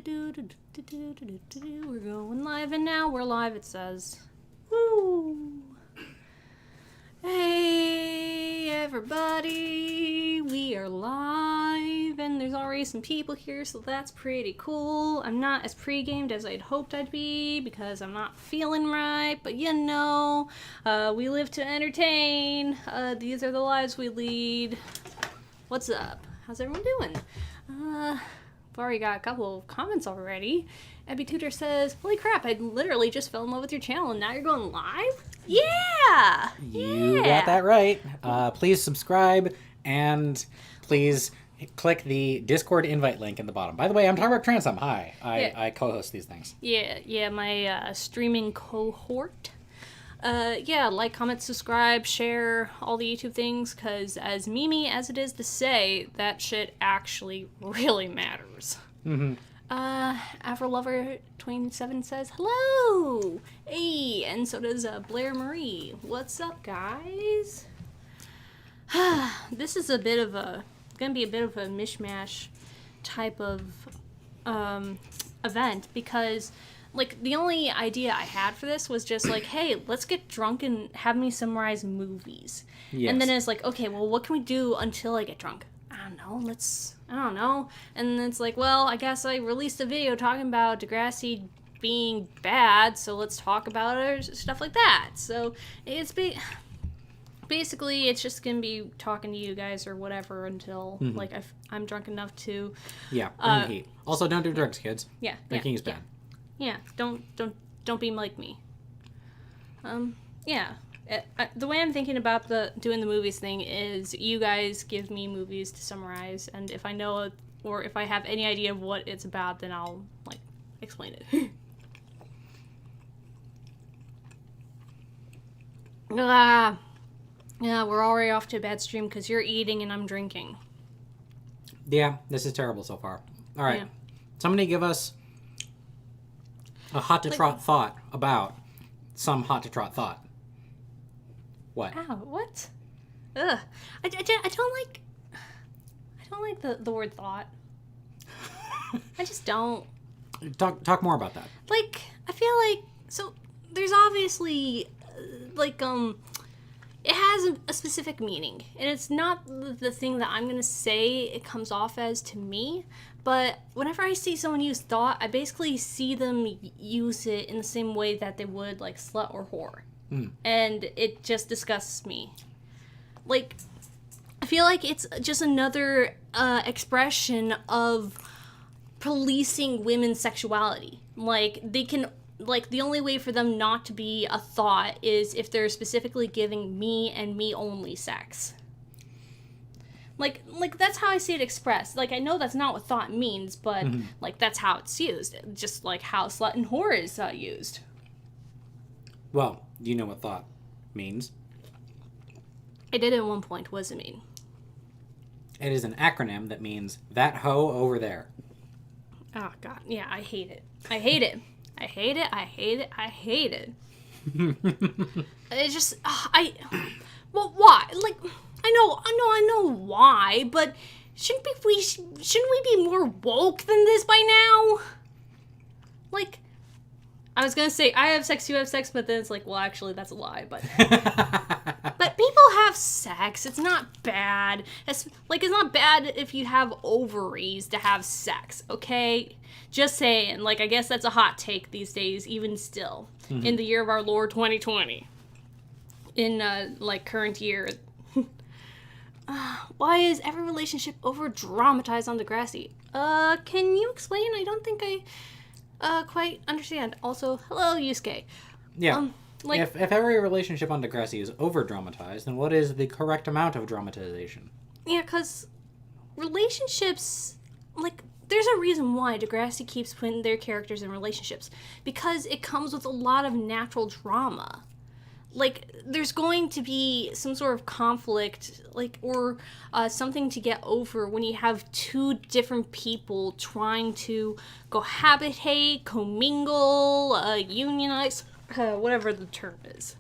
We're going live, and now we're live, it says. Woo! Hey, everybody! We are live, and there's already some people here, so that's pretty cool. I'm not as pre-gamed as I'd hoped I'd be, because I'm not feeling right, but you know, we live to entertain. These are the lives we lead. What's up? How's everyone doing? I've already got a couple of comments already. Abby Tudor says, holy crap, I literally just fell in love with your channel and now you're going live? Yeah! You got that right. Please subscribe and please click the Discord invite link in the bottom. By the way, I'm Tarek Transom. Hi. I co-host these things. Yeah, my streaming cohort. Like, comment, subscribe, share, all the YouTube things, because as memey as it is to say, that shit actually really matters. Mm-hmm. AfroLover27 says, hello! Hey, and so does Blair Marie. What's up, guys? This is gonna be a bit of a mishmash type of, event, because like, the only idea I had for this was just like, hey, let's get drunk and have me summarize movies. Yes. And then it's like, okay, well, what can we do until I get drunk? I don't know. And then it's like, well, I guess I released a video talking about Degrassi being bad, so let's talk about it, or stuff like that. So, it's basically, it's just gonna be talking to you guys or whatever until, like, I'm drunk enough to... Yeah, bring the heat. Also, don't do drugs, kids. Yeah. Drinking is bad. Yeah, don't be like me. The way I'm thinking about doing the movies thing is you guys give me movies to summarize, and if I know it, or if I have any idea of what it's about, then I'll, like, explain it. Yeah, we're already off to a bad stream because you're eating and I'm drinking. Yeah, this is terrible so far. All right, somebody give us a hot-to-trot thought about some hot-to-trot thought. What? Ow, what? Ugh. I don't like the word thought. I just don't. Talk more about that. Like, I feel like, so, there's obviously, it has a specific meaning, and it's not the thing that I'm gonna say it comes off as to me, but whenever I see someone use thought, I basically see them use it in the same way that they would, like, slut or whore. And it just disgusts me. Like, I feel like it's just another expression of policing women's sexuality. Like, they can... Like, the only way for them not to be a thought is if they're specifically giving me and me only sex. Like that's how I see it expressed. Like, I know that's not what thought means, but, like, that's how it's used. Just like how slut and whore is used. Well, do you know what thought means? I did at one point. What does it mean? It is an acronym that means that hoe over there. Oh, God. Yeah, I hate it. I hate it. I hate it. It's just, well, why? Like, I know why, but shouldn't we be more woke than this by now? Like, I was gonna say, I have sex, you have sex, but then it's like, well, actually, that's a lie, but... But people have sex. It's not bad. It's not bad if you have ovaries to have sex, okay? Just saying. Like, I guess that's a hot take these days, even still. In the year of our Lord 2020. In, current year. Why is every relationship over-dramatized on Degrassi? Can you explain? I don't think I quite understand. Also, hello, Yusuke. Yeah. If every relationship on Degrassi is over-dramatized, then what is the correct amount of dramatization? Yeah, because relationships, like, there's a reason why Degrassi keeps putting their characters in relationships. Because it comes with a lot of natural drama. Like, there's going to be some sort of conflict, like, or something to get over when you have two different people trying to cohabitate, commingle, unionize, whatever the term is.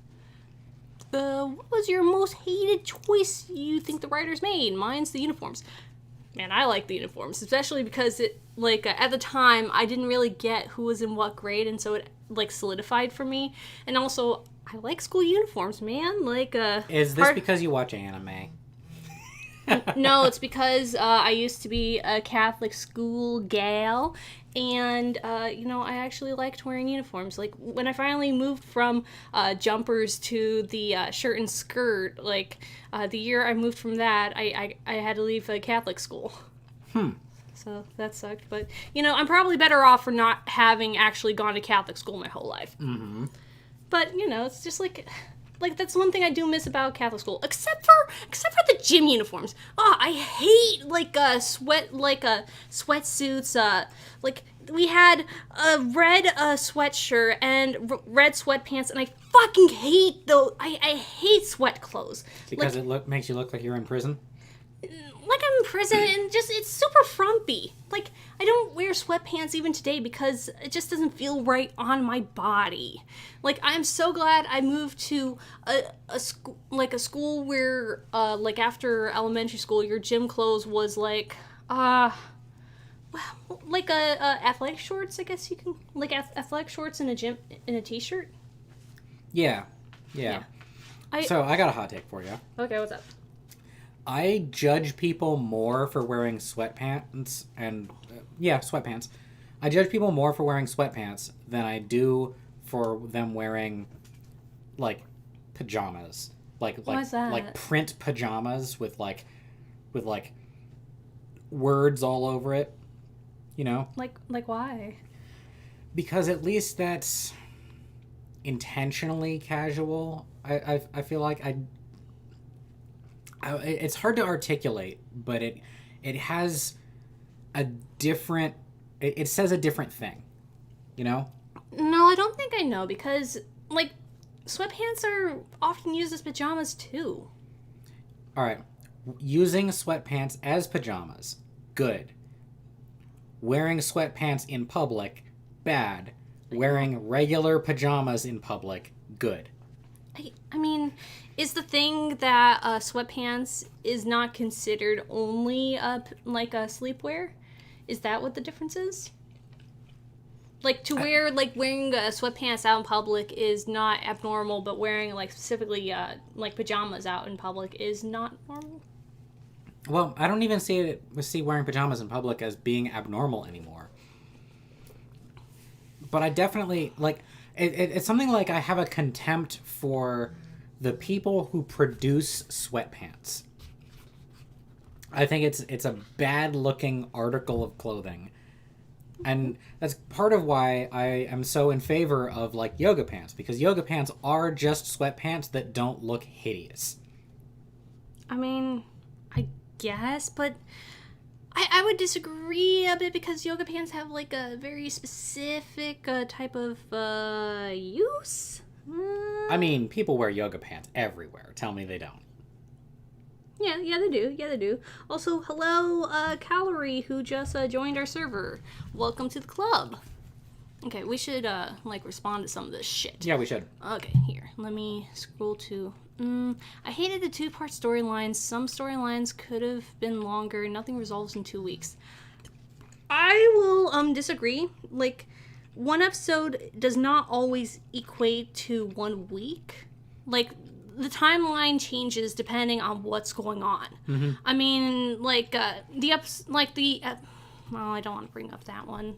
What was your most hated choice you think the writers made? Mine's the uniforms. Man, I like the uniforms, especially because it like at the time I didn't really get who was in what grade, and so it like solidified for me. And also I like school uniforms, man. Like Is this because you watch anime? No, it's because I used to be a Catholic school gal, and I actually liked wearing uniforms. Like when I finally moved from jumpers to the shirt and skirt, like the year I moved from that, I had to leave Catholic school. So that sucked, but I'm probably better off for not having actually gone to Catholic school my whole life. Mm-hmm. But it's just like that's one thing I do miss about Catholic school, except for the gym uniforms. Oh, I hate sweatsuits. Like we had a red sweatshirt and red sweatpants, and I fucking hate those. I hate sweat clothes Because it makes you look like you're in prison. Like I'm in prison, and just it's super frumpy. Like I don't wear sweatpants even today because it just doesn't feel right on my body. Like I'm so glad I moved to a school where like after elementary school your gym clothes was like athletic shorts, I guess you can, like athletic shorts and a t-shirt. Yeah. So I got a hot take for you. Okay, what's up? I judge people more for wearing sweatpants and sweatpants. I judge people more for wearing sweatpants than I do for them wearing like pajamas. Why's that? Like print pajamas with words all over it. Like why? Because at least that's intentionally casual. I feel like it's hard to articulate, but it has a different... It says a different thing, No, I don't think I know, because, like, sweatpants are often used as pajamas, too. All right. Using sweatpants as pajamas, good. Wearing sweatpants in public, bad. Wearing regular pajamas in public, good. I mean, is the thing that sweatpants is not considered only like a sleepwear? Is that what the difference is? Like wearing sweatpants out in public is not abnormal, but wearing like specifically like pajamas out in public is not normal. Well, I don't even see wearing pajamas in public as being abnormal anymore. But I definitely like. It's something like I have a contempt for the people who produce sweatpants. I think it's a bad-looking article of clothing. And that's part of why I am so in favor of, like, yoga pants. Because yoga pants are just sweatpants that don't look hideous. I mean, I guess, but... I would disagree a bit because yoga pants have like a very specific type of use. I mean, people wear yoga pants everywhere. Tell me they don't. Yeah, they do. Also, hello, Calorie, who just joined our server. Welcome to the club. Okay, we should respond to some of this shit. Yeah, we should. Okay, here. Let me scroll to... I hated the 2-part storylines. Some storylines could have been longer. Nothing resolves in 2 weeks. I will disagree. Like, one episode does not always equate to 1 week. Like, the timeline changes depending on what's going on. Mm-hmm. I mean, like, I don't want to bring up that one.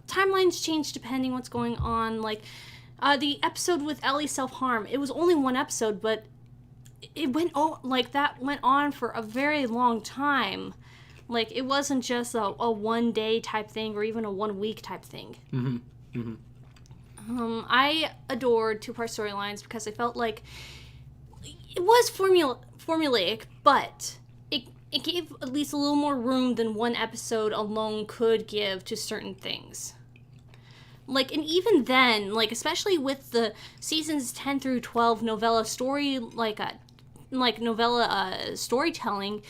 Timelines change depending what's going on. Like, the episode with Ellie's self-harm, it was only 1 episode, but it went on for a very long time. Like, it wasn't just a 1 day type thing or even a 1 week type thing. Mm-hmm. Mm-hmm. I adored 2-part storylines because I felt like it was formulaic, but it gave at least a little more room than 1 episode alone could give to certain things. Like, and even then, like, especially with the seasons 10 through 12 novella story, novella storytelling,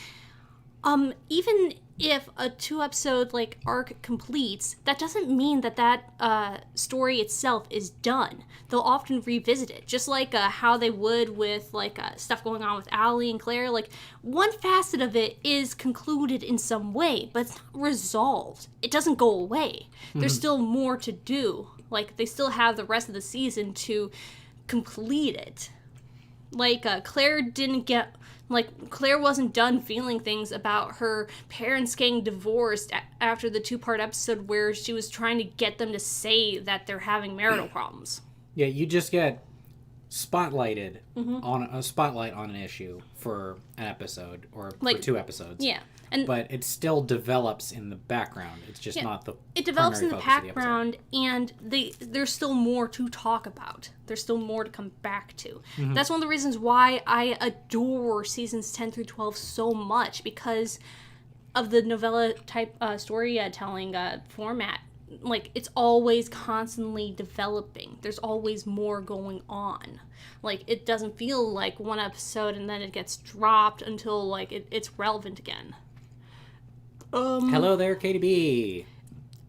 even if a 2-episode like arc completes, that doesn't mean that story itself is done. They'll often revisit it, just like how they would with like stuff going on with Allie and Claire. Like, one facet of it is concluded in some way, but it's not resolved. It doesn't go away. There's still more to do. Like, they still have the rest of the season to complete it. Like, Claire wasn't done feeling things about her parents getting divorced after the 2-part episode where she was trying to get them to say that they're having marital problems. Yeah, you just get spotlighted on a spotlight on an issue for an episode or for 2 episodes. Yeah. But it still develops in the background. It's just not the It develops in the background, and there's still more to talk about. There's still more to come back to. That's one of the reasons why I adore seasons 10 through 12 so much, because of the novella type storytelling format. Like, it's always constantly developing. There's always more going on. Like, it doesn't feel like one episode and then it gets dropped until like it's relevant again. Hello there, KDB.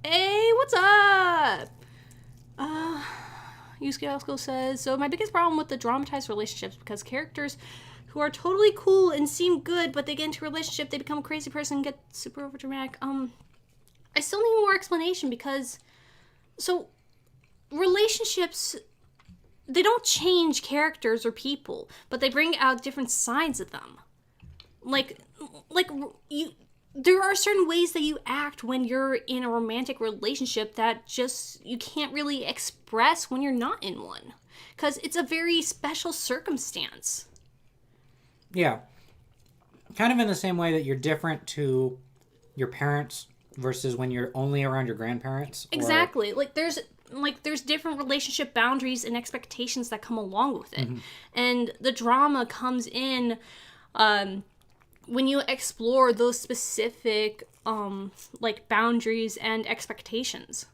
Hey, what's up? Yusuke says, so my biggest problem with the dramatized relationships, because characters who are totally cool and seem good, but they get into a relationship, they become a crazy person and get super over dramatic. I still need more explanation, because so relationships, they don't change characters or people, but they bring out different sides of them. There are certain ways that you act when you're in a romantic relationship that just you can't really express when you're not in one, because it's a very special circumstance. Yeah. Kind of in the same way that you're different to your parents versus when you're only around your grandparents. Exactly. There's different relationship boundaries and expectations that come along with it. And the drama comes in when you explore those specific boundaries and expectations.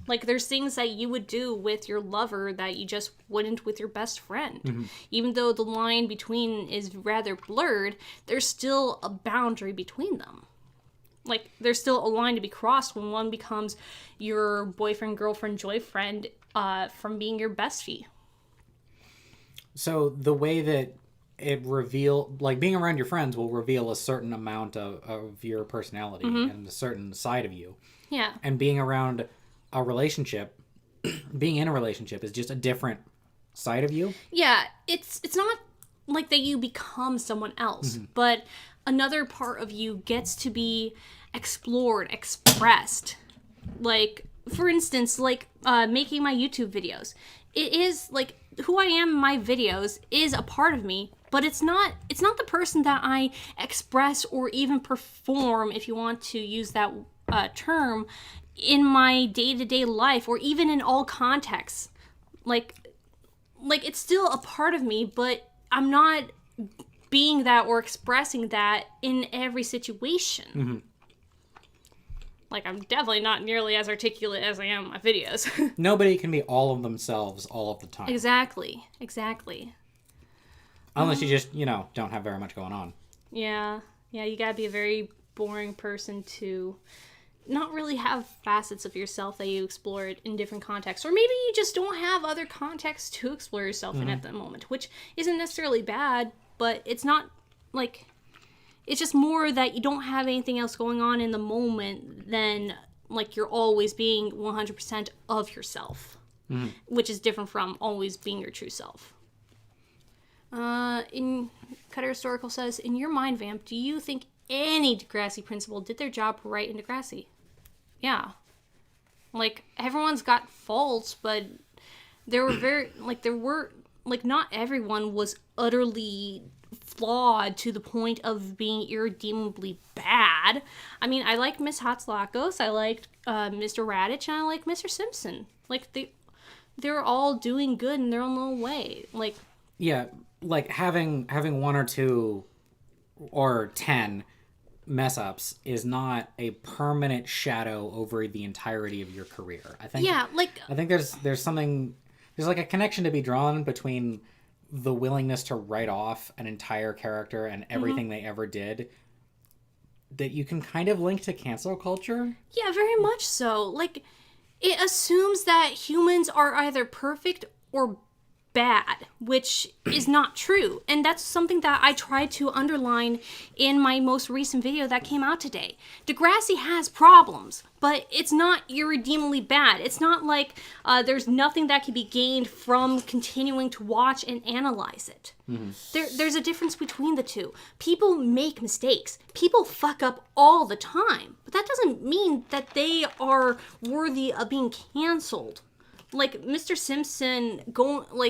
Like, there's things that you would do with your lover that you just wouldn't with your best friend. Even though the line between is rather blurred, there's still a boundary between them. Like, there's still a line to be crossed when one becomes your boyfriend, girlfriend, joyfriend from being your bestie. So the way that it being around your friends will reveal a certain amount of your personality and a certain side of you. Yeah. And being around a relationship, being in a relationship is just a different side of you. Yeah, it's not like that you become someone else, but another part of you gets to be explored, expressed. Like, for instance, making my YouTube videos. It is, like, who I am in my videos is a part of me, but it's not the person that I express or even perform, if you want to use that term, in my day-to-day life, or even in all contexts. Like it's still a part of me, but I'm not being that or expressing that in every situation. Like, I'm definitely not nearly as articulate as I am in my videos. Nobody can be all of themselves all of the time. Exactly. Unless you just, don't have very much going on. Yeah, you gotta be a very boring person to not really have facets of yourself that you explore in different contexts. Or maybe you just don't have other contexts to explore yourself in at the moment, which isn't necessarily bad, but it's not, like, it's just more that you don't have anything else going on in the moment than, like, you're always being 100% of yourself, which is different from always being your true self. In Cutter Historical says, in your mind, Vamp, do you think any Degrassi principal did their job right in Degrassi? Yeah. Like, everyone's got faults, but not everyone was utterly flawed to the point of being irredeemably bad. I mean, I like Miss Hatzlakos, I liked Mr. Radich, and I like Mr. Simpson. Like, they're all doing good in their own little way. Like, yeah, like having 1 or 2 or 10 mess ups is not a permanent shadow over the entirety of your career. I think there's something, there's like a connection to be drawn between the willingness to write off an entire character and everything they ever did that you can kind of link to cancel culture. Yeah, very much so. Like, it assumes that humans are either perfect or bad, which is not true. And that's something that I tried to underline in my most recent video that came out today. Degrassi has problems, but it's not irredeemably bad. It's not like there's nothing that can be gained from continuing to watch and analyze it. There's a difference between the two. People make mistakes. People fuck up all the time. But that doesn't mean that they are worthy of being canceled. Like Mr. Simpson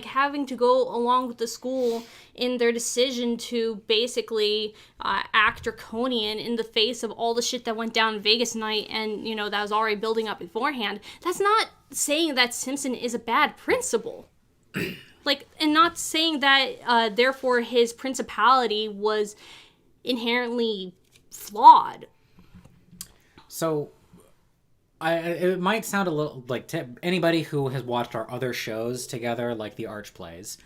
having to go along with the school in their decision to basically act draconian in the face of all the shit that went down in Vegas night, and that was already building up beforehand. That's not saying that Simpson is a bad principal. And not saying that therefore his principality was inherently flawed. So it might sound a little like to anybody who has watched our other shows together, like the Arch plays.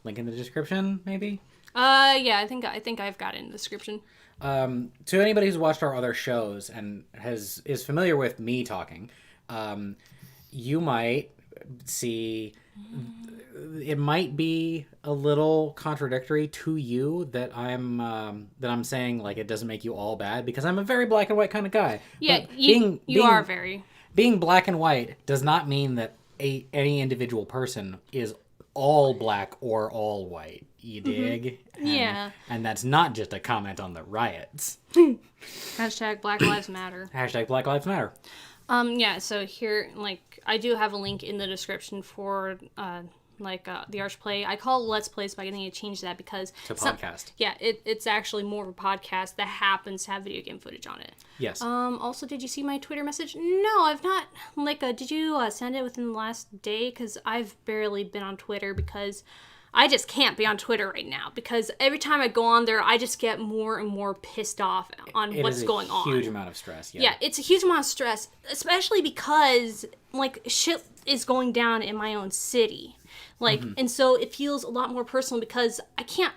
Link in the description, maybe. Yeah, I think I've got it in the description. To anybody who's watched our other shows and is familiar with me talking, you might see it might be a little contradictory to you that I'm saying like it doesn't make you all bad, because I'm a very black and white kind of guy. Yeah, you are very. Being black and white does not mean that any individual person is all black or all white. You dig? Yeah. And that's not just a comment on the riots. Hashtag Black Lives Matter. Hashtag Black Lives Matter. Yeah, so here, I do have a link in the description for, the Arch Play. I call it Let's Plays, but I need to change that because... To podcast. Yeah, it's actually more of a podcast that happens to have video game footage on it. Yes. Also, did you see my Twitter message? No, I've not. Did you send it within the last day? Because I've barely been on Twitter because... I just can't be on Twitter right now because every time I go on there, I just get more and more pissed off on what's going on. It's a huge amount of stress, yeah. Yeah, it's a huge amount of stress, especially because, shit is going down in my own city. And so it feels a lot more personal because I can't,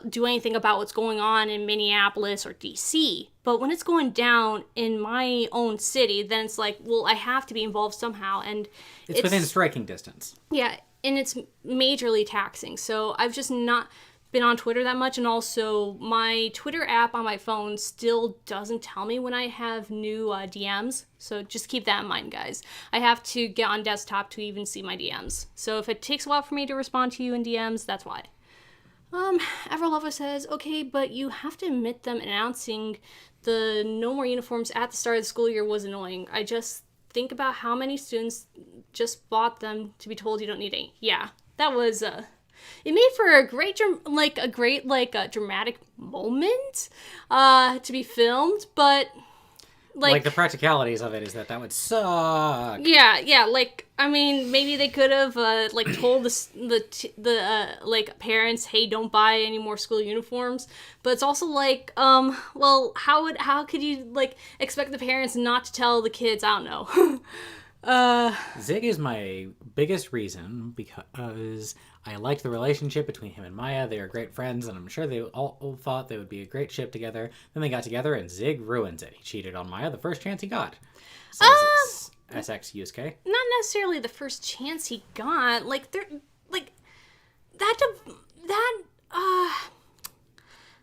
do anything about what's going on in Minneapolis or DC. But when it's going down in my own city, then it's like, well, I have to be involved somehow. And it's within striking distance. Yeah, and it's majorly taxing. So I've just not been on Twitter that much. And also my Twitter app on my phone still doesn't tell me when I have new DMs. So just keep that in mind, guys. I have to get on desktop to even see my DMs. So if it takes a while for me to respond to you in DMs, that's why. Everlova says, okay, but you have to admit them announcing the no more uniforms at the start of the school year was annoying. I just think about how many students just bought them to be told you don't need any. Yeah, that was, it made for a great, dramatic moment, to be filmed, but... the practicalities of it is that would suck. Yeah, maybe they could have, told the parents, hey, don't buy any more school uniforms. But it's also how could you, expect the parents not to tell the kids? I don't know. Zig is my biggest reason because I liked the relationship between him and Maya. They are great friends, and I'm sure they all thought they would be a great ship together. Then they got together, and Zig ruins it. He cheated on Maya the first chance he got. SX USK. Not necessarily the first chance he got. That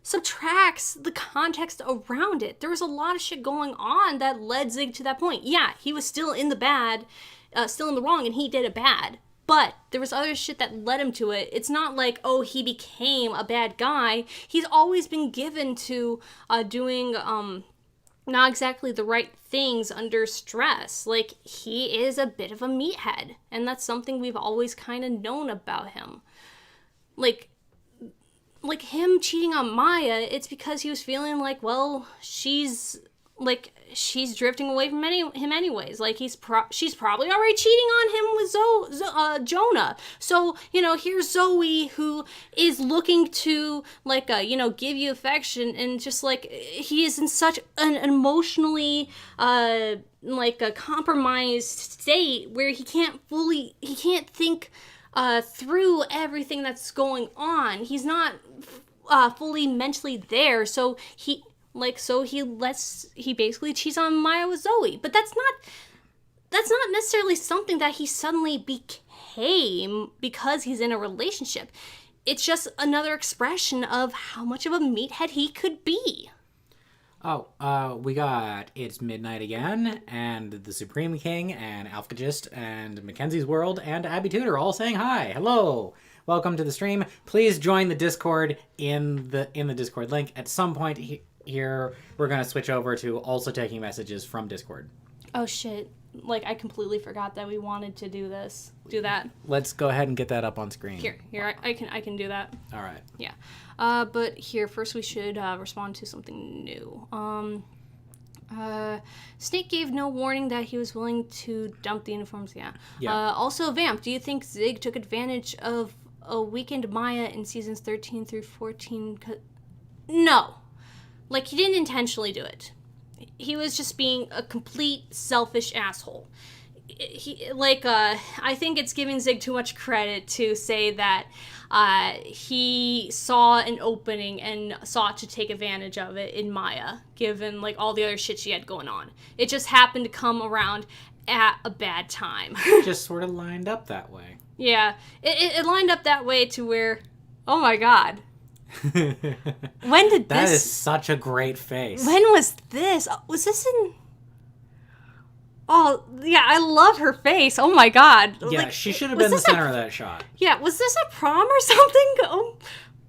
subtracts the context around it. There was a lot of shit going on that led Zig to that point. Yeah, he was still in the bad, still in the wrong, and he did it bad. But there was other shit that led him to it. It's not like, oh, he became a bad guy. He's always been given to doing not exactly the right things under stress. He is a bit of a meathead. And that's something we've always kind of known about him. Him cheating on Maya, it's because he was feeling she's drifting away from him anyways. She's probably already cheating on him with Jonah. So, here's Zoe who is looking to, give you affection, and just, he is in such an emotionally, a compromised state where he can't think through everything that's going on. He's not fully mentally there. So he basically cheats on Maya with Zoe. But that's not necessarily something that he suddenly became because he's in a relationship. It's just another expression of how much of a meathead he could be. Oh, we got It's Midnight Again, and the Supreme King, and Alphagist, and Mackenzie's World, and Abby Tudor all saying hi. Hello. Welcome to the stream. Please join the Discord in the Discord link. At some point here, we're going to switch over to also taking messages from Discord. Oh, shit. Like, I completely forgot that we wanted to do that. Let's go ahead and get that up on screen. Here, I can do that. All right. Yeah. But here, first we should respond to something new. Snake gave no warning that he was willing to dump the uniforms. Yeah. Also, Vamp, do you think Zig took advantage of a weakened Maya in seasons 13 through 14? No. Like, he didn't intentionally do it. He was just being a complete selfish asshole. I think it's giving Zig too much credit to say that he saw an opening and sought to take advantage of it in Maya, given like all the other shit she had going on. It just happened to come around at a bad time. Just sort of lined up that way. Yeah, it lined up that way to where, oh my god. When did That is such a great face. When was this? Was this in... Oh, yeah, I love her face. Oh my god. Yeah, like, she should have been the center of that shot. Yeah, was this a prom or something? Oh,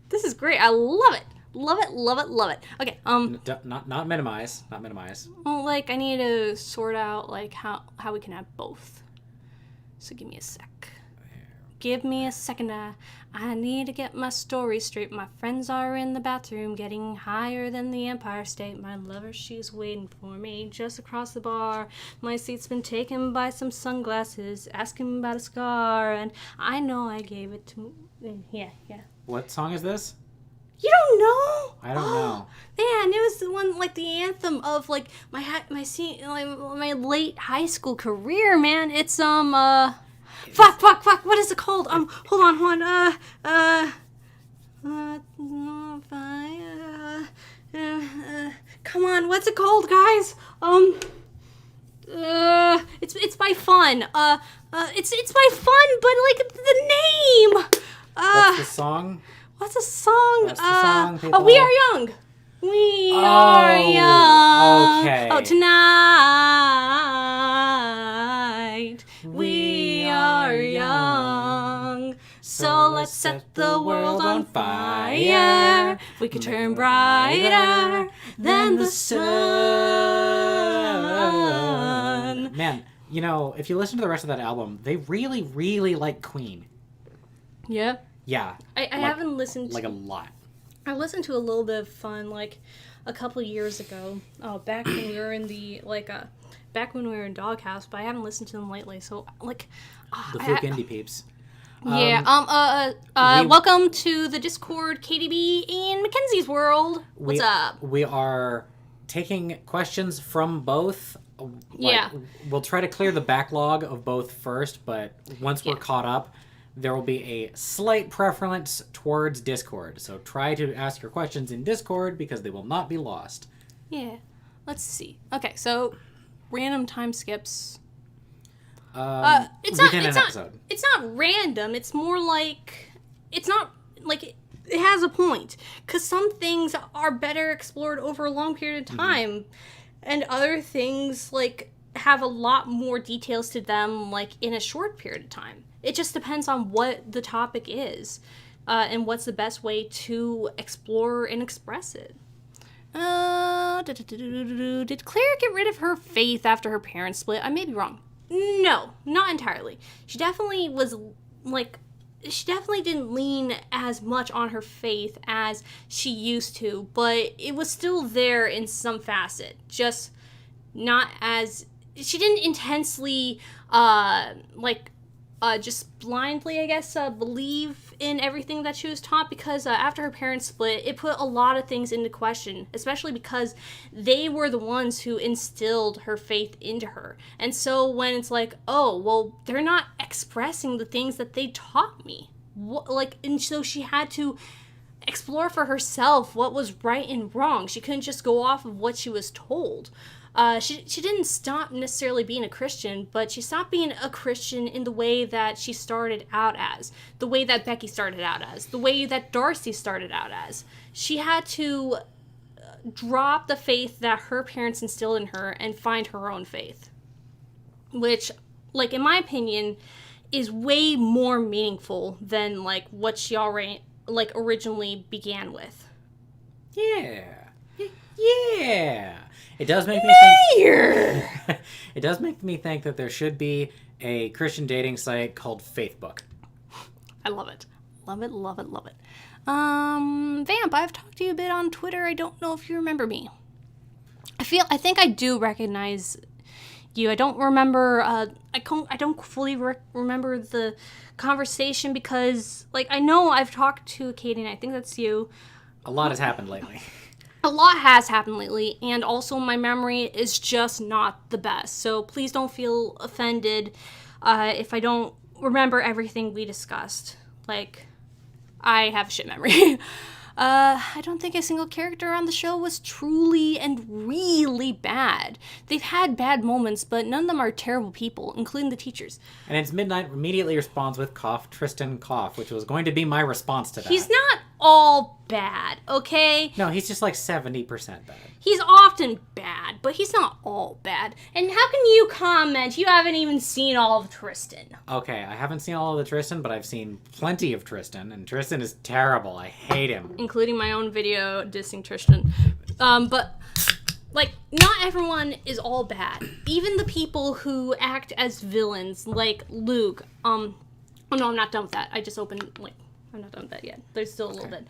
this is great. I love it. Love it, love it, love it. Okay, Not minimize. Not minimize. Well, like, I need to sort out, like, how we can have both. So give me a sec. Give me a second. I need to get my story straight. My friends are in the bathroom getting higher than the Empire State. My lover, she's waiting for me just across the bar. My seat's been taken by some sunglasses, asking about a scar, and I know I gave it to... Yeah. What song is this? You don't know? I don't know. Man, it was the one, like, the anthem of, like, my late high school career, man. It's, Fuck, what is it called? Hold on. Come on, what's it called, guys? It's by Fun. It's by Fun, but, like, the name! What's the song? What's the song? What's the song, people? We Are Young. We are young. Okay. Oh, tonight we are young. So let's set the world on fire. We could turn brighter than the sun. Man, you know, if you listen to the rest of that album, they really, really like Queen. Yeah. Yeah. I haven't listened to... Like a lot. I listened to a little bit of Fun, like, a couple years ago. Oh, back when we were in back when we were in Doghouse, but I haven't listened to them lately, so, like... The Fluke Indie peeps. Yeah, welcome to the Discord, KDB and Mackenzie's World. What's up? We are taking questions from both. Yeah. We'll try to clear the backlog of both first, but once we're caught up, there will be a slight preference towards Discord. So try to ask your questions in Discord because they will not be lost. Yeah. Let's see. Okay, so random time skips. It's not random. It's more like it has a point, because some things are better explored over a long period of time, and other things like have a lot more details to them, like in a short period of time. It just depends on what the topic is, and what's the best way to explore and express it. Did Claire get rid of her faith after her parents split? I may be wrong. No, not entirely. She definitely didn't lean as much on her faith as she used to, but it was still there in some facet. Just not as... She didn't intensely, just blindly, I guess, believe in everything that she was taught, because after her parents split, it put a lot of things into question, especially because they were the ones who instilled her faith into her. And so when it's like, oh, well, they're not expressing the things that they taught me. And so she had to explore for herself what was right and wrong. She couldn't just go off of what she was told. She didn't stop necessarily being a Christian, but she stopped being a Christian in the way that she started out as, the way that Becky started out as, the way that Darcy started out as. She had to drop the faith that her parents instilled in her and find her own faith, which, like, in my opinion, is way more meaningful than, like, what she already, like, originally began with. Yeah. It does make me think. It does make me think that there should be a Christian dating site called Faithbook. I love it. Love it, love it, love it. Vamp, I've talked to you a bit on Twitter. I don't know if you remember me. I think I do recognize you. I don't remember, I don't fully remember the conversation because, like, I know I've talked to Katie, and I think that's you. A lot has happened lately. A lot has happened lately, and also my memory is just not the best. So please don't feel offended if I don't remember everything we discussed. Like, I have a shit memory. I don't think a single character on the show was truly and really bad. They've had bad moments, but none of them are terrible people, including the teachers. And it's Midnight immediately responds with cough, Tristan cough, which was going to be my response to that. He's not all bad, okay? No, he's just like 70% bad. He's often bad, but he's not all bad. And how can you comment? You haven't even seen all of Tristan. Okay, I haven't seen all of the Tristan, but I've seen plenty of Tristan, and Tristan is terrible. I hate him. Including my own video dissing Tristan. But, like, not everyone is all bad. Even the people who act as villains, like Luke. Oh no, I'm not done with that. I just opened, like, I'm not done with that yet. There's still a little bit.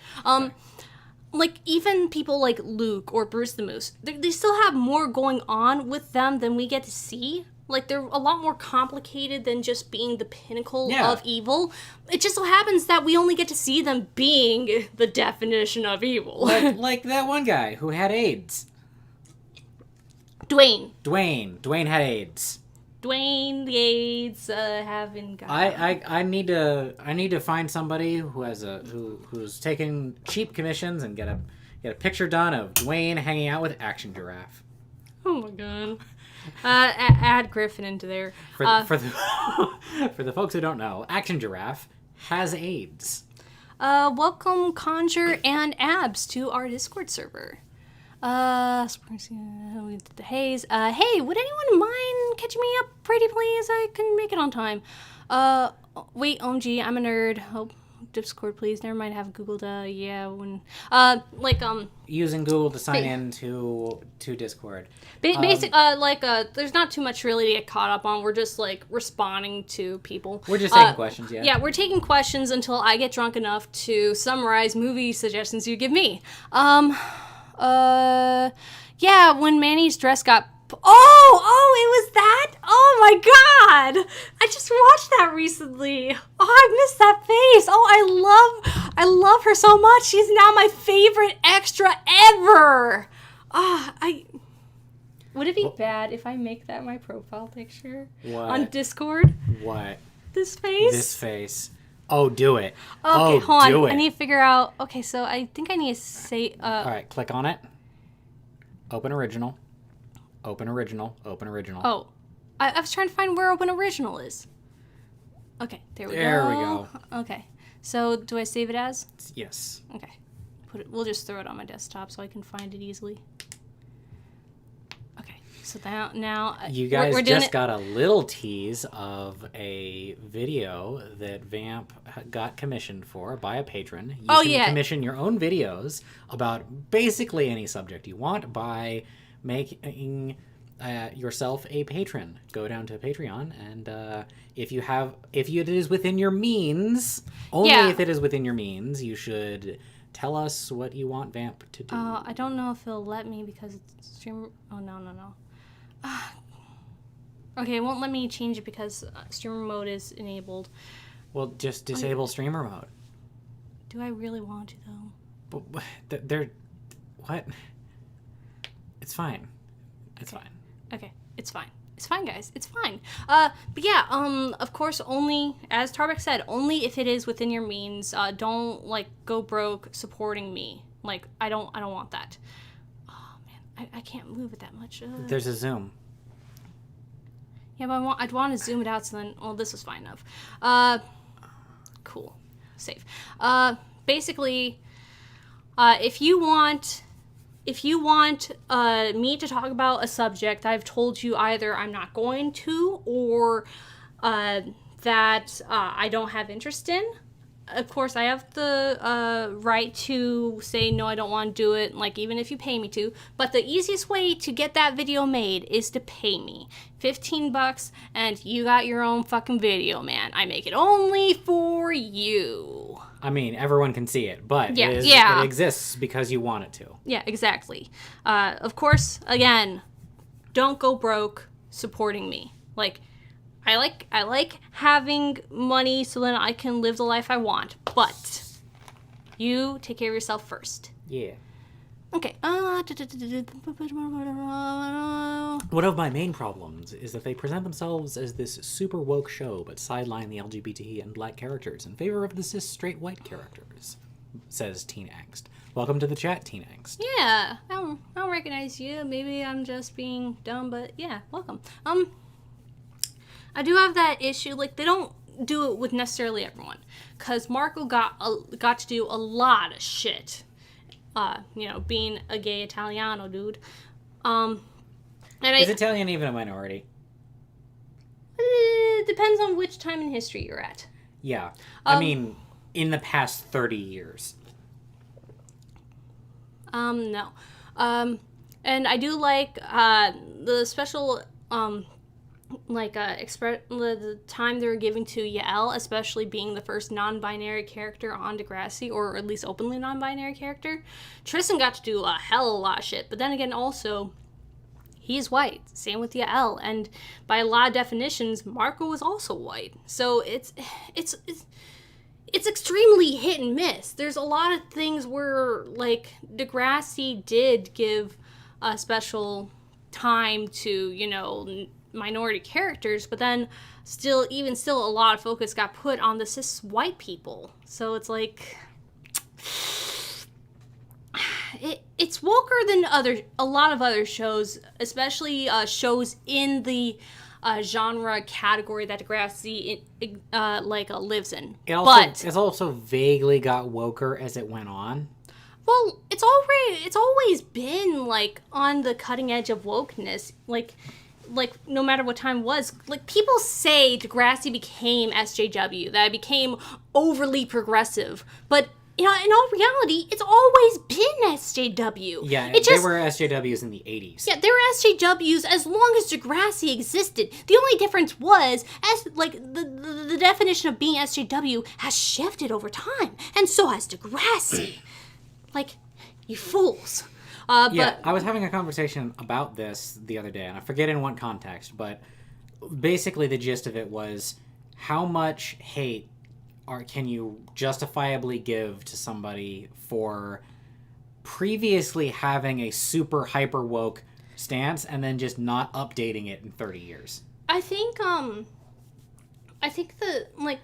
Like, even people like Luke or Bruce the Moose, they still have more going on with them than we get to see. Like, they're a lot more complicated than just being the pinnacle of evil. It just so happens that we only get to see them being the definition of evil. Like that one guy who had AIDS. Dwayne had AIDS. Dwayne the AIDS having got. I need to find somebody who has who's taking cheap commissions and get a picture done of Dwayne hanging out with Action Giraffe. Oh my god. Add Griffin into there. For the folks who don't know, Action Giraffe has AIDS. Welcome Conjure and Abs to our Discord server. With the haze. Hey, would anyone mind catching me up pretty please? I can make it on time. Wait, OMG, I'm a nerd. Oh, Discord, please. Never mind, have Google using Google to sign in to Discord. Basic, there's not too much really to get caught up on. We're just, like, responding to people. We're just taking questions, yeah. Yeah, we're taking questions until I get drunk enough to summarize movie suggestions you give me. Yeah, when Manny's dress got... Oh, it was that? Oh my god! I just watched that recently. Oh, I missed that face. Oh, I love her so much. She's now my favorite extra ever. Would it be bad if I make that my profile picture? What? On Discord? What? This face? This face. Oh, do it. Okay, hold on. Do it. I need to figure out... Okay, so I think I need to say... All right, click on it. Open original. Open original. Open original. Oh. I was trying to find where Open Original is. Okay, there we go. Okay. So, do I save it as? Yes. Okay. We'll just throw it on my desktop so I can find it easily. Okay. So now you guys just got a little tease of a video that Vamp got commissioned for by a patron. You can commission your own videos about basically any subject you want by making yourself a patron. Go down to Patreon, and if it is within your means, if it is within your means, you should tell us what you want Vamp to do. I don't know if it'll let me because it's stream. Oh no. Okay, it won't let me change it because streamer mode is enabled. Well, just disable streamer mode. Do I really want to though? But they're what? It's fine. It's fine. Okay, it's fine. It's fine, guys. It's fine. But yeah, of course, only, as Tarbeck said, only if it is within your means. Don't, like, go broke supporting me. Like, I don't want that. Oh, man. I can't move it that much. There's a zoom. Yeah, but I'd want to zoom it out so then, well, this was fine enough. Cool. Save. Basically, if you want me to talk about a subject I've told you either I'm not going to or that I don't have interest in, of course I have the right to say no, I don't want to do it, like even if you pay me to. But the easiest way to get that video made is to pay me $15 and you got your own fucking video, man. I make it only for you. I mean, everyone can see it, but it exists because you want it to. Yeah, exactly. Of course, again, don't go broke supporting me. Like, I like having money so that I can live the life I want, but you take care of yourself first. Yeah. Okay. One of my main problems is that they present themselves as this super woke show, but sideline the LGBT and black characters in favor of the cis straight white characters, says Teen Angst. Welcome to the chat, Teen Angst. Yeah, I don't recognize you. Maybe I'm just being dumb, but yeah, welcome. I do have that issue. Like, they don't do it with necessarily everyone, because Marco got to do a lot of shit. Being a gay Italiano dude. Is Italian even a minority? It depends on which time in history you're at. Yeah. I mean, in the past 30 years. No. And I do like the special the time they were giving to Yael, especially being the first non-binary character on Degrassi, or at least openly non-binary character. Tristan got to do a hell of a lot of shit, but then again, also, he's white. Same with Yael, and by a lot of definitions, Marco was also white. So it's extremely hit and miss. There's a lot of things where, like, Degrassi did give a special time to, minority characters, but then still a lot of focus got put on the cis white people. So it's like it's woker than a lot of other shows, especially shows in the genre category that Degrassi lives in. It's also vaguely got woker as it went on. Well, it's always been like on the cutting edge of wokeness, like no matter what time it was. Like, people say Degrassi became SJW, that it became overly progressive, but in all reality, it's always been SJW. Yeah, they were SJWs in the 80s. Yeah, they were SJWs as long as Degrassi existed. The only difference was, the definition of being SJW has shifted over time, and so has Degrassi. Like, you fools. I was having a conversation about this the other day, and I forget in what context, but basically the gist of it was, how much hate can you justifiably give to somebody for previously having a super hyper woke stance and then just not updating it in 30 years? I think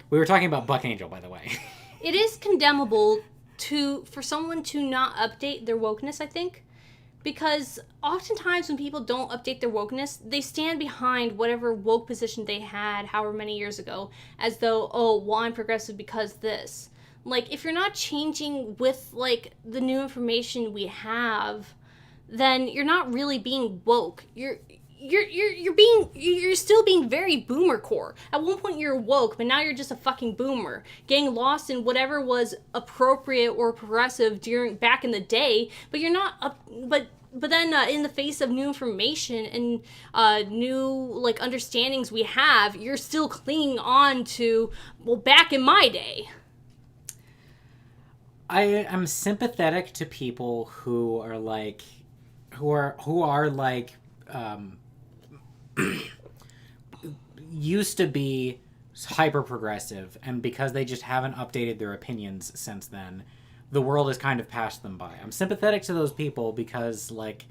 we were talking about Buck Angel, by the way. It is condemnable for someone to not update their wokeness, I think. Because oftentimes when people don't update their wokeness, they stand behind whatever woke position they had however many years ago, as though, I'm progressive because this. Like, if you're not changing with, like, the new information we have, then you're not really being woke. You're still being very boomer core. At one point you're woke, but now you're just a fucking boomer, getting lost in whatever was appropriate or progressive back in the day. But you're not but then in the face of new information and new, like, understandings we have, you're still clinging on to, well, back in my day. I am sympathetic to people who are like used to be hyper progressive, and because they just haven't updated their opinions since then, the world has kind of passed them by. I'm sympathetic to those people because, like,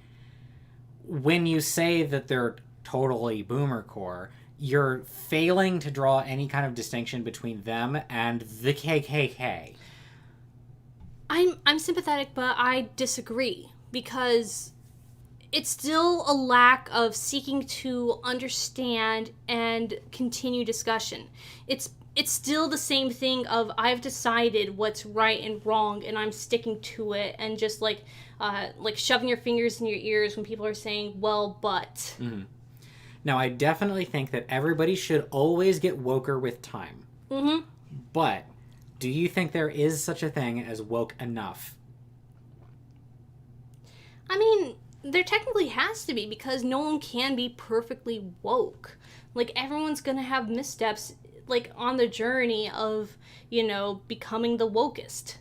when you say that they're totally boomer core, you're failing to draw any kind of distinction between them and the KKK. I'm sympathetic, but I disagree because it's still a lack of seeking to understand and continue discussion. It's still the same thing of I've decided what's right and wrong and I'm sticking to it, and just like shoving your fingers in your ears when people are saying, well, but. Mm-hmm. Now, I definitely think that everybody should always get woker with time. Mm-hmm. But do you think there is such a thing as woke enough? I mean, there technically has to be, because no one can be perfectly woke. Like, everyone's gonna have missteps, like, on the journey of, becoming the wokest.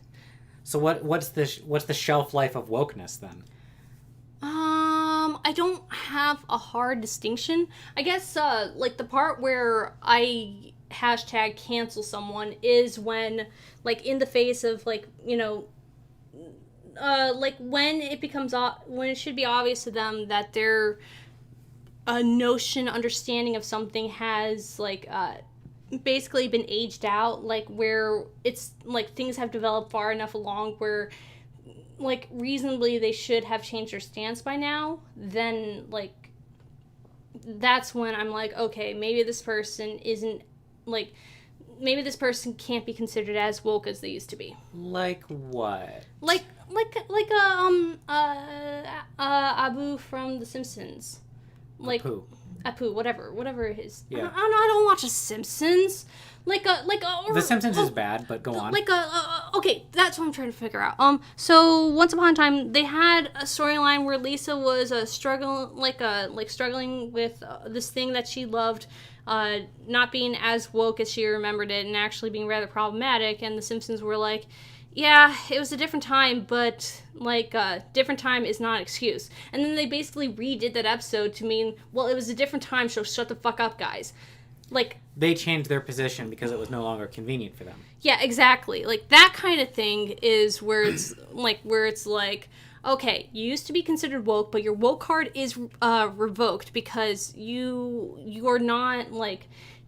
So what's the shelf life of wokeness then? I don't have a hard distinction. I guess, the part where I hashtag cancel someone is when, in the face of, when it becomes, when it should be obvious to them that their understanding of something has, basically been aged out, where it's, things have developed far enough along where, reasonably they should have changed their stance by now, then, that's when I'm okay, maybe this person isn't, maybe this person can't be considered as woke as they used to be. Like what? Abu from The Simpsons. Apu, whatever his. Yeah. I don't watch The Simpsons. The Simpsons is bad, but go on. Okay, that's what I'm trying to figure out. So once upon a time, they had a storyline where Lisa was struggling with this thing that she loved, not being as woke as she remembered it, and actually being rather problematic. And the Simpsons were like, yeah, it was a different time, but, different time is not an excuse. And then they basically redid that episode to mean, well, it was a different time, so shut the fuck up, guys. They changed their position because it was no longer convenient for them. Yeah, exactly. That kind of thing is where it's, okay, you used to be considered woke, but your woke card is revoked because you're not,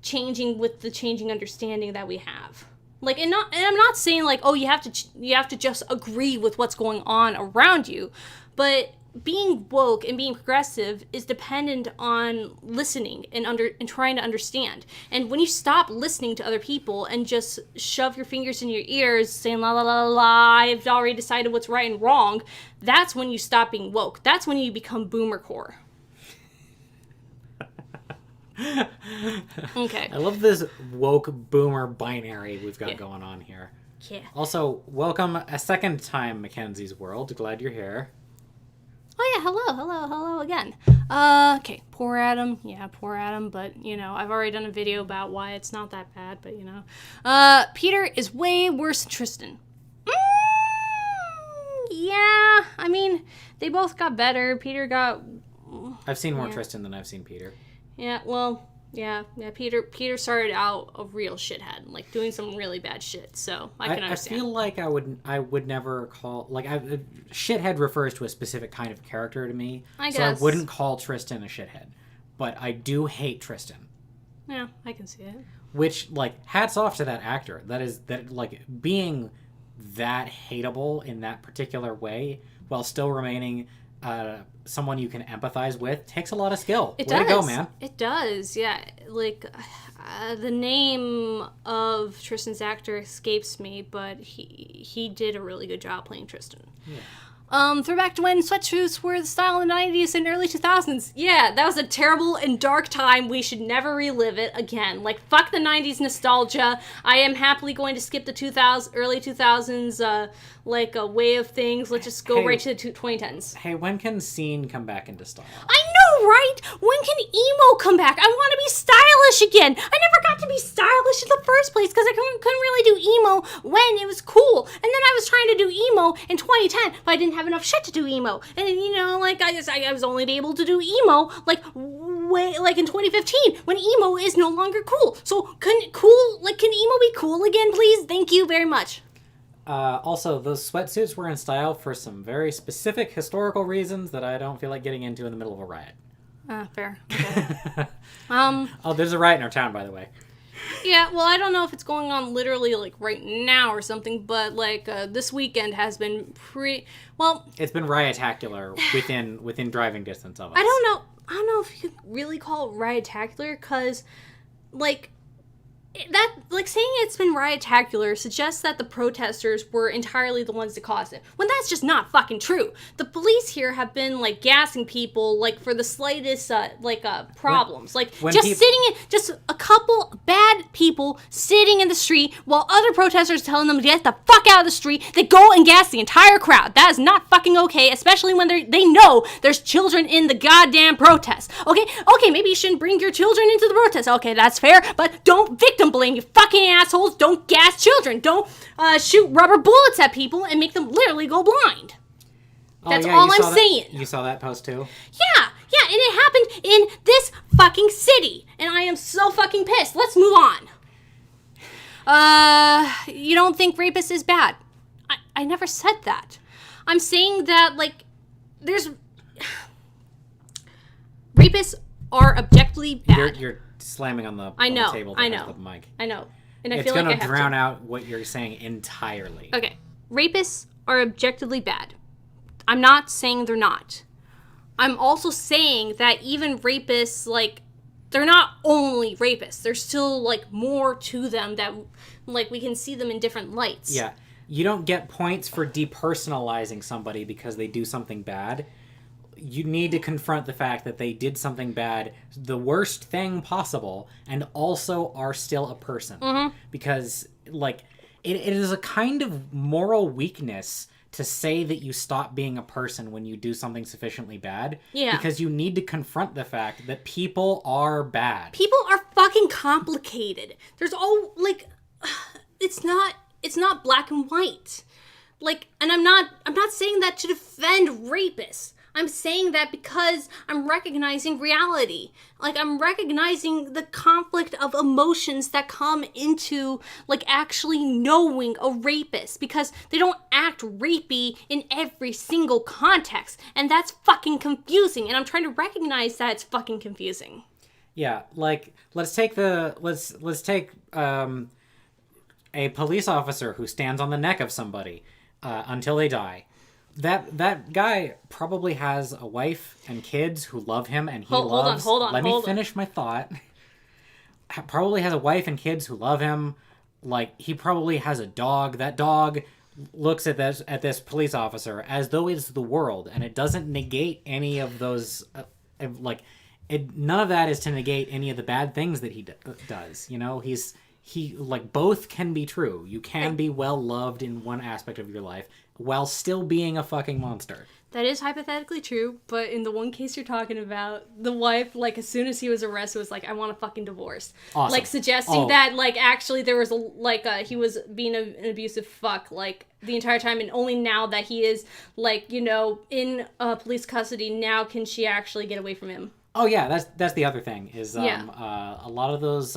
changing with the changing understanding that we have. And I'm not saying you have to just agree with what's going on around you, but being woke and being progressive is dependent on listening and trying to understand. And when you stop listening to other people and just shove your fingers in your ears saying la la la la, I've already decided what's right and wrong, that's when you stop being woke. That's when you become boomer core. Okay. I love this woke boomer binary we've got going on here. Yeah. Also, welcome a second time, Mackenzie's World. Glad you're here. Oh yeah, hello again. Okay, poor Adam. Yeah, poor Adam, but, I've already done a video about why it's not that bad, but, Peter is way worse than Tristan. Yeah, I mean, they both got better. Peter got... I've seen more Tristan than I've seen Peter. Yeah, well, yeah, Peter started out a real shithead, doing some really bad shit, so I can understand. I feel like I would never call, shithead refers to a specific kind of character to me, I so guess. I wouldn't call Tristan a shithead, but I do hate Tristan. Yeah, I can see it. Which, hats off to that actor. Being that hateable in that particular way, while still remaining someone you can empathize with, takes a lot of skill. It Way does. to go, man. It does, yeah. The name of Tristan's actor escapes me, but he did a really good job playing Tristan. Yeah. Throwback to when sweatshirts were the style in the 90s and early 2000s. Yeah, that was a terrible and dark time. We should never relive it again. Fuck the 90s nostalgia. I am happily going to skip the early 2000s, a way of things. Let's just go right to the 2010s. Hey, when can scene come back into style? I know, right? When can emo come back? I want to be stylish again. I never got to be stylish in the first place because I couldn't really do emo when it was cool. And then I was trying to do emo in 2010, but I didn't have enough shit to do emo. And I was only able to do emo in 2015 when emo is no longer cool. So can emo be cool again, please? Thank you very much. Also, those sweatsuits were in style for some very specific historical reasons that I don't feel like getting into in the middle of a riot. Fair. Okay. Oh, there's a riot in our town, by the way. Yeah, well, I don't know if it's going on literally, like, right now or something, but, like, this weekend has been well... It's been riot-tacular within driving distance of us. I don't know if you could really call it riot-tacular, because, like... that, like, saying it's been riot-tacular suggests that the protesters were entirely the ones that caused it, when that's just not fucking true. The police here have been, like, gassing people, like, for the slightest, problems. Just a couple bad people sitting in the street while other protesters telling them to get the fuck out of the street, they go and gas the entire crowd. That is not fucking okay, especially when they know there's children in the goddamn protest. Okay, maybe you shouldn't bring your children into the protest. Okay, that's fair, but don't victim blame, you fucking assholes. Don't gas children. Don't shoot rubber bullets at people and make them literally go blind. That's all I'm saying. You saw that post too? Yeah, and it happened in this fucking city. And I am so fucking pissed. Let's move on. You don't think rapist is bad? I never said that. I'm saying that, like, there's... rapists are objectively bad. You're slamming on the table. I know. The mic. I know. And I it's feel like I going have to drown out what you're saying entirely. Okay. Rapists are objectively bad. I'm not saying they're not. I'm also saying that even rapists, like, they're not only rapists. There's still, like, more to them that, like, we can see them in different lights. Yeah. You don't get points for depersonalizing somebody because they do something bad. You need to confront the fact that they did something bad, the worst thing possible, and also are still a person. Mm-hmm. Because, like, it is a kind of moral weakness to say that you stop being a person when you do something sufficiently bad. Yeah. Because you need to confront the fact that people are bad. People are fucking complicated. There's all, like, it's not black and white. Like, and I'm not saying that to defend rapists. I'm saying that because I'm recognizing reality. Like, I'm recognizing the conflict of emotions that come into, like, actually knowing a rapist. Because they don't act rapey in every single context. And that's fucking confusing. And I'm trying to recognize that it's fucking confusing. Yeah, like, let's take a police officer who stands on the neck of somebody until they die. That guy probably has a wife and kids who love him, and Hold on. Let me finish my thought. Probably has a wife and kids who love him. Like, he probably has a dog. That dog looks at this police officer as though it's the world, and it doesn't negate any of those. None of that is to negate any of the bad things that he does. You know, he both can be true. You can be well loved in one aspect of your life while still being a fucking monster. That is hypothetically true, but in the one case you're talking about, the wife, like, as soon as he was arrested, was like, I want a fucking divorce. Awesome. Like, suggesting that, like, actually there was, he was being an abusive fuck, like, the entire time, and only now that he is, like, you know, in police custody, now can she actually get away from him. Oh, yeah, that's the other thing, is a lot of those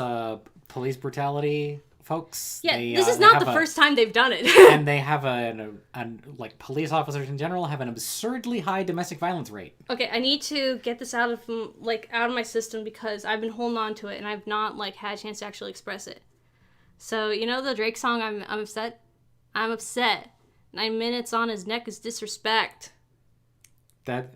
police brutality folks. Yeah, this is not the first time they've done it. And they have police officers in general have an absurdly high domestic violence rate. Okay, I need to get this out of my system because I've been holding on to it and I've not, like, had a chance to actually express it. So, you know the Drake song, I'm upset? I'm upset. 9 minutes on his neck is disrespect. That...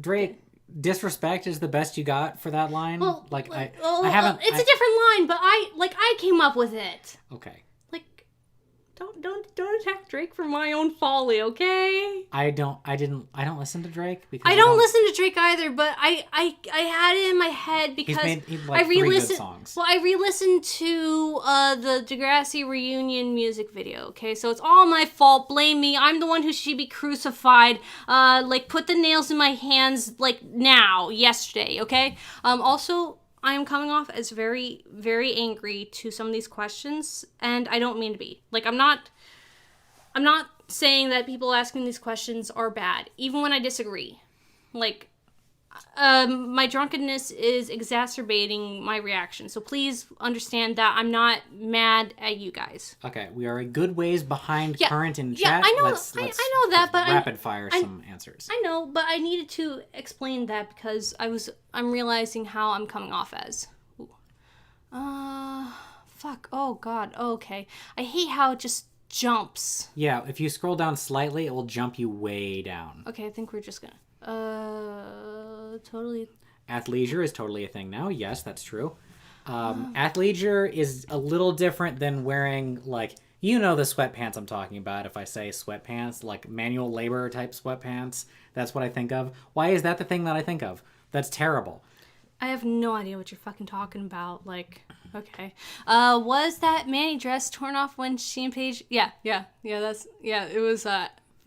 Drake... Disrespect is the best you got for that line. Well, I haven't. It's a different line, but I came up with it. Okay. Like, don't attack Drake for my own folly, okay? I don't listen to Drake because I don't listen to Drake either. But I had it in my head because I re-listened. 3 good songs. Well, I re-listened to the Degrassi reunion music video. Okay, so it's all my fault. Blame me. I'm the one who should be crucified. Put the nails in my hands yesterday. Okay. Also, I am coming off as very, very angry to some of these questions, and I don't mean to be. Like, I'm not saying that people asking these questions are bad, even when I disagree. Like, My drunkenness is exacerbating my reaction. So please understand that I'm not mad at you guys. Okay, we are a good ways behind current in Yeah, chat. I know. Let's I know that, but rapid fire some answers. I know, but I needed to explain that because I'm realizing how I'm coming off as. Ooh. Fuck. Oh God. Okay. I hate how it just jumps. Yeah, if you scroll down slightly, it will jump you way down. Okay, I think we're just gonna. Totally. Athleisure is totally a thing now. Yes, that's true. Athleisure is a little different than wearing, like, you know the sweatpants I'm talking about. If I say sweatpants, like manual labor type sweatpants, that's what I think of. Why is that the thing that I think of? That's terrible. I have no idea what you're fucking talking about. Like, okay. Was that Manny dress torn off when she and Paige? Yeah, it was,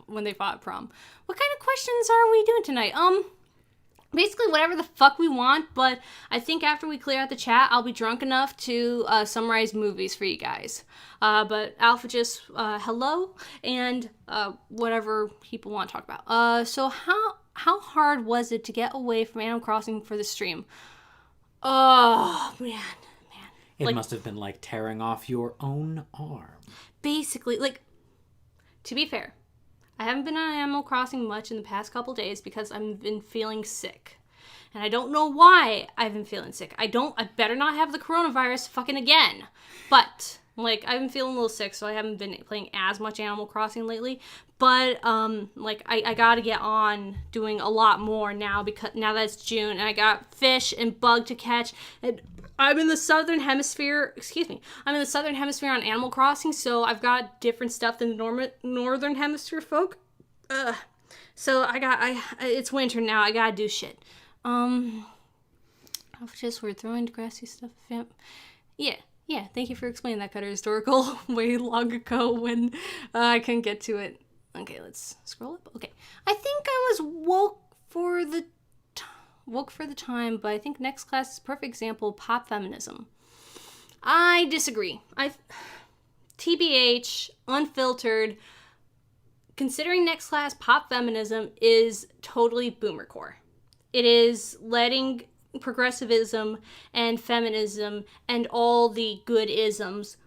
when they fought at prom. What kind of questions are we doing tonight? Basically whatever the fuck we want, but I think after we clear out the chat, I'll be drunk enough to summarize movies for you guys. But Alpha just hello and whatever people want to talk about. So how hard was it to get away from Animal Crossing for the stream? Oh man. It must have been like tearing off your own arm. Basically, like, to be fair, I haven't been on Animal Crossing much in the past couple days because I've been feeling sick. And I don't know why I've been feeling sick. I better not have the coronavirus fucking again. But, like, I've been feeling a little sick, so I haven't been playing as much Animal Crossing lately. But, like, I gotta get on doing a lot more now because now that it's June and I got fish and bug to catch. And I'm in the Southern Hemisphere, I'm in the Southern Hemisphere on Animal Crossing, so I've got different stuff than the Northern Hemisphere folk. So it's winter now, I gotta do shit. Just we're throwing Degrassi stuff. Yeah, thank you for explaining that, Cutter Historical, way long ago when I couldn't get to it. Okay, let's scroll up. Okay, I think I was woke for the time, but I think next class is a perfect example of pop feminism. I disagree. TBH, unfiltered, considering next class pop feminism is totally boomercore. It is letting progressivism and feminism and all the good isms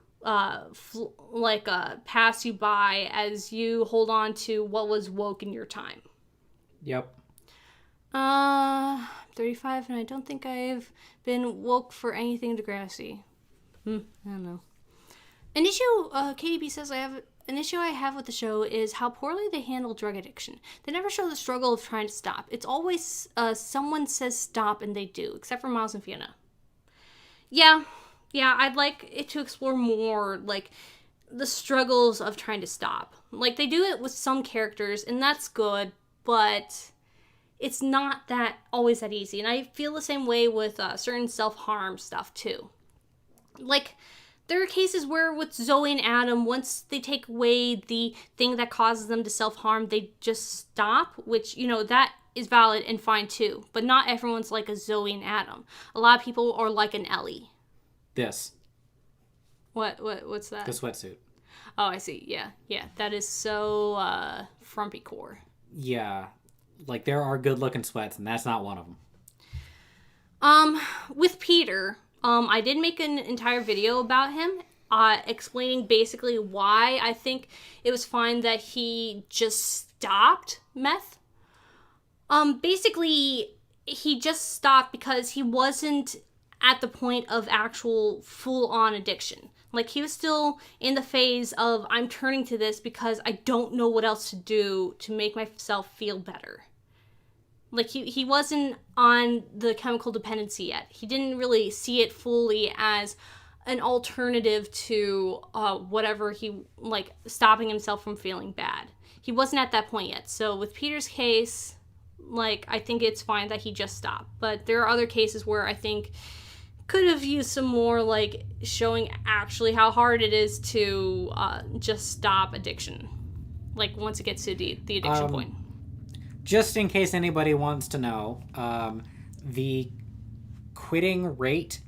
pass you by as you hold on to what was woke in your time. Yep. 35 and I don't think I've been woke for anything Degrassi. I don't know. An issue, KDB says an issue I have with the show is how poorly they handle drug addiction. They never show the struggle of trying to stop. It's always someone says stop and they do, except for Miles and Fiona. Yeah, I'd like it to explore more, like, the struggles of trying to stop. Like, they do it with some characters, and that's good, but it's not always that easy. And I feel the same way with certain self-harm stuff, too. Like, there are cases where with Zoe and Adam, once they take away the thing that causes them to self-harm, they just stop, which, that is valid and fine too. But not everyone's like a Zoe and Adam. A lot of people are like an Ellie. This. What's that? The sweatsuit. Oh, I see. Yeah. That is so frumpy core. Yeah. Like, there are good-looking sweats, and that's not one of them. With Peter, I did make an entire video about him, explaining basically why I think it was fine that he just stopped meth. Basically, he just stopped because he wasn't at the point of actual full-on addiction. Like, he was still in the phase of, I'm turning to this because I don't know what else to do to make myself feel better. Like, he wasn't on the chemical dependency yet. He didn't really see it fully as an alternative to whatever stopping himself from feeling bad. He wasn't at that point yet. So with Peter's case, like, I think it's fine that he just stopped. But there are other cases where I think could have used some more, like, showing actually how hard it is to just stop addiction. Like, once it gets to the addiction point. Just in case anybody wants to know, the quitting rate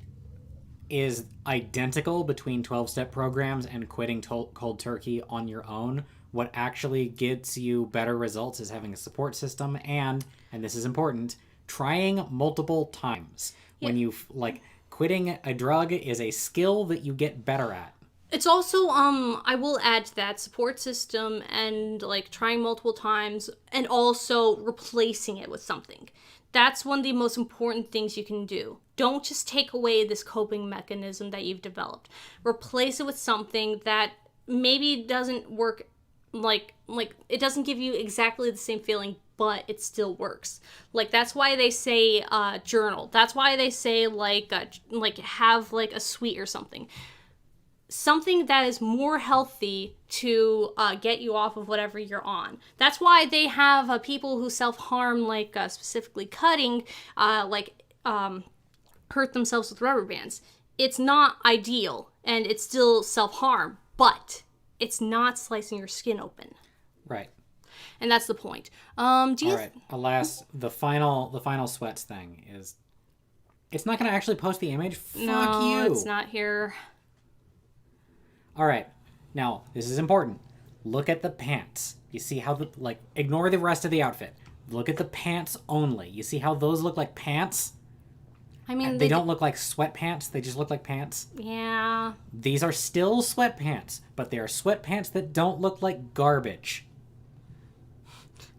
is identical between 12-step programs and quitting cold turkey on your own. What actually gets you better results is having a support system and this is important, trying multiple times. When you, like, quitting a drug is a skill that you get better at. It's also, I will add to that, support system and, like, trying multiple times and also replacing it with something. That's one of the most important things you can do. Don't just take away this coping mechanism that you've developed. Replace it with something that maybe doesn't work, like it doesn't give you exactly the same feeling, but it still works. Like, that's why they say journal. That's why they say, like have, like, a sweet or something. Something that is more healthy to get you off of whatever you're on. That's why they have people who self-harm, like specifically cutting, hurt themselves with rubber bands. It's not ideal, and it's still self-harm, but it's not slicing your skin open. Right. And that's the point. Alas, the final sweats thing is, it's not going to actually post the image. Fuck you. No, it's not here. All right, now, this is important. Look at the pants. You see how ignore the rest of the outfit. Look at the pants only. You see how those look like pants? I mean, they don't look like sweatpants. They just look like pants. Yeah. These are still sweatpants, but they are sweatpants that don't look like garbage.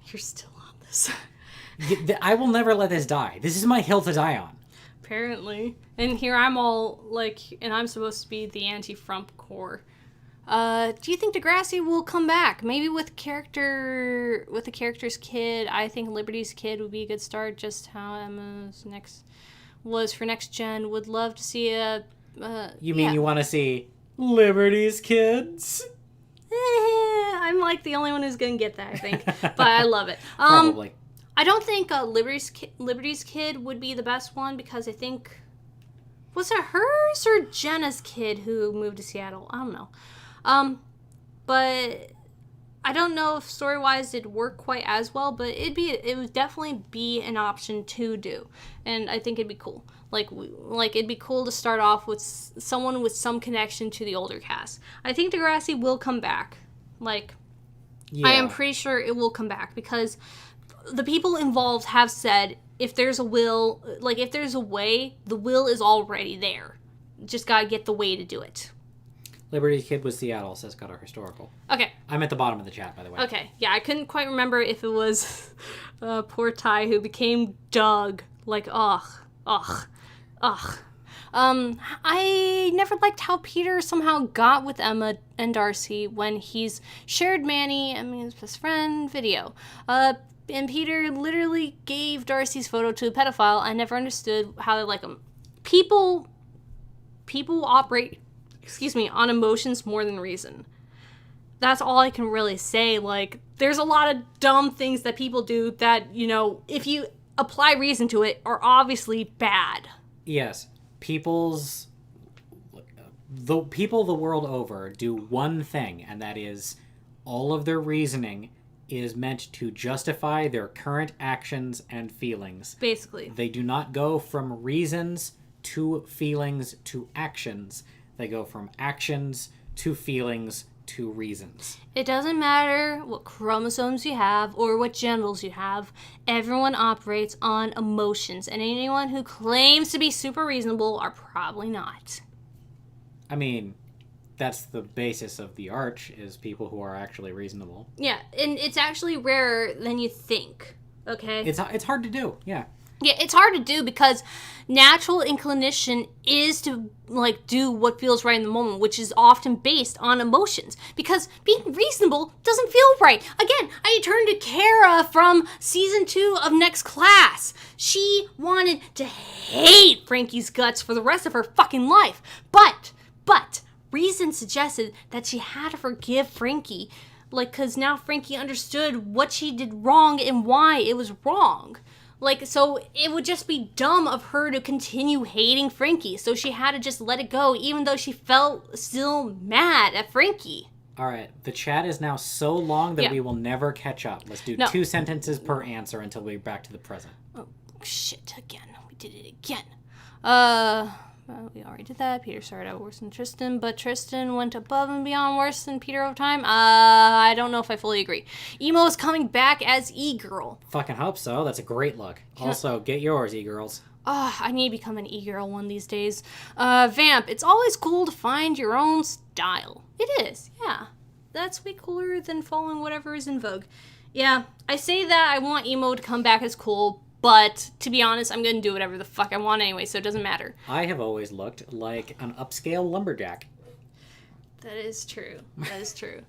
You're still on this. I will never let this die. This is my hill to die on. Apparently. And here I'm all, like, and I'm supposed to be the anti-frump core. Do you think Degrassi will come back? Maybe with the character's kid. I think Liberty's kid would be a good start, just how Emma's was for next gen. Would love to see a... you mean you want to see Liberty's kids? I'm, like, the only one who's gonna get that, I think. But I love it. Probably. I don't think Liberty's kid would be the best one, because I think... Was it hers or Jenna's kid who moved to Seattle? I don't know. But I don't know if story-wise it'd work quite as well, but it would definitely be an option to do. And I think it'd be cool. Like it'd be cool to start off with someone with some connection to the older cast. I think Degrassi will come back. Like, yeah. I am pretty sure it will come back, because the people involved have said, if there's a will, like, if there's a way, the will is already there. Just gotta get the way to do it. Liberty's kid was Seattle, says Gutter Historical. Okay. I'm at the bottom of the chat, by the way. Okay, yeah, I couldn't quite remember if it was poor Ty who became Doug. Like, ugh. I never liked how Peter somehow got with Emma and Darcy when he's shared Manny, I mean, his best friend, video. And Peter literally gave Darcy's photo to a pedophile. I never understood how they like him. People operate, on emotions more than reason. That's all I can really say. Like, there's a lot of dumb things that people do that, if you apply reason to it, are obviously bad. Yes. People the world over do one thing, and that is all of their reasoning is meant to justify their current actions and feelings. Basically. They do not go from reasons to feelings to actions. They go from actions to feelings to reasons. It doesn't matter what chromosomes you have or what genitals you have. Everyone operates on emotions, and anyone who claims to be super reasonable are probably not. I mean, that's the basis of the Arch, is people who are actually reasonable. Yeah, and it's actually rarer than you think, okay? It's hard to do, yeah. Yeah, it's hard to do because natural inclination is to, do what feels right in the moment, which is often based on emotions. Because being reasonable doesn't feel right. Again, I turn to Kara from season 2 of Next Class. She wanted to hate Frankie's guts for the rest of her fucking life. But, reason suggested that she had to forgive Frankie. Because now Frankie understood what she did wrong and why it was wrong. So it would just be dumb of her to continue hating Frankie. So she had to just let it go, even though she felt still mad at Frankie. All right. The chat is now so long that we will never catch up. Let's do 2 sentences per answer until we're back to the present. Oh, shit. Again. We did it again. We already did that. Peter started out worse than Tristan, but Tristan went above and beyond worse than Peter over time. I don't know if I fully agree. Emo is coming back as E-girl. Fucking hope so. That's a great look. Also, get yours, E-girls. I need to become an E-girl one of these days. Vamp, it's always cool to find your own style. It is, yeah. That's way cooler than following whatever is in vogue. Yeah, I say that I want emo to come back as cool, but to be honest, I'm gonna do whatever the fuck I want anyway, so it doesn't matter. I have always looked like an upscale lumberjack. That is true. That is true.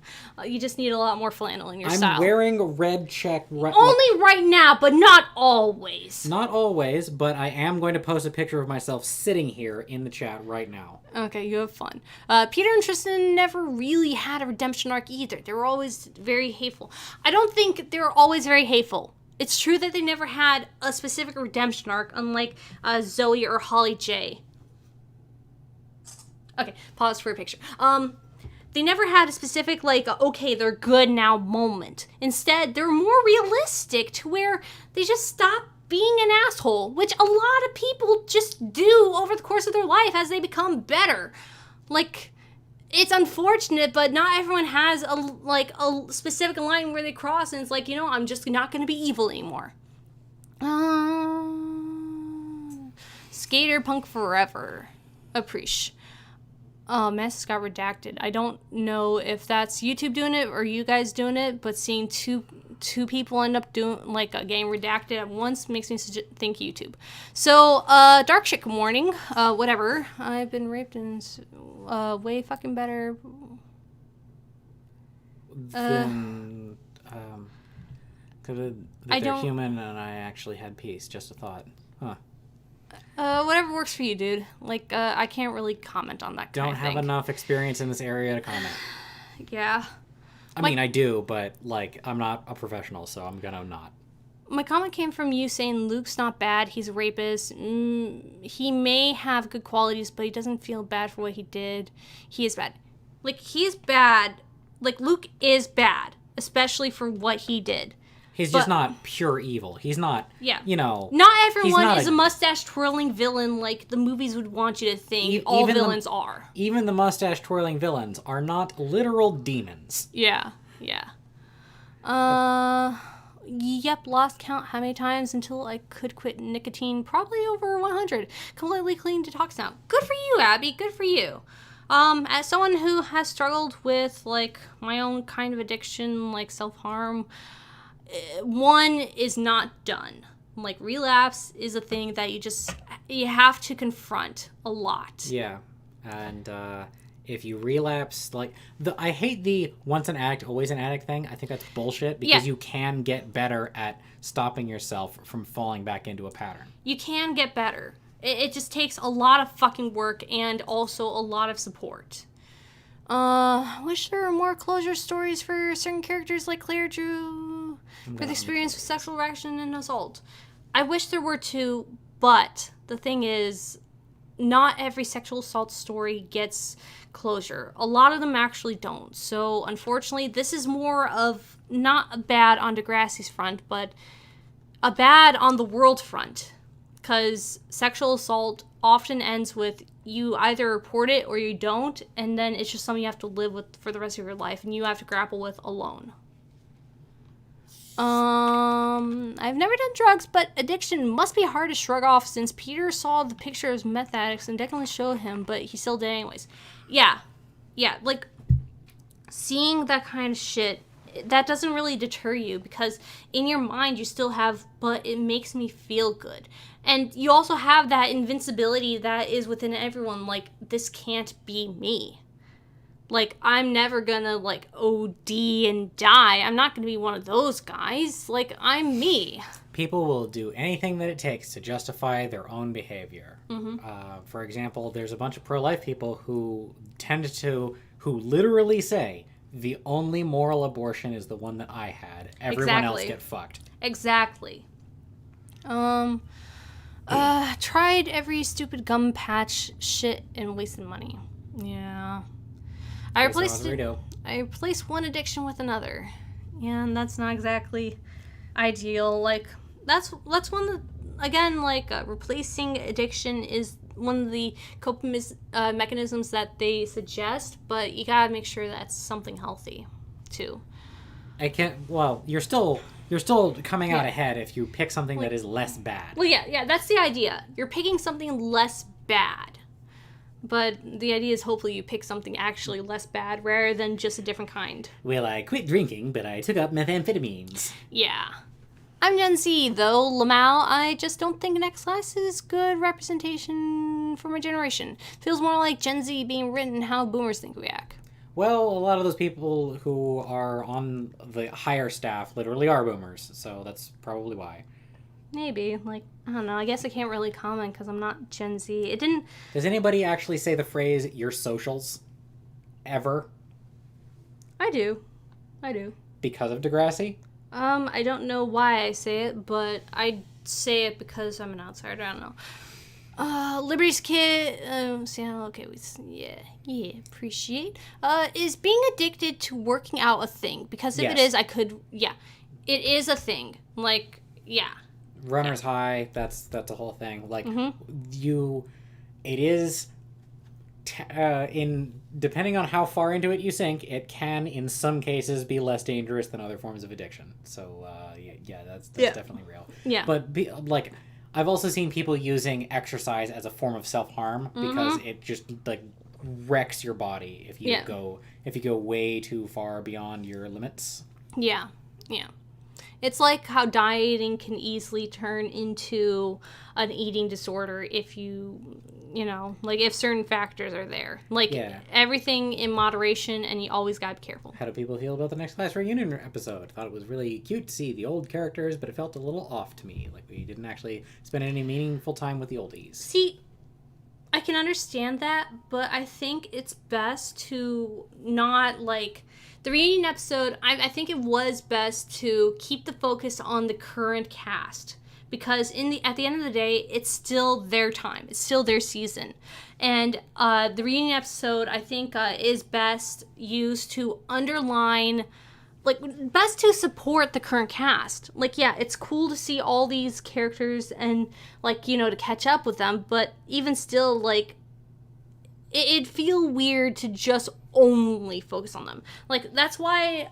You just need a lot more flannel in your I'm style. wearing a red check. Only right now, but not always. Not always, but I am going to post a picture of myself sitting here in the chat right now. Okay, you have fun. Peter and Tristan never really had a redemption arc either. They were always very hateful. I don't think they were always very hateful. It's true that they never had a specific redemption arc, unlike Zoe or Holly J. Okay, pause for a picture. They never had a specific, okay, they're good now moment. Instead, they're more realistic to where they just stop being an asshole, which a lot of people just do over the course of their life as they become better. It's unfortunate, but not everyone has a specific line where they cross and it's like, I'm just not going to be evil anymore. Skater punk forever. Appreciate. Messages got redacted. I don't know if that's YouTube doing it or you guys doing it, but seeing two people end up doing getting redacted at once makes me think YouTube. So, dark shit. Good morning. Whatever. I've been raped and way fucking better. Then, that they're human and I actually had peace. Just a thought. Huh. Whatever works for you, dude. I can't really comment on that kind of thing. Don't have enough experience in this area to comment. Yeah. I mean, I do, but, I'm not a professional, so I'm gonna not. My comment came from you saying Luke's not bad, he's a rapist. He may have good qualities, but he doesn't feel bad for what he did. He is bad. He is bad. Luke is bad, especially for what he did. He's just not pure evil. He's not, Not everyone is a mustache-twirling villain like the movies would want you to think all villains are. Even the mustache-twirling villains are not literal demons. Yeah. Yep, lost count how many times until I could quit nicotine. Probably over 100. Completely clean detox now. Good for you, Abby. Good for you. As someone who has struggled with, my own kind of addiction, self-harm, one is not done. Relapse is a thing that you have to confront a lot. Yeah. And if you relapse, I hate the once an addict, always an addict thing. I think that's bullshit because you can get better at stopping yourself from falling back into a pattern. You can get better. It just takes a lot of fucking work and also a lot of support. Wish there were more closure stories for certain characters like Claire Drew for the experience with sexual harassment and assault. I wish there were too, but the thing is, not every sexual assault story gets closure. A lot of them actually don't. So, unfortunately, this is more of not a bad on Degrassi's front, but a bad on the world front. Because sexual assault often ends with you either report it or you don't, and then it's just something you have to live with for the rest of your life, and you have to grapple with alone. I've never done drugs, but addiction must be hard to shrug off since Peter saw the picture of meth addicts and definitely showed him, but he still did anyways. Yeah, seeing that kind of shit, that doesn't really deter you because in your mind you still have, but it makes me feel good. And you also have that invincibility that is within everyone, this can't be me. I'm never gonna, OD and die. I'm not gonna be one of those guys. I'm me. People will do anything that it takes to justify their own behavior. Mm-hmm. For example, there's a bunch of pro-life people who who literally say, the only moral abortion is the one that I had. Everyone else get fucked. Exactly. Tried every stupid gum patch shit and wasted money. Yeah. I replaced one addiction with another. Yeah, and that's not exactly ideal. That's one that, again, replacing addiction is one of the coping mechanisms that they suggest, but you gotta make sure that's something healthy, too. You're still coming out ahead if you pick something that is less bad. Well, yeah, that's the idea. You're picking something less bad. But the idea is hopefully you pick something actually less bad rather than just a different kind. Well, I quit drinking, but I took up methamphetamines. Yeah. I'm Gen Z, though, Lamau. I just don't think Next Class is good representation for my generation. Feels more like Gen Z being written how boomers think we act. Well, a lot of those people who are on the higher staff literally are boomers, so that's probably why. Maybe. Like, I don't know. I guess I can't really comment because I'm not Gen Z. It didn't... Does anybody actually say the phrase, your socials? Ever? I do. Because of Degrassi? I don't know why I say it, but I say it because I'm an outsider. I don't know. Liberty's kid, appreciate. Is being addicted to working out a thing? Because if it is, it is a thing. Like, yeah. Runner's high, that's a whole thing. Like, it is, depending on how far into it you sink, it can, in some cases, be less dangerous than other forms of addiction. So, that's definitely real. Yeah. But, I've also seen people using exercise as a form of self-harm because it just, like, wrecks your body if you go way too far beyond your limits. Yeah. It's like how dieting can easily turn into an eating disorder if if certain factors are there. Like, everything in moderation, and you always gotta be careful. How do people feel about the Next Class reunion episode? Thought it was really cute to see the old characters, but it felt a little off to me. Like, we didn't actually spend any meaningful time with the oldies. See, I can understand that, but I think it's best to not, like... The reunion episode, I think it was best to keep the focus on the current cast. Because at the end of the day, it's still their time. It's still their season. And the reunion episode, I think, is best used to underline... Like, best to support the current cast. Like, yeah, it's cool to see all these characters and, like, to catch up with them. But even still, like... It'd feel weird to just only focus on them. Like, that's why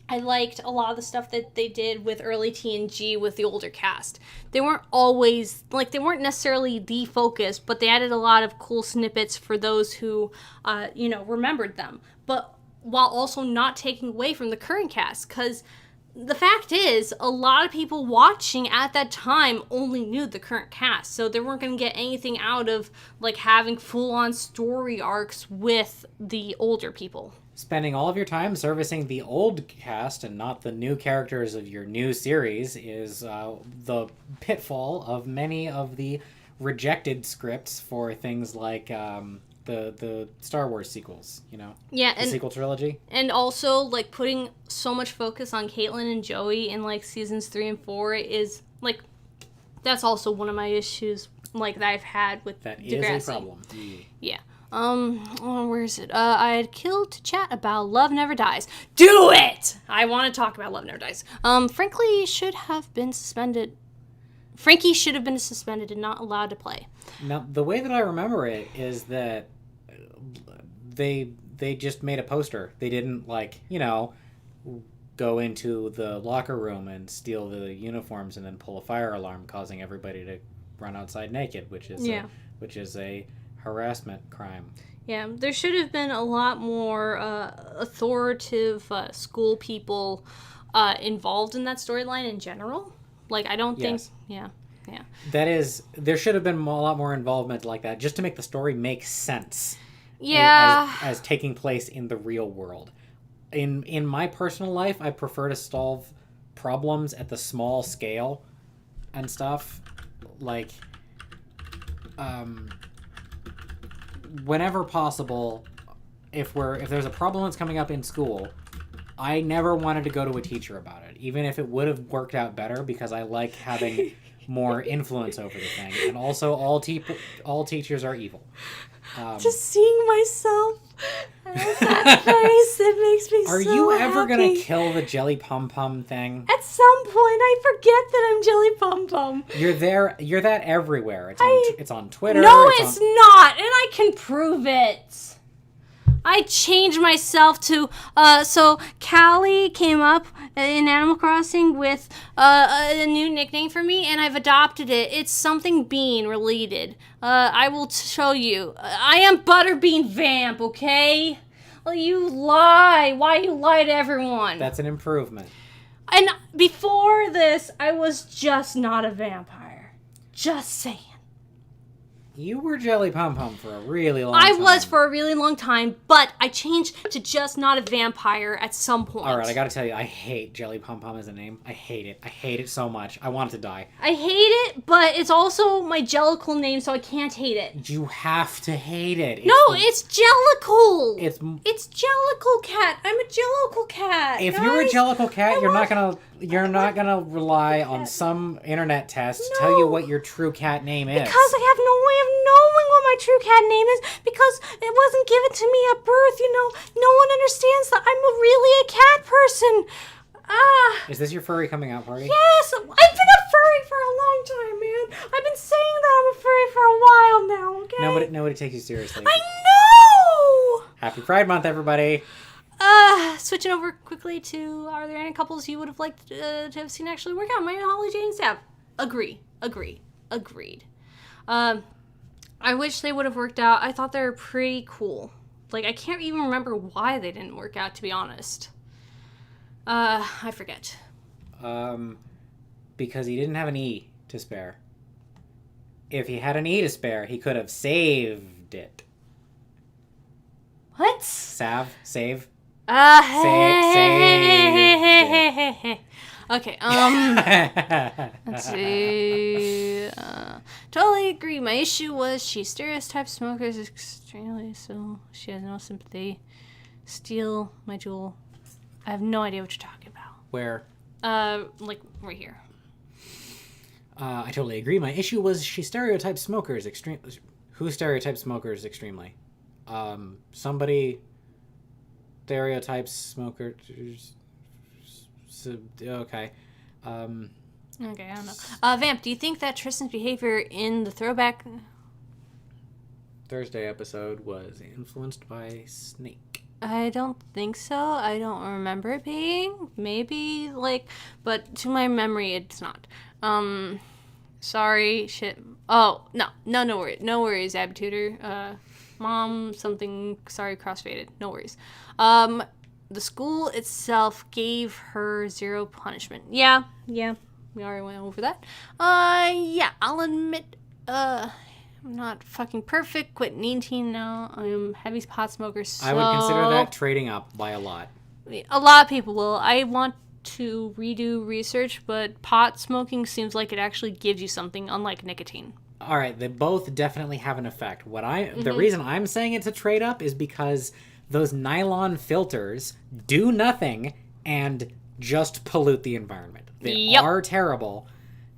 I liked a lot of the stuff that they did with early TNG with the older cast. They weren't always, like, they weren't necessarily the focus, but they added a lot of cool snippets for those who, remembered them. But while also not taking away from the current cast, because... The fact is, a lot of people watching at that time only knew the current cast, so they weren't going to get anything out of, like, having full-on story arcs with the older people. Spending all of your time servicing the old cast and not the new characters of your new series is the pitfall of many of the rejected scripts for things like... the Star Wars sequels, Yeah, the sequel trilogy. And also, like, putting so much focus on Caitlin and Joey in, like, seasons 3 and 4 is, like, that's also one of my issues, like, that I've had with Degrassi. That is a problem. Yeah. Where is it? I had killed to chat about Love Never Dies. Do it! I want to talk about Love Never Dies. Frankie should have been suspended and not allowed to play. Now, the way that I remember it is that they just made a poster. They didn't, go into the locker room and steal the uniforms and then pull a fire alarm, causing everybody to run outside naked, which is a harassment crime. Yeah, there should have been a lot more authoritative school people involved in that storyline in general. Like, I don't think... Yeah. There should have been a lot more involvement like that, just to make the story make sense. Yeah. As taking place in the real world. In my personal life, I prefer to solve problems at the small scale and stuff. Like, whenever possible, if there's a problem that's coming up in school, I never wanted to go to a teacher about it, even if it would have worked out better, because I like having more influence over the thing. And also, all teachers are evil. Just seeing myself That face, it makes me Are so you ever happy. gonna kill the jelly pom pom thing? At some point, I forget that I'm Jelly Pum Pum. You're that everywhere. It's on Twitter. No, it's not, and I can prove it. I changed myself to, so Callie came up in Animal Crossing with a new nickname for me, and I've adopted it. It's something bean related. I will show you. I am Butterbean Vamp, okay? Well, you lie. Why you lie to everyone? That's an improvement. And before this, I was just not a vampire. Just saying. You were Jelly Pom Pom for a really long time. I was for a really long time, but I changed to just not a vampire at some point. Alright, I gotta tell you, I hate Jelly Pom Pom as a name. I hate it. I hate it so much. I want it to die. I hate it, but it's also my Jellicle name, so I can't hate it. You have to hate it. It's Jellicle! It's Jellicle Cat. I'm a Jellicle Cat. If guys. you're a Jellicle Cat, you're not gonna rely on some internet test to tell you what your true cat name is. Because I have no way of knowing what my true cat name is, because it wasn't given to me at birth, No one understands that I'm really a cat person. Is this your furry coming out party? Yes, I've been a furry for a long time, man. I've been saying that I'm a furry for a while now, okay? Nobody takes you seriously. I know! Happy Pride Month, everybody. Switching over quickly to, are there any couples you would have liked to have seen actually work out? My Holly, Jane, and Sav. Agreed. I wish they would have worked out. I thought they were pretty cool. Like, I can't even remember why they didn't work out, to be honest. I forget. Because he didn't have an E to spare. If he had an E to spare, he could have saved it. What? Save. Saved. Okay, let's see. Totally agree. My issue was she stereotypes smokers extremely, so she has no sympathy. Steal my jewel. I have no idea what you're talking about. Where? Like right here. I totally agree. My issue was she stereotypes smokers extremely. Who stereotypes smokers extremely? Somebody stereotypes smokers. Okay. Okay, I don't know. Vamp, do you think that Tristan's behavior in the throwback Thursday episode was influenced by Snake? I don't think so. I don't remember it being. Maybe, but to my memory, it's not. Sorry, shit. Oh, no worries. No worries, Ab Tutor. Mom, something, sorry, crossfaded. No worries. The school itself gave her 0 punishment. Yeah, we already went over that. Yeah, I'll admit, I'm not fucking perfect. Quit nicotine now. I'm heavy pot smoker, so... I would consider that trading up by a lot. A lot of people will. I want to redo research, but pot smoking seems like it actually gives you something, unlike nicotine. All right, they both definitely have an effect. The reason I'm saying it's a trade up is because those nylon filters do nothing and just pollute the environment. They are terrible,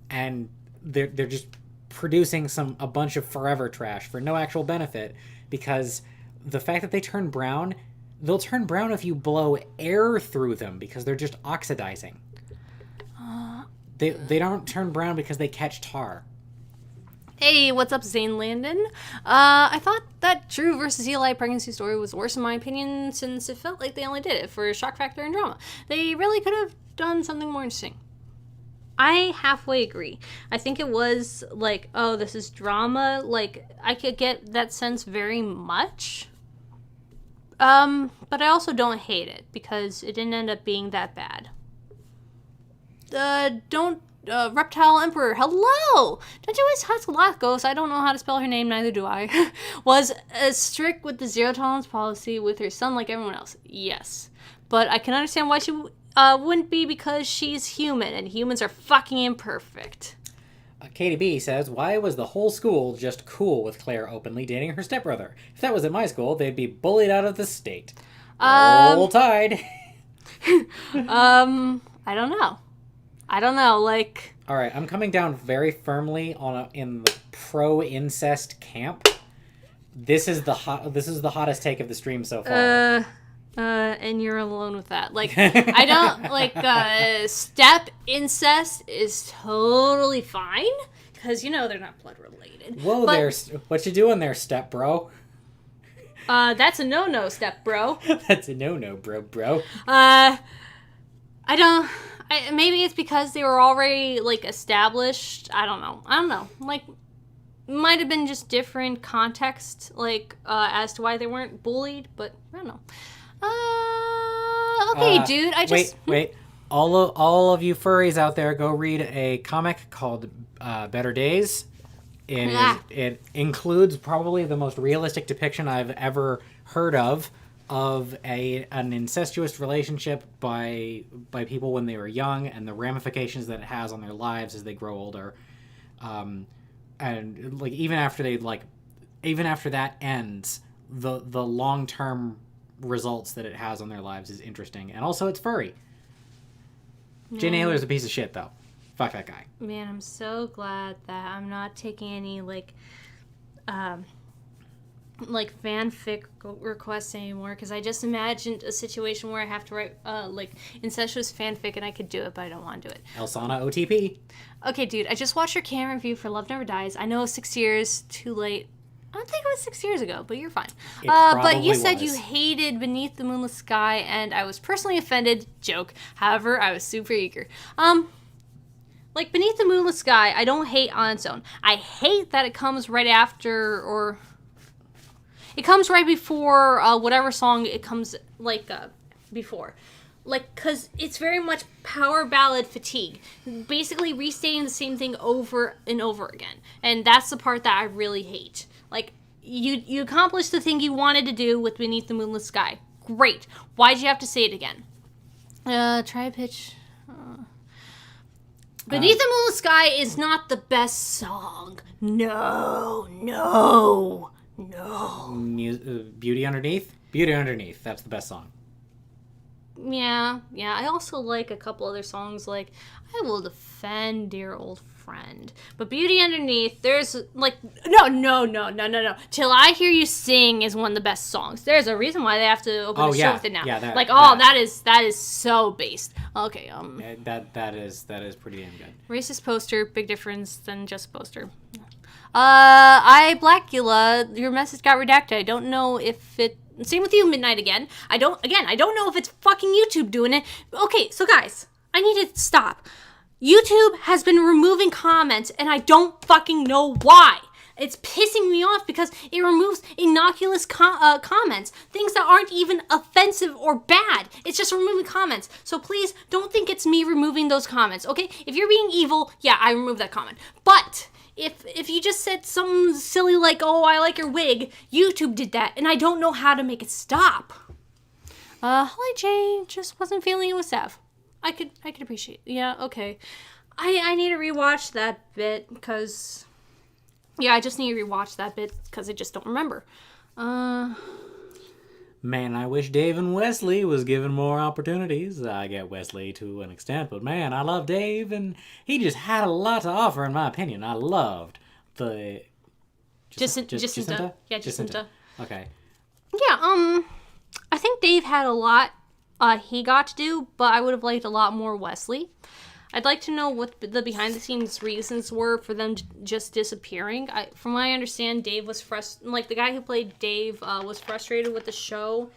and they're just producing a bunch of forever trash for no actual benefit, because the fact that they turn brown, they'll turn brown if you blow air through them because they're just oxidizing. They don't turn brown because they catch tar. Hey, what's up, Zane Landon? I thought that Drew versus Eli pregnancy story was worse in my opinion, since it felt like they only did it for shock factor and drama. They really could have done something more interesting. I halfway agree. I think it was like, oh, this is drama. Like, I could get that sense very much. But I also don't hate it, because it didn't end up being that bad. Reptile Emperor, hello! Don't you always Hatzalakos, I don't know how to spell her name, neither do I, was strict with the zero tolerance policy with her son like everyone else. Yes. But I can understand why she wouldn't be, because she's human, and humans are fucking imperfect. Katie B says, why was the whole school just cool with Claire openly dating her stepbrother? If that was at my school, they'd be bullied out of the state. Roll Tide. I don't know. All right, I'm coming down very firmly in the pro-incest camp. This is the hottest take of the stream so far. And you're alone with that. Like, I don't, like, step incest is totally fine, because, you know, they're not blood related. Whoa, what you doing there, step bro? That's a no-no, step bro. That's a no-no, bro. Maybe it's because they were already, like, established. I don't know. Like, might have been just different context, like, as to why they weren't bullied, but I don't know. Okay, dude, I just... Wait. All of you furries out there, go read a comic called Better Days. It includes probably the most realistic depiction I've ever heard of an incestuous relationship by people when they were young, and the ramifications that it has on their lives as they grow older. And like even after that ends, the long-term results that it has on their lives is interesting, and also it's furry. Jay Naylor's a piece of shit, though. Fuck that guy. Man, I'm so glad that I'm not taking any like fanfic requests anymore, because I just imagined a situation where I have to write like incestuous fanfic, and I could do it, but I don't want to do it. Elsana OTP. Okay, dude, I just watched your camera review for Love Never Dies. I know 6 years too late. I don't think it was 6 years ago, but you're fine. But you said you hated Beneath the Moonless Sky, and I was personally offended. Joke. However, I was super eager. Like, Beneath the Moonless Sky, I don't hate on its own. I hate that it comes right after, or... It comes right before whatever song it comes, like, before. Like, because it's very much power ballad fatigue. Basically restating the same thing over and over again. And that's the part that I really hate. Like, you accomplished the thing you wanted to do with Beneath the Moonless Sky. Great. Why'd you have to say it again? Try a pitch. Beneath the Moonless Sky is not the best song. No. Beauty Underneath? Beauty Underneath. That's the best song. Yeah. I also like a couple other songs, like I Will Defend Dear Old Friend. But Beauty Underneath, there's like no. Till I Hear You Sing is one of the best songs. There's a reason why they have to open the show with it now. Yeah, that is so based. Okay, that is pretty damn good. Racist poster, big difference than just poster. Blackula, your message got redacted. I don't know if it... Same with you, Midnight Again. I don't know if it's fucking YouTube doing it. Okay, so guys, I need to stop. YouTube has been removing comments, and I don't fucking know why. It's pissing me off because it removes innocuous comments, things that aren't even offensive or bad. It's just removing comments. So please don't think it's me removing those comments, okay? If you're being evil, yeah, I removed that comment. But if you just said something silly like, oh, I like your wig, YouTube did that, and I don't know how to make it stop. Holly J just wasn't feeling it with Sav. I could appreciate it. Yeah, okay. I need to rewatch that bit because... Yeah, I just need to rewatch that bit because I just don't remember. Man, I wish Dave and Wesley was given more opportunities. I get Wesley to an extent, but man, I love Dave, and he just had a lot to offer, in my opinion. I loved the... Jacinta? Yeah, Jacinta. Okay. Yeah, I think Dave had a lot he got to do, but I would have liked a lot more Wesley. I'd like to know what the behind-the-scenes reasons were for them just disappearing. From what I understand, Dave was the guy who played Dave was frustrated with the show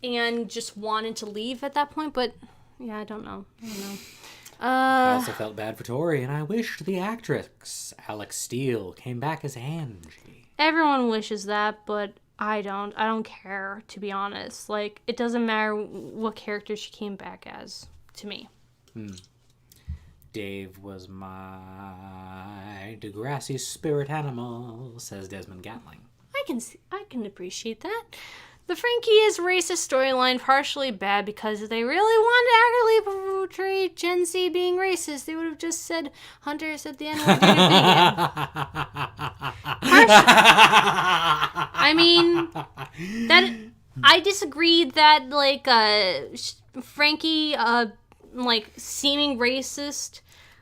and just wanted to leave at that point. But yeah, I don't know. I also felt bad for Tori, and I wished the actress Alex Steele came back as Angie. Everyone wishes that, but I don't. I don't care, to be honest. Like, it doesn't matter what character she came back as to me. Dave was my Degrassi spirit animal, says Desmond Gatling. I can appreciate that. The Frankie is racist storyline partially bad because they really wanted to accurately portray Gen Z being racist. They would have just said Hunter's at the end of the I mean, that I disagree that like Frankie like seeming racist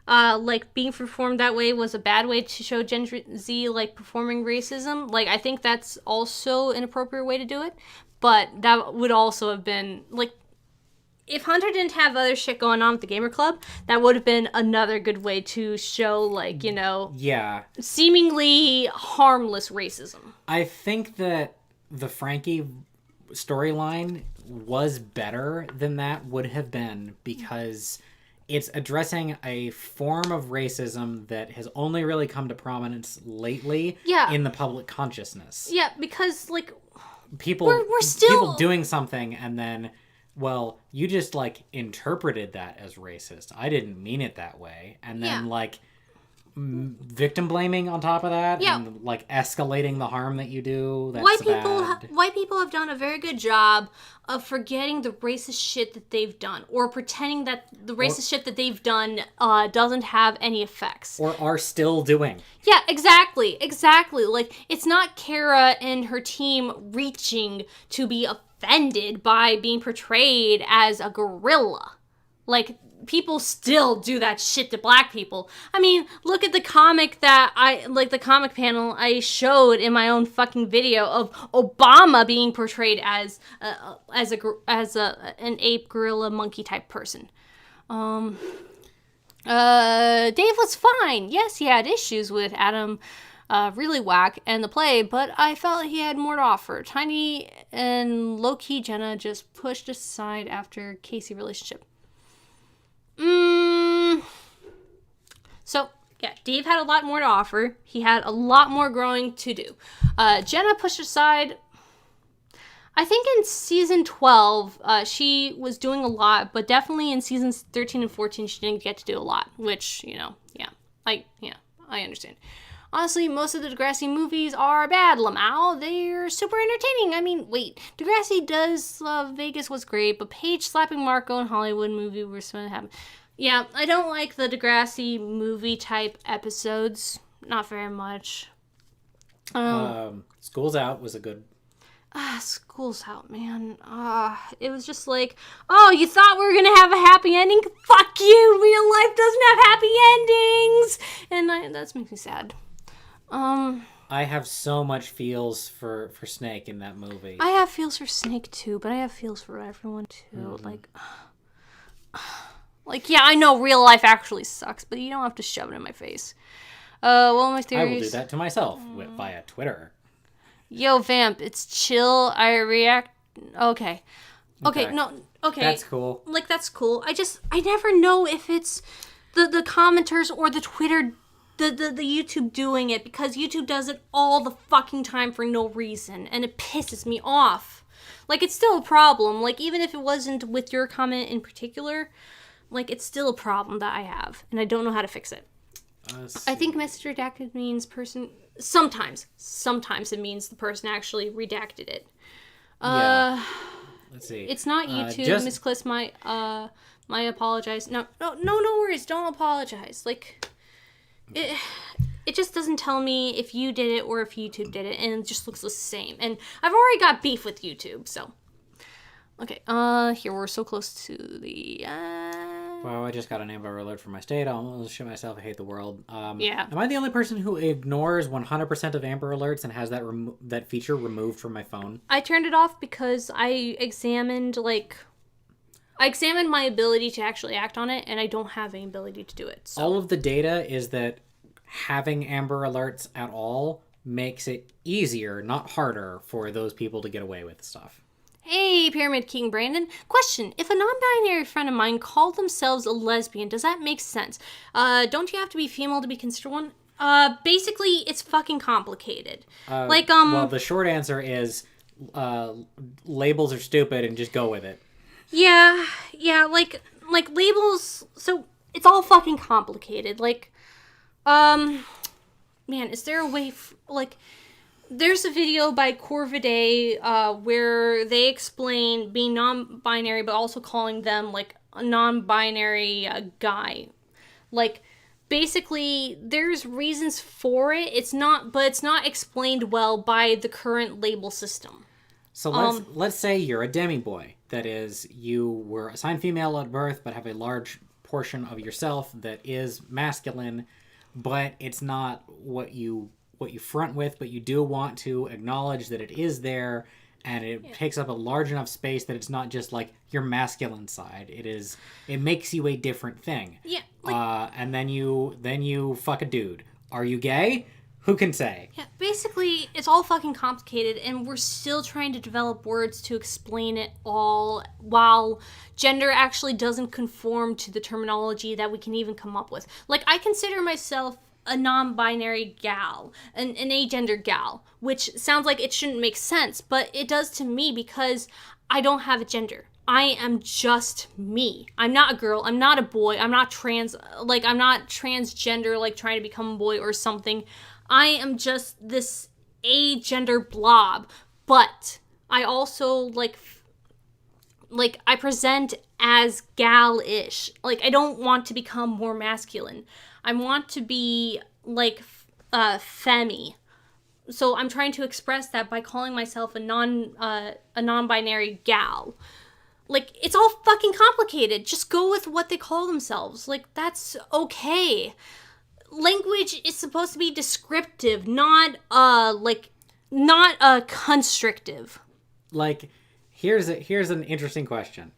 like being performed that way was a bad way to show Gen Z like performing racism. Like I think that's also an appropriate way to do it, but that would also have been like if Hunter didn't have other shit going on with the gamer club, that would have been another good way to show like, you know, Yeah. seemingly harmless racism. I think that the Frankie storyline was better than that would have been because it's addressing a form of racism that has only really come to prominence lately in the public consciousness. Yeah, because like people we're still people doing something and then, well, you just like interpreted that as racist. I didn't mean it that way. And then like victim blaming on top of that and like escalating the harm that you do. That's white people have done a very good job of forgetting the racist shit that they've done or pretending that the racist shit that they've done doesn't have any effects or are still doing. Yeah, exactly like it's not Kara and her team reaching to be offended by being portrayed as a gorilla. Like people still do that shit to black people. I mean, look at the comic the comic panel I showed in my own fucking video of Obama being portrayed as an ape, gorilla, monkey type person. Dave was fine. Yes, he had issues with Adam, really whack, and the play, but I felt he had more to offer. Tiny and low-key Jenna just pushed aside after Casey relationship. So, yeah, Dave had a lot more to offer. He had a lot more growing to do. Jenna pushed aside. I think in season 12, she was doing a lot, but definitely in seasons 13 and 14, she didn't get to do a lot, which, you know, I understand. Honestly, most of the Degrassi movies are bad, Lamau. They're super entertaining. I mean, wait, Degrassi does Vegas was great, but Paige slapping Marco in Hollywood movie were supposed to happen. Yeah, I don't like the Degrassi movie type episodes. Not very much. School's Out was a good... School's Out, man. It was just like, oh, you thought we were gonna have a happy ending? Fuck you! Real life doesn't have happy endings! And that makes me sad. I have so much feels for Snake in that movie. I have feels for Snake too, but I have feels for everyone too. Like, yeah, I know real life actually sucks, but you don't have to shove it in my face. Well, my theories... I will do that to myself via Twitter. Yo, Vamp, it's chill. I react... Okay, no, okay. That's cool. Like, that's cool. I never know if it's the commenters or the Twitter... The YouTube doing it, because YouTube does it all the fucking time for no reason, and it pisses me off. Like, it's still a problem. Like, even if it wasn't with your comment in particular, like, it's still a problem that I have, and I don't know how to fix it. I think message redacted means person... Sometimes it means the person actually redacted it. Let's see. It's not YouTube. Miss Kliss might apologize. No worries. Don't apologize. Like... It just doesn't tell me if you did it or if YouTube did it, and it just looks the same. And I've already got beef with YouTube, so. Okay, here we're so close to the Well, I just got an Amber Alert from my state. I'll almost shit myself. I hate the world. Yeah. Am I the only person who ignores 100% of Amber Alerts and has that feature removed from my phone? I turned it off because I examined my ability to actually act on it, and I don't have any ability to do it. So. All of the data is that having Amber Alerts at all makes it easier, not harder, for those people to get away with stuff. Hey, Pyramid King Brandon. Question. If a non-binary friend of mine called themselves a lesbian, does that make sense? Don't you have to be female to be considered one? Basically, it's fucking complicated. Well, the short answer is labels are stupid and just go with it. Yeah, like labels, so it's all fucking complicated. Like, man, is there a way, there's a video by Corvidae, where they explain being non-binary, but also calling them, like, a non-binary guy. Like, basically, there's reasons for it, it's not explained well by the current label system. So let's say you're a demi-boy. That is, you were assigned female at birth, but have a large portion of yourself that is masculine, but it's not what you front with, but you do want to acknowledge that it is there, and it takes up a large enough space that it's not just like your masculine side. It makes you a different thing. Yeah. And then you fuck a dude. Are you gay? Who can say? Yeah, basically, it's all fucking complicated, and we're still trying to develop words to explain it all, while gender actually doesn't conform to the terminology that we can even come up with. Like, I consider myself a non-binary gal, an agender gal, which sounds like it shouldn't make sense, but it does to me because I don't have a gender. I am just me. I'm not a girl. I'm not a boy. I'm not trans. Like, I'm not transgender, like trying to become a boy or something. I am just this agender blob. But I also, like I present as gal-ish. Like, I don't want to become more masculine. I want to be, like, femmy. So I'm trying to express that by calling myself a non-binary gal. Like, it's all fucking complicated. Just go with what they call themselves. Like, that's okay. Language is supposed to be descriptive, not constrictive. Like, here's an interesting question.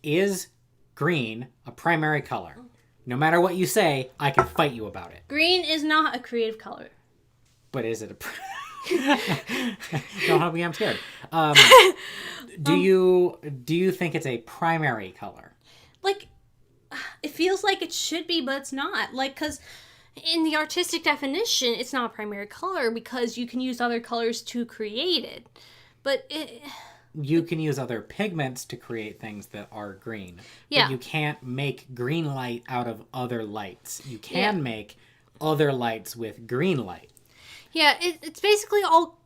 Is green a primary color? No matter what you say, I can fight you about it. Green is not a creative color. But is it a... Don't help me, I'm scared. Do you think it's a primary color? Like, it feels like it should be, but it's not. Like, because in the artistic definition, it's not a primary color because you can use other colors to create it. But you can use other pigments to create things that are green. Yeah. But you can't make green light out of other lights. You can make other lights with green light. Yeah, it's basically all...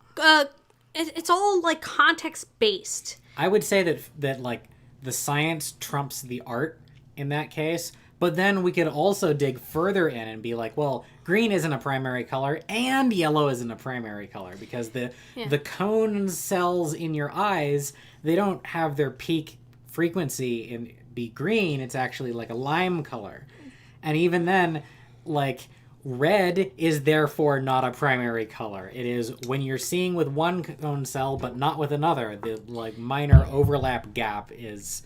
it's all, like, context-based. I would say that like, the science trumps the art in that case. But then we could also dig further in and be like, well, green isn't a primary color and yellow isn't a primary color because the cone cells in your eyes, they don't have their peak frequency in be green. It's actually like a lime color. And even then, like, red is therefore not a primary color. It is when you're seeing with one cone cell but not with another, the like minor overlap gap is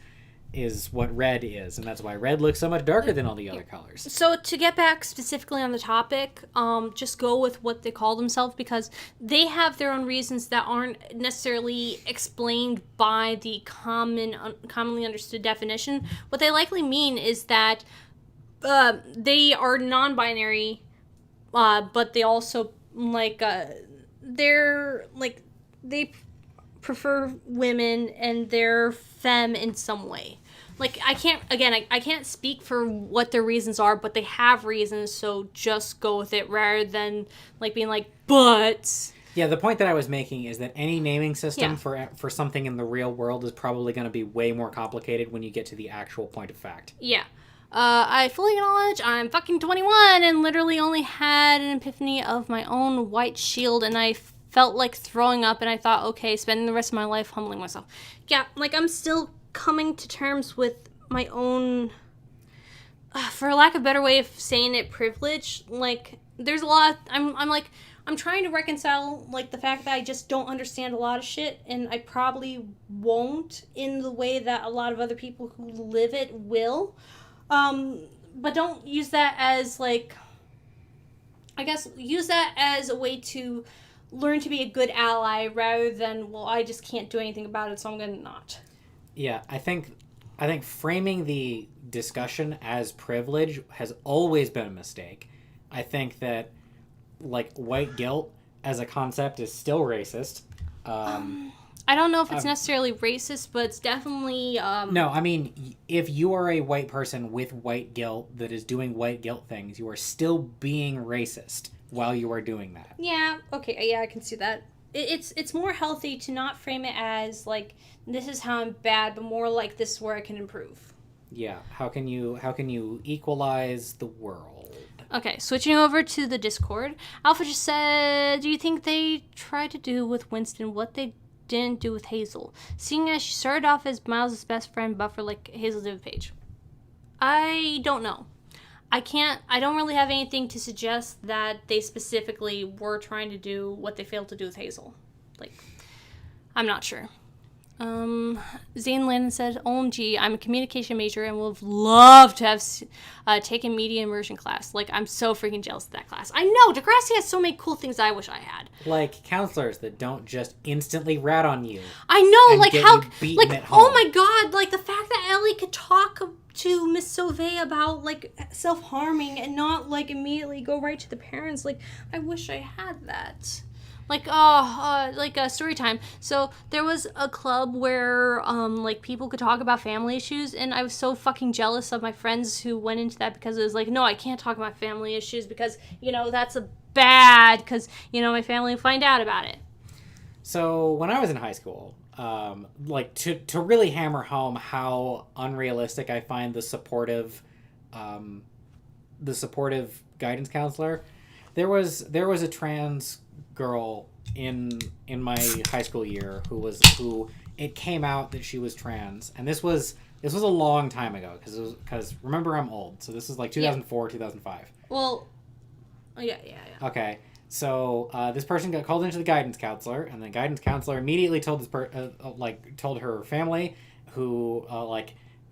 what red is, and that's why red looks so much darker than all the other colors. So to get back specifically on the topic, just go with what they call themselves because they have their own reasons that aren't necessarily explained by the commonly understood definition. What they likely mean is that they are non-binary, but they also they're like they prefer women and they're femme in some way. Like, I can't speak for what their reasons are, but they have reasons, so just go with it rather than, like, being like, but... Yeah, the point that I was making is that any naming system for something in the real world is probably going to be way more complicated when you get to the actual point of fact. Yeah. I fully acknowledge I'm fucking 21 and literally only had an epiphany of my own white shield, and I felt like throwing up, and I thought, okay, spending the rest of my life humbling myself. Yeah, like, I'm still coming to terms with my own, for lack of a better way of saying it, privilege. Like, there's a lot, I'm trying to reconcile, like, the fact that I just don't understand a lot of shit, and I probably won't in the way that a lot of other people who live it will. But don't use that as, like, I guess, use that as a way to learn to be a good ally rather than, well, I just can't do anything about it, so I'm gonna not. Yeah, I think framing the discussion as privilege has always been a mistake. I think that, like, white guilt as a concept is still racist. I don't know if it's necessarily racist, but it's definitely... No, I mean, if you are a white person with white guilt that is doing white guilt things, you are still being racist while you are doing that. Yeah, okay, yeah, I can see that. It's more healthy to not frame it as, like, this is how I'm bad, but more like this is where I can improve. Yeah, how can you equalize the world? Okay, switching over to the Discord. Alpha just said, do you think they tried to do with Winston what they didn't do with Hazel, seeing as she started off as Miles' best friend buffer like Hazel did with Paige? I don't know. I don't really have anything to suggest that they specifically were trying to do what they failed to do with Hazel. Like, I'm not sure. Zane Landon said, OMG, I'm a communication major and would have loved to have taken media immersion class. Like, I'm so freaking jealous of that class. I know, Degrassi has so many cool things I wish I had. Like counselors that don't just instantly rat on you. I know, like how, like, oh my god, like the fact that Ellie could talk to Miss Sauvé about, like, self-harming and not, like, immediately go right to the parents. Like, I wish I had that. Like, story time. So there was a club where, like, people could talk about family issues, and I was so fucking jealous of my friends who went into that because it was like, no, I can't talk about family issues because, you know, that's a bad, because, you know, my family will find out about it. So when I was in high school, like, to really hammer home how unrealistic I find the supportive guidance counselor, there was a trans girl in my high school year who it came out that she was trans, and this was a long time ago because remember, I'm old, so this is like 2004, 2005. Well, yeah. Okay, so this person got called into the guidance counselor, and the guidance counselor immediately told told her family, who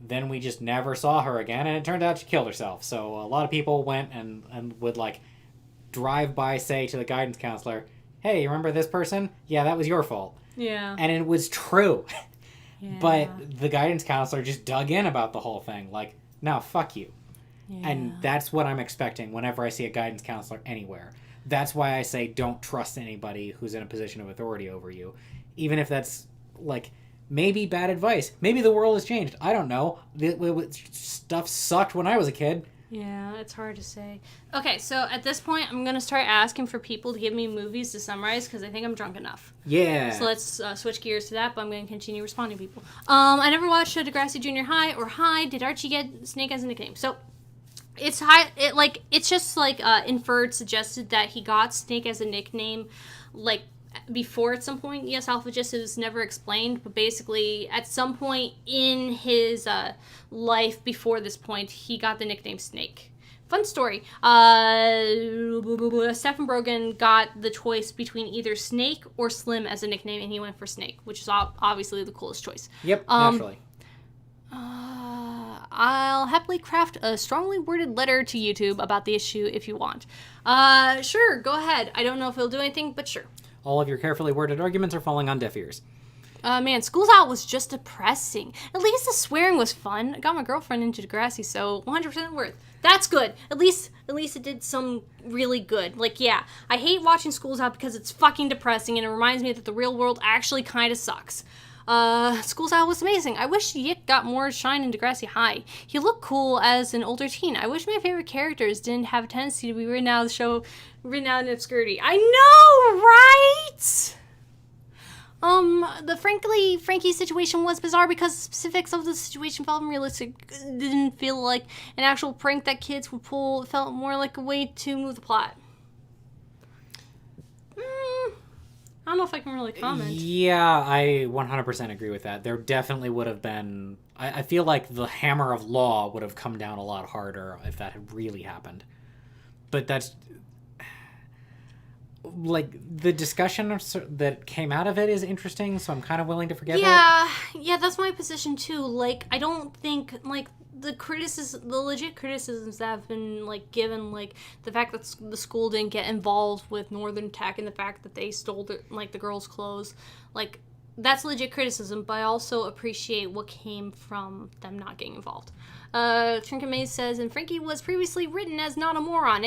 then we just never saw her again, and it turned out she killed herself. So a lot of people went and would, like, drive by, say to the guidance counselor, hey, you remember this person? Yeah, that was your fault. Yeah. And it was true. Yeah. But the guidance counselor just dug in about the whole thing. Like, no, fuck you. Yeah. And that's what I'm expecting whenever I see a guidance counselor anywhere. That's why I say don't trust anybody who's in a position of authority over you. Even if that's, like, maybe bad advice. Maybe the world has changed. I don't know. Stuff sucked when I was a kid. Yeah, it's hard to say. Okay, so at this point, I'm going to start asking for people to give me movies to summarize because I think I'm drunk enough. Yeah. So let's switch gears to that, but I'm going to continue responding to people. I never watched Degrassi Junior High or High. Did Archie get Snake as a nickname? So it's high. It's just inferred, suggested that he got Snake as a nickname, like, before at some point. Yes, Alpha just is never explained, but basically at some point in his life before this point, he got the nickname Snake. Fun story. Stephen Brogan got the choice between either Snake or Slim as a nickname, and he went for Snake, which is obviously the coolest choice. Yep, naturally. I'll happily craft a strongly worded letter to YouTube about the issue if you want. Sure, go ahead. I don't know if it'll do anything, but sure. All of your carefully worded arguments are falling on deaf ears. Man, School's Out was just depressing. At least the swearing was fun. I got my girlfriend into Degrassi, so 100% worth. That's good. At least it did some really good. Like, yeah, I hate watching School's Out because it's fucking depressing and it reminds me that the real world actually kind of sucks. School's Out was amazing. I wish Yick got more shine in Degrassi High. He looked cool as an older teen. I wish my favorite characters didn't have a tendency to be written out of the show, written out in obscurity. I know, right? The Frankie situation was bizarre because the specifics of the situation felt unrealistic. It didn't feel like an actual prank that kids would pull. It felt more like a way to move the plot. I don't know if I can really comment. Yeah, I 100% agree with that. There definitely would have been... I feel like the hammer of law would have come down a lot harder if that had really happened. But that's... Like, the discussion that came out of it is interesting, so I'm kind of willing to forgive it. Yeah, that's my position, too. Like, I don't think, like... the legit criticisms that have been, like, given, like, the fact that the school didn't get involved with Northern Tech and the fact that they stole, the girls' clothes, like, that's legit criticism, but I also appreciate what came from them not getting involved. Trinket Maze says, and Frankie was previously written as not a moron.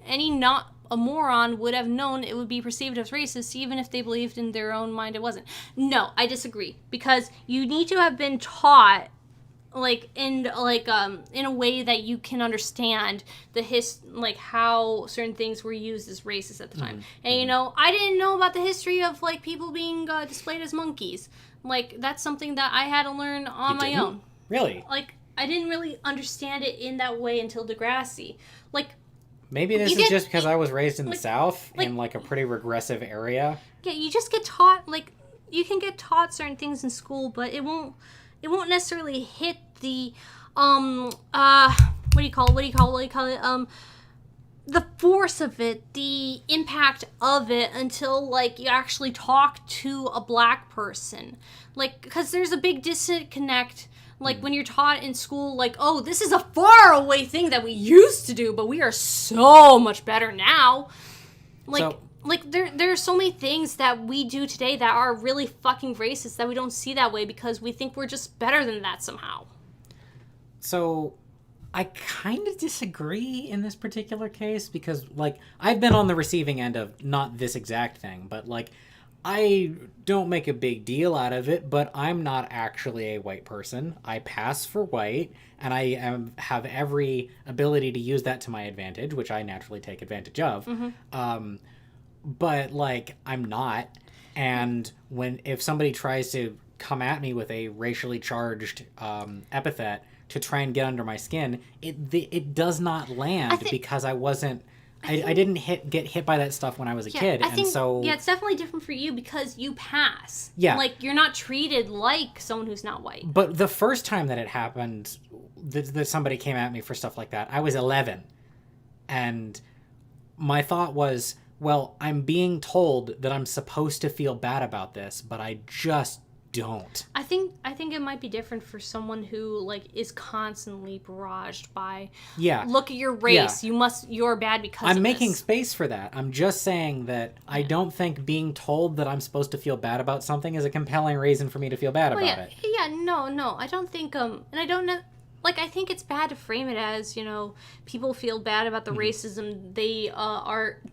Any not a moron would have known it would be perceived as racist, even if they believed in their own mind it wasn't. No, I disagree, because you need to have been taught in a way that you can understand how certain things were used as racist at the time. And I didn't know about the history of people being displayed as monkeys. That's something that I had to learn on my own. Really? I didn't really understand it in that way until Degrassi. Maybe this is just because I was raised in the South in a pretty regressive area. Yeah, you just get taught you can get taught certain things in school, but it won't necessarily hit the what do you call it? The force of it, the impact of it, until like you actually talk to a black person, like, because there's a big disconnect. Like when you're taught in school, like, oh, this is a far away thing that we used to do, but we are so much better now. Like there are so many things that we do today that are really fucking racist that we don't see that way because we think we're just better than that somehow. So I kind of disagree in this particular case because, like, I've been on the receiving end of not this exact thing, but, like, I don't make a big deal out of it, but I'm not actually a white person. I pass for white, and I have every ability to use that to my advantage, which I naturally take advantage of. Mm-hmm. But, like, I'm not. And if somebody tries to come at me with a racially charged epithet to try and get under my skin, it does not land because I wasn't... I didn't get hit by that stuff when I was a kid, so... Yeah, it's definitely different for you because you pass. Yeah. Like, you're not treated like someone who's not white. But the first time that it happened, that somebody came at me for stuff like that, I was 11. And my thought was, well, I'm being told that I'm supposed to feel bad about this, but I just don't. I think it might be different for someone who like is constantly barraged by look at your race, you're bad because I'm making space for that. I'm just saying that I don't think being told that I'm supposed to feel bad about something is a compelling reason for me to feel bad about it. Yeah, no. I don't think and I don't know, like, I think it's bad to frame it as, you know, people feel bad about the racism they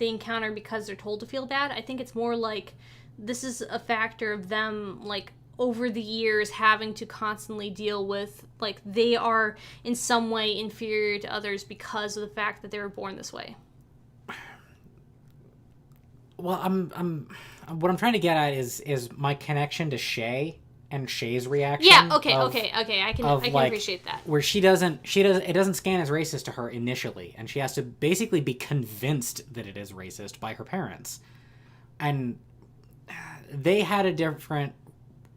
encounter because they're told to feel bad. I think it's more like this is a factor of them, like, over the years having to constantly deal with, like, they are in some way inferior to others because of the fact that they were born this way. Well, what I'm trying to get at is my connection to Shay and Shay's reaction. Yeah, okay. I can appreciate that. Where it doesn't scan as racist to her initially, and she has to basically be convinced that it is racist by her parents. And they had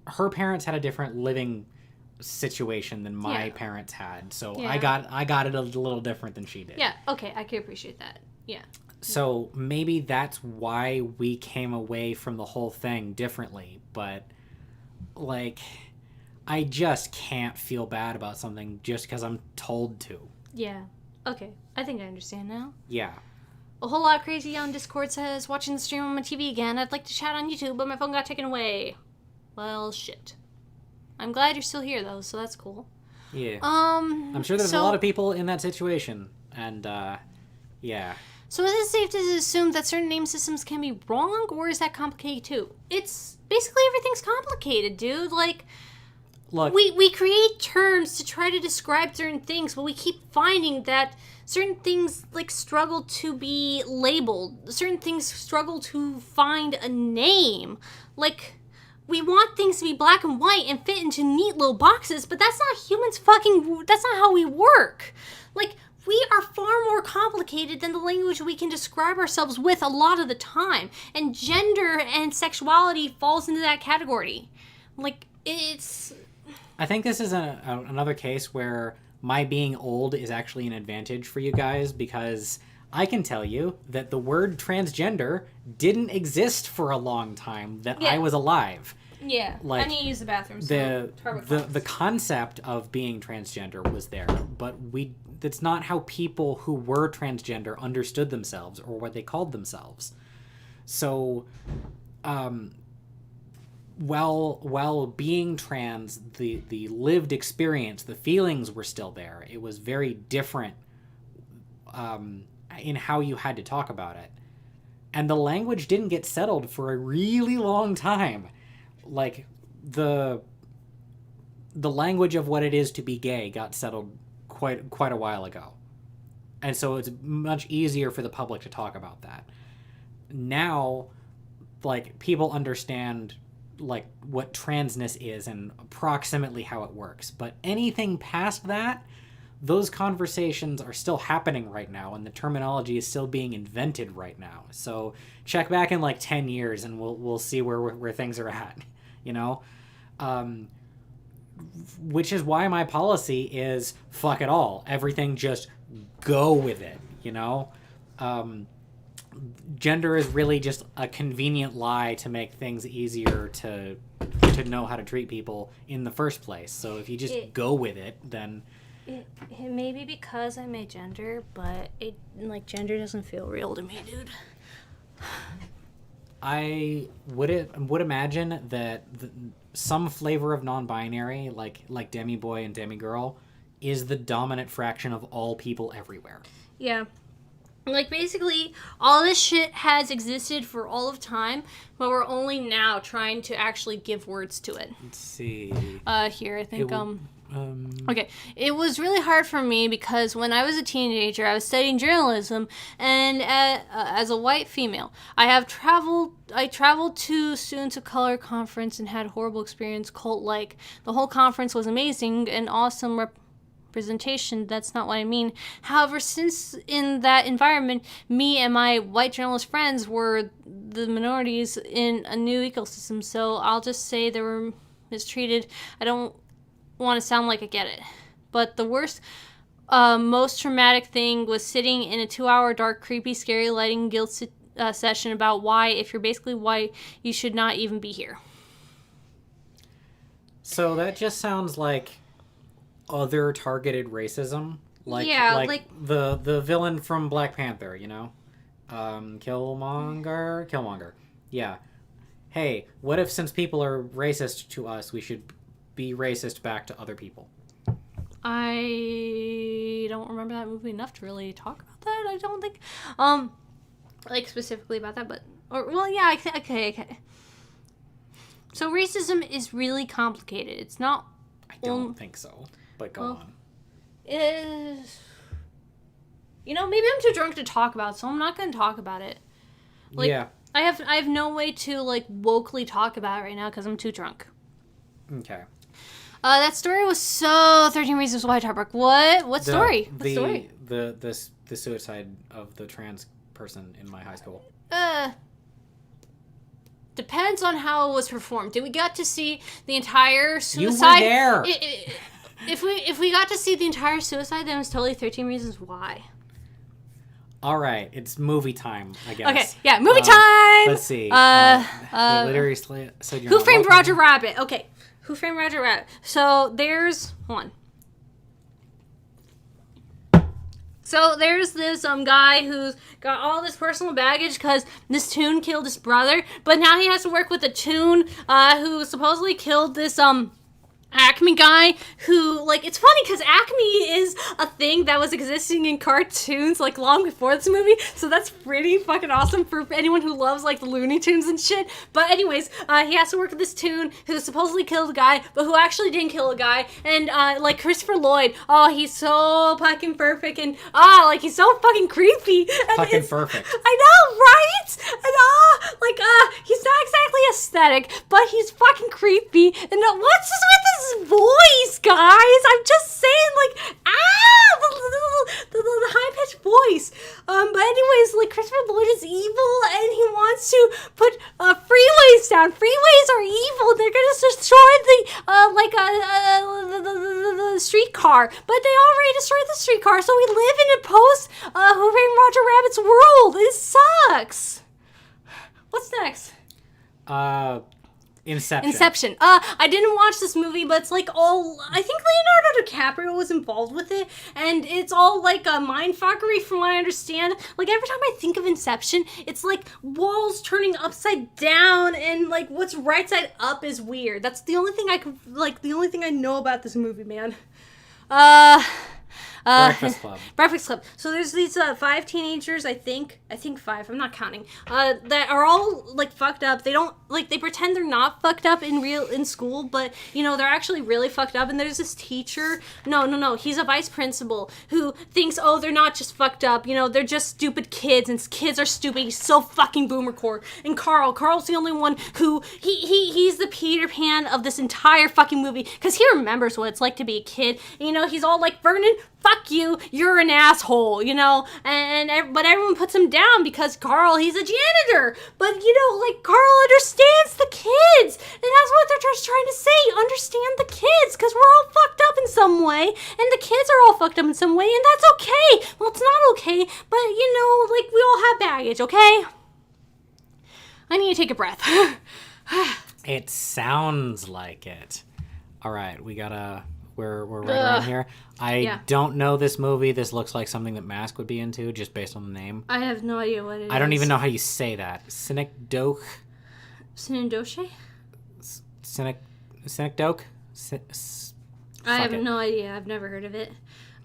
her parents had a different living situation than my parents had. So I got it a little different than she did. Yeah, okay, I can appreciate that. Yeah. So maybe that's why we came away from the whole thing differently, but like I just can't feel bad about something just because I'm told to. Yeah. Okay. I think I understand now. Yeah. A whole lot crazy on Discord says, watching the stream on my TV again. I'd like to chat on YouTube, but my phone got taken away. Well, shit. I'm glad you're still here, though, so that's cool. Yeah. I'm sure there's a lot of people in that situation, and, yeah. So is it safe to assume that certain name systems can be wrong, or is that complicated, too? It's... basically everything's complicated, dude. Like... Look. We create terms to try to describe certain things, but we keep finding that certain things, like, struggle to be labeled. Certain things struggle to find a name. Like... we want things to be black and white and fit into neat little boxes, but that's not that's not how we work. Like, we are far more complicated than the language we can describe ourselves with a lot of the time. And gender and sexuality falls into that category. Like, it's... I think this is another case where my being old is actually an advantage for you guys, because I can tell you that the word transgender didn't exist for a long time that I was alive. Yeah, like, I need to use the bathroom. The concept of being transgender was there, but that's not how people who were transgender understood themselves or what they called themselves. So, while being trans, the lived experience, the feelings were still there. It was very different in how you had to talk about it. And the language didn't get settled for a really long time. Like, the language of what it is to be gay got settled quite a while ago. And so it's much easier for the public to talk about that. Now, like, people understand, like, what transness is and approximately how it works. But anything past that, those conversations are still happening right now, and the terminology is still being invented right now. So check back in like 10 years and we'll see where things are at, you know? which is why my policy is fuck it all. Everything, just go with it, you know? Gender is really just a convenient lie to make things easier to know how to treat people in the first place. So if you just go with it, then... It may be because I'm a gender, but gender doesn't feel real to me, dude. I would imagine that some flavor of non-binary, like demi-boy and demi-girl, is the dominant fraction of all people everywhere. Yeah. Like, basically, all this shit has existed for all of time, but we're only now trying to actually give words to it. Let's see. Here, I think, Okay, it was really hard for me because when I was a teenager, I was studying journalism, and as a white female, I traveled to Students of Color conference and had a horrible experience, cult-like. The whole conference was amazing and awesome representation. That's not what I mean. However, since in that environment, me and my white journalist friends were the minorities in a new ecosystem, so I'll just say they were mistreated. I don't want to sound like I get it, but the worst, most traumatic thing was sitting in a 2-hour dark, creepy, scary lighting guilt session about why, if you're basically white, you should not even be here. So that just sounds like other targeted racism, like the villain from Black Panther, you know, Killmonger. Yeah. Hey, what if since people are racist to us, we should be racist back to other people? I don't remember that movie enough to really talk about that. I don't think, specifically about that, but okay. So racism is really complicated. It's not. I don't think so, but go on. It is. Maybe I'm too drunk to talk about it, so I'm not going to talk about it. Yeah. I have no way to wokely talk about it right now because I'm too drunk. Okay. That story was so 13 Reasons Why heartbreak. What story? What story? The suicide of the trans person in my high school. Depends on how it was performed. Did we get to see the entire suicide? You were there. If we got to see the entire suicide, then it was totally 13 Reasons Why. All right, it's movie time, I guess. Okay, yeah, movie time. Let's see. Literary said Who Framed Roger Rabbit? Okay. Who Framed Roger Rabbit? So there's one. So there's this guy who's got all this personal baggage because this toon killed his brother, but now he has to work with a toon who supposedly killed this Acme guy who, it's funny because Acme is a thing that was existing in cartoons, long before this movie, so that's pretty fucking awesome for anyone who loves, the Looney Tunes and shit. But anyways, he has to work with this toon who supposedly killed a guy, but who actually didn't kill a guy, and, Christopher Lloyd, he's so fucking perfect, and, he's so fucking creepy. And fucking perfect. I know, right? And, he's not exactly aesthetic, but he's fucking creepy, and what's this with this voice, guys? I'm just saying, the high-pitched voice. But anyways, Christopher Lloyd is evil, and he wants to put freeways down. Freeways are evil. They're gonna destroy the streetcar. But they already destroyed the streetcar, so we live in a post Who Framed Roger Rabbit's world. It sucks. What's next? Inception. I didn't watch this movie, but it's I think Leonardo DiCaprio was involved with it, and it's all a mindfuckery from what I understand. Every time I think of Inception, it's walls turning upside down, and what's right side up is weird. That's the only thing the only thing I know about this movie, man. Breakfast Club. Breakfast Club. So there's these 5 teenagers, I think 5, I'm not counting, that are all fucked up. They don't they pretend they're not fucked up in school, but they're actually really fucked up. And there's this teacher, no, he's a vice principal who thinks, they're not just fucked up, they're just stupid kids, and kids are stupid. He's so fucking boomer core. And Carl's the only one who he's the Peter Pan of this entire fucking movie, because he remembers what it's like to be a kid. And, he's all Vernon, fuck you, you're an asshole, you know, but everyone puts him down because Carl, he's a janitor, but you know, like, Carl understands the kids, and that's what they're just trying to say, understand the kids, because we're all fucked up in some way, and the kids are all fucked up in some way, and that's okay. Well, it's not okay, but you know, like, we all have baggage, okay? I need to take a breath. It sounds like it. All right, we're right around here. I don't know this movie. This looks like something that Mask would be into, just based on the name. I have no idea what it is. I don't even know how you say that. Synecdoche? Synecdoche? Synecdoche? I have no idea. I've never heard of it.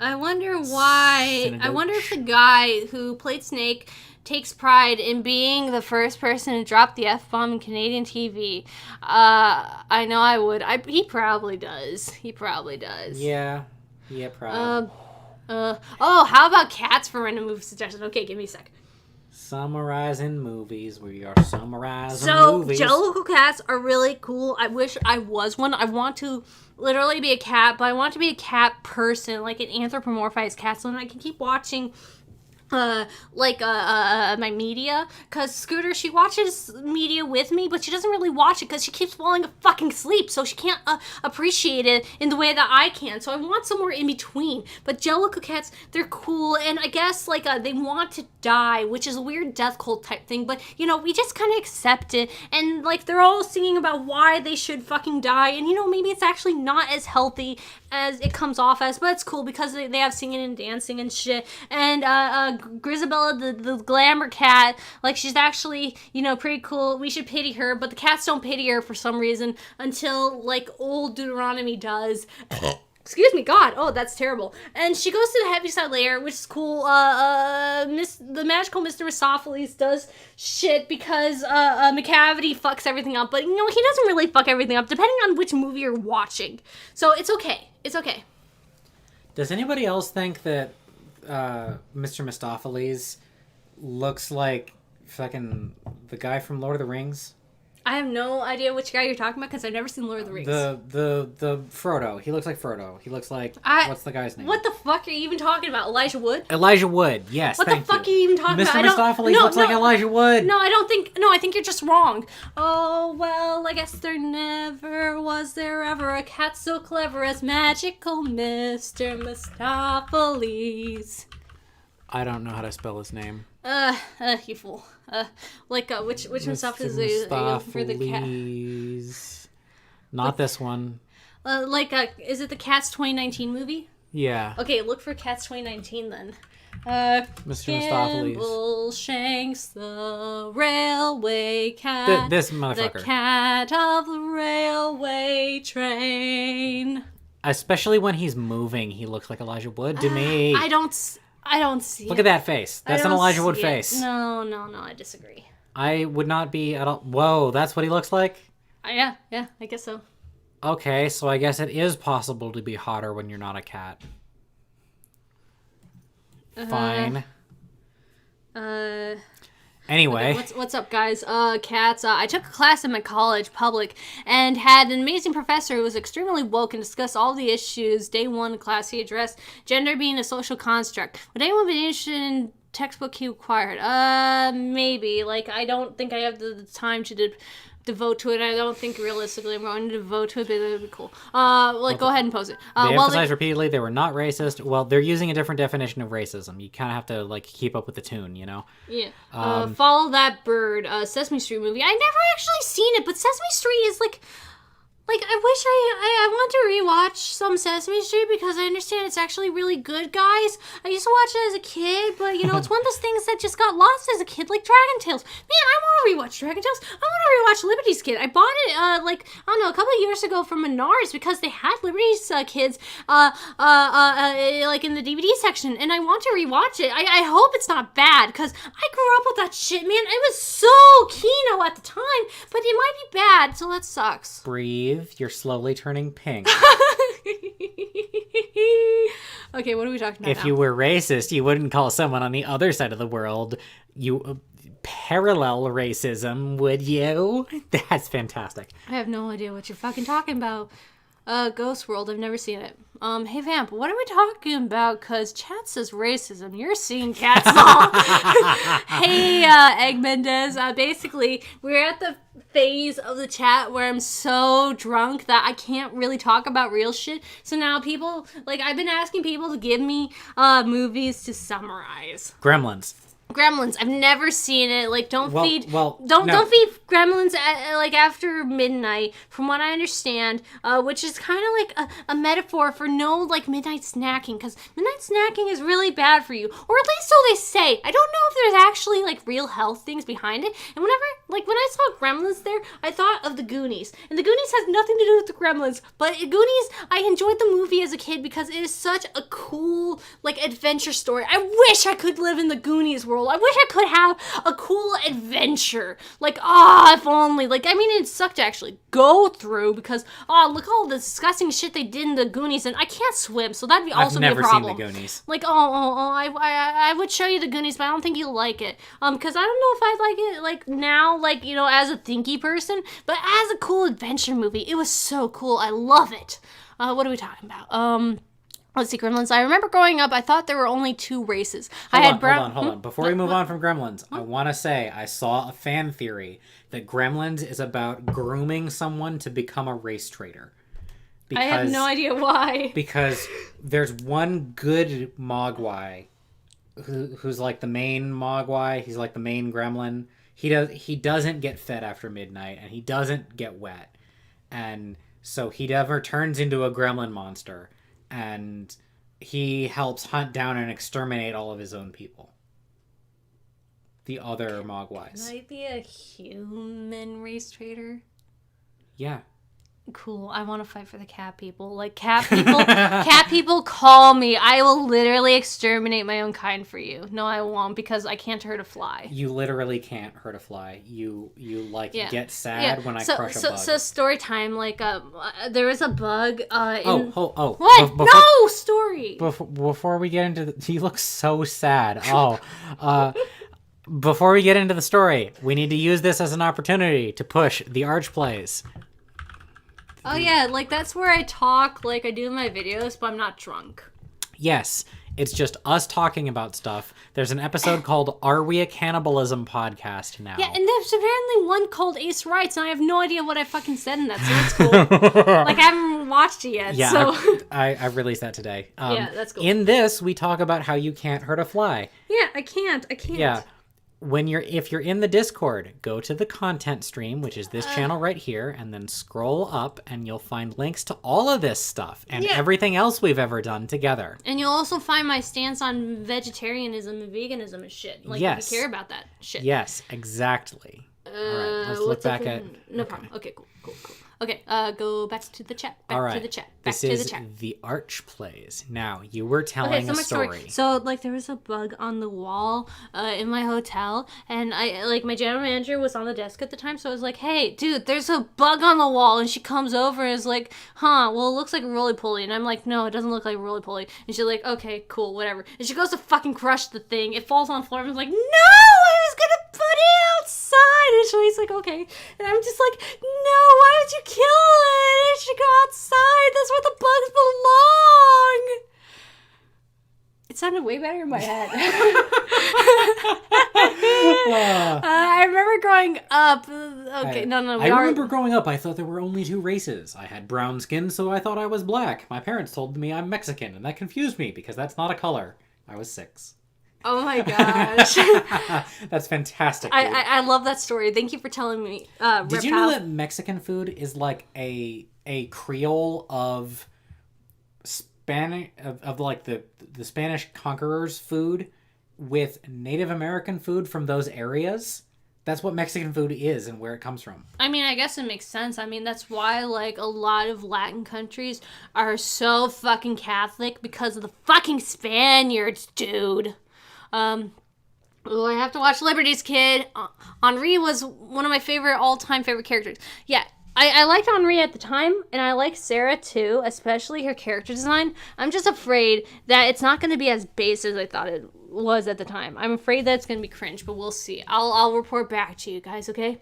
I wonder why. I wonder if the guy who played Snake takes pride in being the first person to drop the F-bomb in Canadian TV. I know I would. He probably does. Yeah, probably. How about cats for random movie suggestion? Okay, give me a sec. Summarizing movies. We are summarizing movies. So, Jellicle cats are really cool. I wish I was one. I want to literally be a cat, but I want to be a cat person, like an anthropomorphized cat, so that I can keep watching my media, because Scooter, she watches media with me, but she doesn't really watch it because she keeps falling fucking asleep, so she can't appreciate it in the way that I can. So I want somewhere in between. But Jellicle cats, they're cool, and I guess they want to die, which is a weird death cult type thing, but you know, we just kind of accept it, and they're all singing about why they should fucking die, and you know, maybe it's actually not as healthy as it comes off as, but it's cool because they have singing and dancing and shit. And Grisabella, the glamour cat, she's actually, you know, pretty cool. We should pity her, but the cats don't pity her for some reason until old Deuteronomy does. Excuse me, God. Oh, that's terrible. And she goes to the Heaviside Layer, which is cool. The magical Mr. Mistopheles does shit because McCavity fucks everything up. But, you know, he doesn't really fuck everything up, depending on which movie you're watching. So it's okay. It's okay. Does anybody else think that Mr. Mistopheles looks like fucking the guy from Lord of the Rings? I have no idea which guy you're talking about because I've never seen Lord of the Rings. The Frodo. He looks like Frodo. He looks like what's the guy's name? What the fuck are you even talking about? Elijah Wood? Elijah Wood. Yes. What the fuck are you even talking about? Mr. Mistopheles looks like Elijah Wood. No, I think you're just wrong. Oh well, I guess there never was there ever a cat so clever as magical Mr. Mistopheles. I don't know how to spell his name. You fool. Which Mistopheles is for the cat? Not this one. Is it the Cats 2019 movie? Yeah. Okay, look for Cats 2019 then. Mr. Mistopheles. Gamble Shanks, the railway cat. This motherfucker. The cat of the railway train. Especially when he's moving, he looks like Elijah Wood to me. I don't see Look at that face. That's an Elijah Wood face. No, I disagree. I would not be at all... Whoa, that's what he looks like? Yeah, I guess so. Okay, so I guess it is possible to be hotter when you're not a cat. Fine. Anyway. Okay, what's up, guys? Cats. I took a class in my college, public, and had an amazing professor who was extremely woke and discussed all the issues. Day one class, he addressed gender being a social construct. Would anyone be interested in textbook he acquired? Maybe. I don't think I have the time to devote to it. I don't think realistically I'm going to devote to it, but it would be cool. Go ahead and post it. They emphasized repeatedly they were not racist. Well, they're using a different definition of racism. You kind of have to keep up with the tune, you know? Yeah. Follow That Bird, Sesame Street movie. I never actually seen it, but Sesame Street is I wish I want to rewatch some Sesame Street because I understand it's actually really good, guys. I used to watch it as a kid, but, you know, it's one of those things that just got lost as a kid, like Dragon Tales. Man, I want to rewatch Dragon Tales. I want to rewatch Liberty's Kid. I bought it, I don't know, a couple of years ago from Menards because they had Liberty's Kids, in the DVD section, and I want to rewatch it. I hope it's not bad because I grew up with that shit, man. It was so kino at the time, but it might be bad, so that sucks. Breathe. You're slowly turning pink. Okay, what are we talking about If you were racist, you wouldn't call someone on the other side of the world parallel racism, would you? That's fantastic. I have no idea what you're fucking talking about. Ghost World. I've never seen it. Hey Vamp, what are we talking about? Cause chat says racism. You're seeing cats all. Hey, Egg Mendez. Basically, we're at the phase of the chat where I'm so drunk that I can't really talk about real shit. So now people, like, I've been asking people to give me movies to summarize. Gremlins. I've never seen it. Like, don't feed Gremlins like after midnight. From what I understand, which is kind of like a metaphor for no like midnight snacking, because midnight snacking is really bad for you, or at least so they say. I don't know if there's actually like real health things behind it. And when I saw Gremlins there, I thought of the Goonies, and the Goonies has nothing to do with the Gremlins. But Goonies, I enjoyed the movie as a kid because it is such a cool like adventure story. I wish I could live in the Goonies world. I wish I could have a cool adventure. Like, if only. Like, I mean, it sucked to actually go through because, look all the disgusting shit they did in the Goonies, and I can't swim, so that'd be also be a problem. I've never seen the Goonies. Like, I would show you the Goonies, but I don't think you'll like it. Because I don't know if I'd like it, like, now, like, you know, as a thinky person, but as a cool adventure movie, it was so cool. I love it. What are we talking about? Let's see, Gremlins. I remember growing up, I thought there were only two races. Hold on. Before we move on from Gremlins, I want to say I saw a fan theory that Gremlins is about grooming someone to become a race traitor. I have no idea why. Because there's one good Mogwai who's like the main Mogwai. He's like the main Gremlin. He doesn't get fed after midnight, and he doesn't get wet. And so he never turns into a gremlin monster. And he helps hunt down and exterminate all of his own people. The other Mogwais. Can I be a human race traitor? Yeah. Cool. I want to fight for the cat people. Like, cat people call me. I will literally exterminate my own kind for you. No, I won't, because I can't hurt a fly. You literally can't hurt a fly. You get sad when I crush a bug. So story time. Like, there was a bug. What? No story. Before we get into you look so sad. Before we get into the story, we need to use this as an opportunity to push the Arch Plays. Oh yeah, like that's where I talk like I do in my videos, but I'm not drunk. Yes, it's just us talking about stuff. There's an episode called Are We a Cannibalism Podcast now. Yeah, and there's apparently one called Ace Rights, and I have no idea what I fucking said in that, so that's cool. Like, I haven't watched it yet, yeah, so... I've released that today. Yeah, that's cool. In this, we talk about how you can't hurt a fly. Yeah, I can't. Yeah. If you're in the Discord, go to the content stream, which is this channel right here, and then scroll up, and you'll find links to all of this stuff and everything else we've ever done together. And you'll also find my stance on vegetarianism and veganism and shit. Like, if you care about that shit. Yes, exactly. All right, let's look back at... No problem. Okay, cool. Okay, go back to the chat. This is the Arch Plays. Now, you were telling a story. So, like, there was a bug on the wall in my hotel, and my general manager was on the desk at the time, so I was like, hey, dude, there's a bug on the wall, and she comes over and is like, well, it looks like a roly-poly, and I'm like, no, it doesn't look like a roly-poly, and she's like, okay, cool, whatever, and she goes to fucking crush the thing, it falls on the floor, and I was like, no, I was gonna put it outside, and she's like, okay, and I'm just like, no, why would you kill it? It should go outside. That's where the bugs belong. It sounded way better in my head. I remember growing up. I remember growing up. I thought there were only two races. I had brown skin, so I thought I was black. My parents told me I'm Mexican, and that confused me because that's not a color. I was 6. Oh my gosh. That's fantastic. I love that story. Thank you for telling me. Did you know that Mexican food is like a Creole of Spanish of like the Spanish conquerors' food with Native American food from those areas? That's what Mexican food is and where it comes from. I mean, I guess it makes sense. I mean, that's why, like, a lot of Latin countries are so fucking Catholic because of the fucking Spaniards, dude. I have to watch Liberty's Kid. Henri was one of my all-time favorite characters. Yeah, I liked Henri at the time, and I like Sarah too, especially her character design. I'm just afraid that it's not going to be as base as I thought it was at the time. I'm afraid that it's going to be cringe, but we'll see. I'll report back to you guys, okay?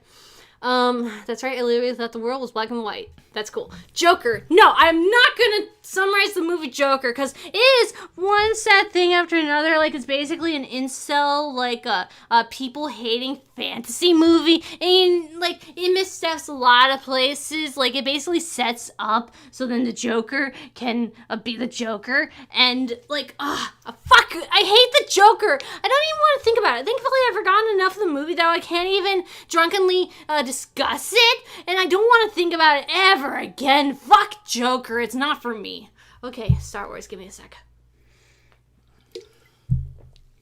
That's right, Olivia thought the world was black and white. That's cool. Joker. No, I'm not gonna summarize the movie Joker, because it is one sad thing after another. Like, it's basically an incel, like, people hating fantasy movie. And, like, it missteps a lot of places. Like, it basically sets up so then the Joker can be the Joker. And, like, fuck, I hate the Joker. I don't even want to think about it. Thankfully, I've forgotten enough of the movie that I can't even drunkenly discuss it. And I don't want to think about it ever again. Fuck Joker. It's not for me. Okay, Star Wars. Give me a sec.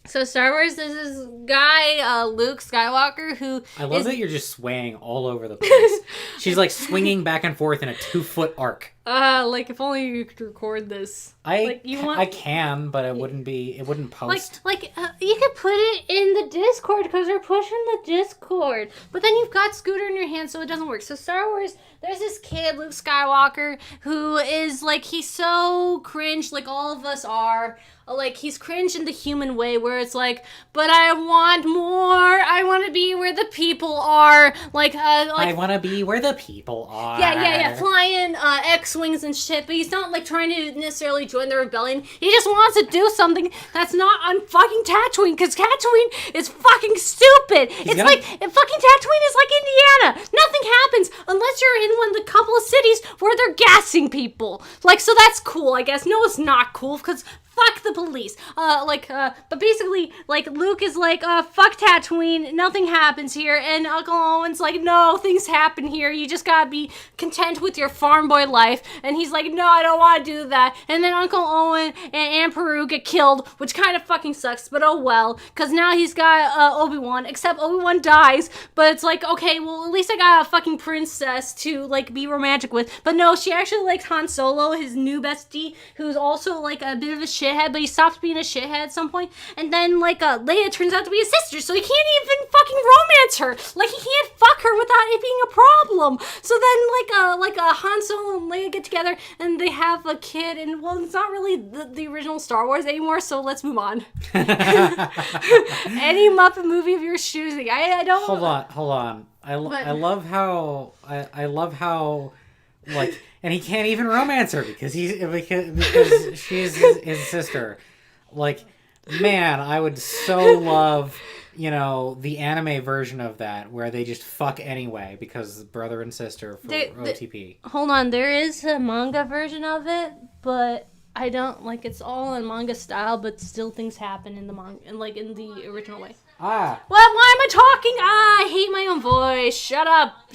So Star Wars, there's this guy, Luke Skywalker, who I love that you're just swaying all over the place. She's like swinging back and forth in a 2-foot arc. Like, if only you could record this. I can, but it wouldn't post. You could put it in the Discord, because we're pushing the Discord. But then you've got Scooter in your hand, so it doesn't work. So Star Wars, there's this kid, Luke Skywalker, who is, like, he's so cringe, like all of us are. Like, he's cringe in the human way, where it's like, but I want more. I want to be where the people are. I want to be where the people are. Yeah. Flying X-Wings and shit, but he's not, like, trying to necessarily join the rebellion. He just wants to do something that's not on fucking Tatooine, because Tatooine is fucking stupid. Fucking Tatooine is like Indiana. Nothing happens unless you're in one of the couple of cities where they're gassing people. Like, so that's cool, I guess. No, it's not cool, because fuck the police. But basically, like, Luke is like, fuck Tatooine, nothing happens here, and Uncle Owen's like, no, things happen here, you just gotta be content with your farm boy life, and he's like, no, I don't want to do that, and then Uncle Owen and Aunt Peru get killed, which kind of fucking sucks, but oh well, because now he's got, Obi-Wan, except Obi-Wan dies, but it's like, okay, well, at least I got a fucking princess to, like, be romantic with, but no, she actually likes Han Solo, his new bestie, who's also, like, a bit of a shithead, but he stops being a shithead at some point, and then, like, Leia turns out to be his sister, so he can't even fucking romance her. Like, he can't fuck her without it being a problem. So then, Han Solo and Leia get together, and they have a kid, and, well, it's not really the original Star Wars anymore, so let's move on. Any Muppet movie of yours choosing. I don't... Hold on. I love how, like, and he can't even romance her because she's his sister. Like, man, I would so love, the anime version of that where they just fuck anyway because brother and sister for OTP. Hold on, there is a manga version of it, but I don't, like, it's all in manga style, but still things happen in the manga, and, like, in the original way. Why am I talking? I hate my own voice. Shut up,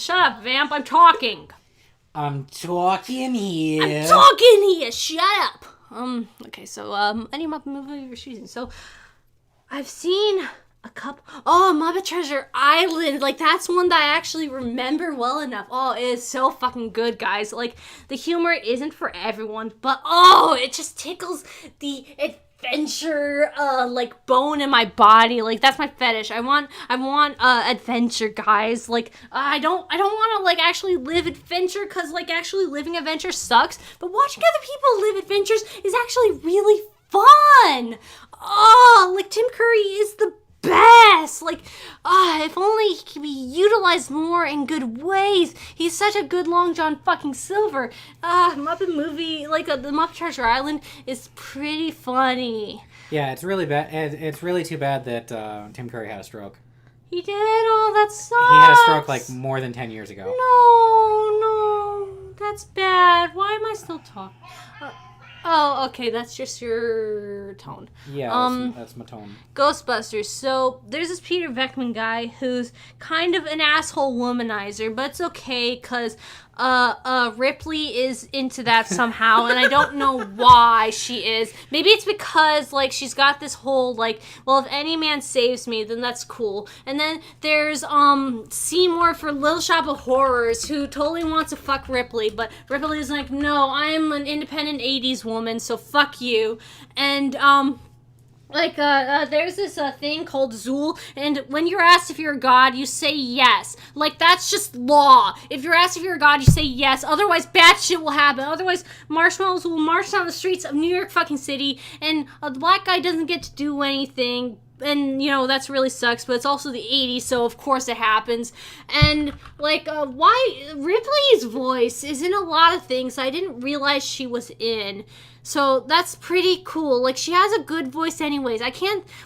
Vamp, I'm talking. I'm talking here. Shut up. Okay, so, any Muppet movie you're choosing. So, I've seen a couple. Oh, Muppet Treasure Island. Like, that's one that I actually remember well enough. Oh, it is so fucking good, guys. Like, the humor isn't for everyone, but, oh, it just tickles the adventure, like, bone in my body. Like, that's my fetish. I want adventure, guys. Like, I don't want to, like, actually live adventure, because, like, actually living adventure sucks, but watching other people live adventures is actually really fun. Oh, like, Tim Curry is the best. Like, if only he could be utilized more in good ways. He's such a good Long John fucking Silver. Muppet movie, like, the Muppet Treasure Island is pretty funny. Yeah, it's really bad. It's really too bad that Tim Curry had a stroke. He did? Oh, that sucks. He had a stroke, like, more than 10 years ago. No, that's bad. Why am I still talking? Oh, okay, that's just your tone. Yeah, that's my tone. Ghostbusters. So, there's this Peter Venkman guy who's kind of an asshole womanizer, but it's okay, because Ripley is into that somehow, and I don't know why she is. Maybe it's because, like, she's got this whole, like, well, if any man saves me, then that's cool. And then there's, Seymour for Little Shop of Horrors, who totally wants to fuck Ripley, but Ripley's like, no, I'm an independent 80s woman, so fuck you. And, there's this thing called Zool, and when you're asked if you're a god, you say yes. Like, that's just law. If you're asked if you're a god, you say yes. Otherwise, bad shit will happen. Otherwise, marshmallows will march down the streets of New York fucking City, and the black guy doesn't get to do anything. and that's really sucks, but it's also the 80s, so of course it happens. And why Ripley's voice is in a lot of things I didn't realize she was in. So that's pretty cool. Like, she has a good voice anyways. Why do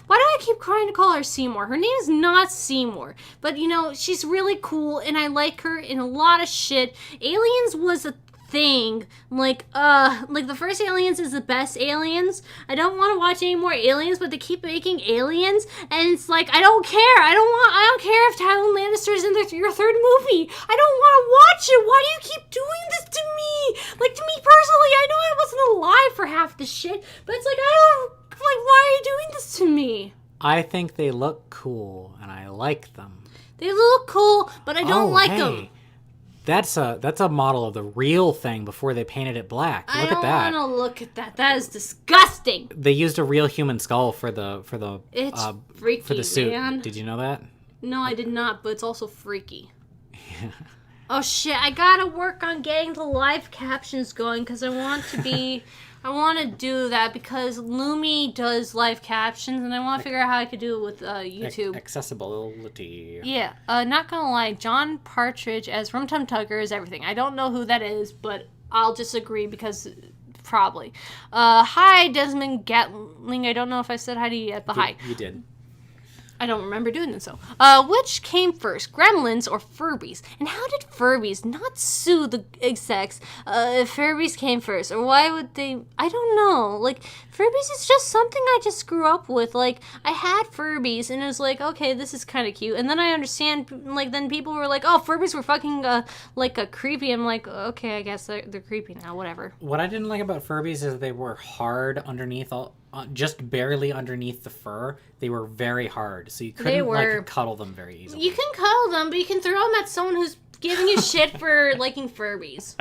I keep trying to call her Seymour? Her name is not Seymour. But, she's really cool, and I like her in a lot of shit. Aliens was a thing. The first Aliens is the best Aliens. I don't want to watch any more Aliens, but they keep making Aliens, and it's like, I don't care. I don't care if Tywin Lannister's in your third movie. I don't want to watch it. Why do you keep doing this to me? Like, to me personally, I know I wasn't alive for half the shit, but it's like, why are you doing this to me? I think they look cool, and I like them. They look cool, but I don't like them. That's a model of the real thing before they painted it black. Look at that. I don't want to look at that. That is disgusting. They used a real human skull for the it's freaky, for the suit. Man. Did you know that? No, I did not, but it's also freaky. Yeah. Oh shit, I gotta work on getting the live captions going because I want to do that because Lumi does live captions, and I want to figure out how I could do it with YouTube. Accessibility. Yeah, not gonna lie, John Partridge as Rum Tum Tugger is everything. I don't know who that is, but I'll just agree because probably. Hi, Desmond Gatling. I don't know if I said hi to you yet, but hi. You did. I don't remember doing this, so. Which came first, Gremlins or Furbies? And how did Furbies not sue the execs if Furbies came first? Or why would they? I don't know. Like, Furbies is just something I just grew up with. Like, I had Furbies, and it was like, okay, this is kind of cute. And then I understand, like, then people were like, oh, Furbies were fucking, creepy. I'm like, okay, I guess they're creepy now, whatever. What I didn't like about Furbies is they were hard underneath just barely underneath the fur. They were very hard, so you couldn't cuddle them very easily. You can cuddle them, but you can throw them at someone who's giving you shit for liking Furbies.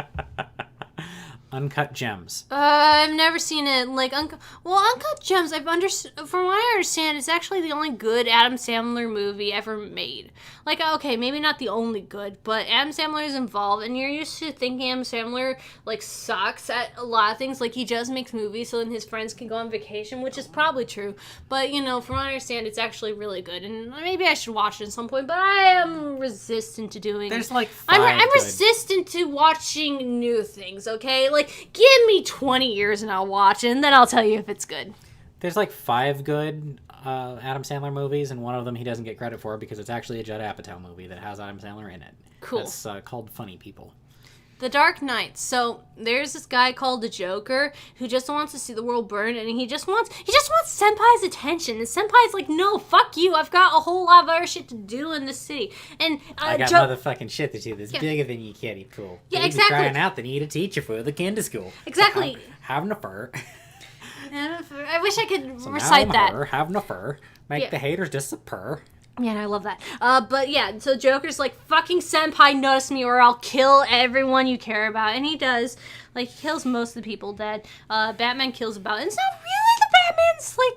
Uncut Gems. I've never seen it. Uncut Gems, from what I understand, it's actually the only good Adam Sandler movie ever made. Like, okay, maybe not the only good, but Adam Sandler is involved, and you're used to thinking Adam Sandler, sucks at a lot of things. Like, he just makes movies so then his friends can go on vacation, which is probably true. But, from what I understand, it's actually really good, and maybe I should watch it at some point, but I am resistant to doing There's, I'm resistant to watching new things, okay? Give me 20 years and I'll watch it, and then I'll tell you if it's good. There's 5 good Adam Sandler movies, and one of them he doesn't get credit for because it's actually a Judd Apatow movie that has Adam Sandler in it. Cool. It's called Funny People. The Dark Knight. So there's this guy called the Joker who just wants to see the world burn, and he just wants Senpai's attention. And Senpai's like, no, fuck you. I've got a whole lot of other shit to do in the city. And I got motherfucking shit to do that's bigger than you, kitty pool. Yeah, You'd exactly. Be crying out. They need a teacher for the kinder school. Exactly. So having a fur. I wish I could recite that. Having a fur. Make the haters disappear. Yeah, and I love that. But yeah, so Joker's like, fucking Senpai, notice me or I'll kill everyone you care about. And he does. He kills most of the people dead. Batman kills about... And it's not really the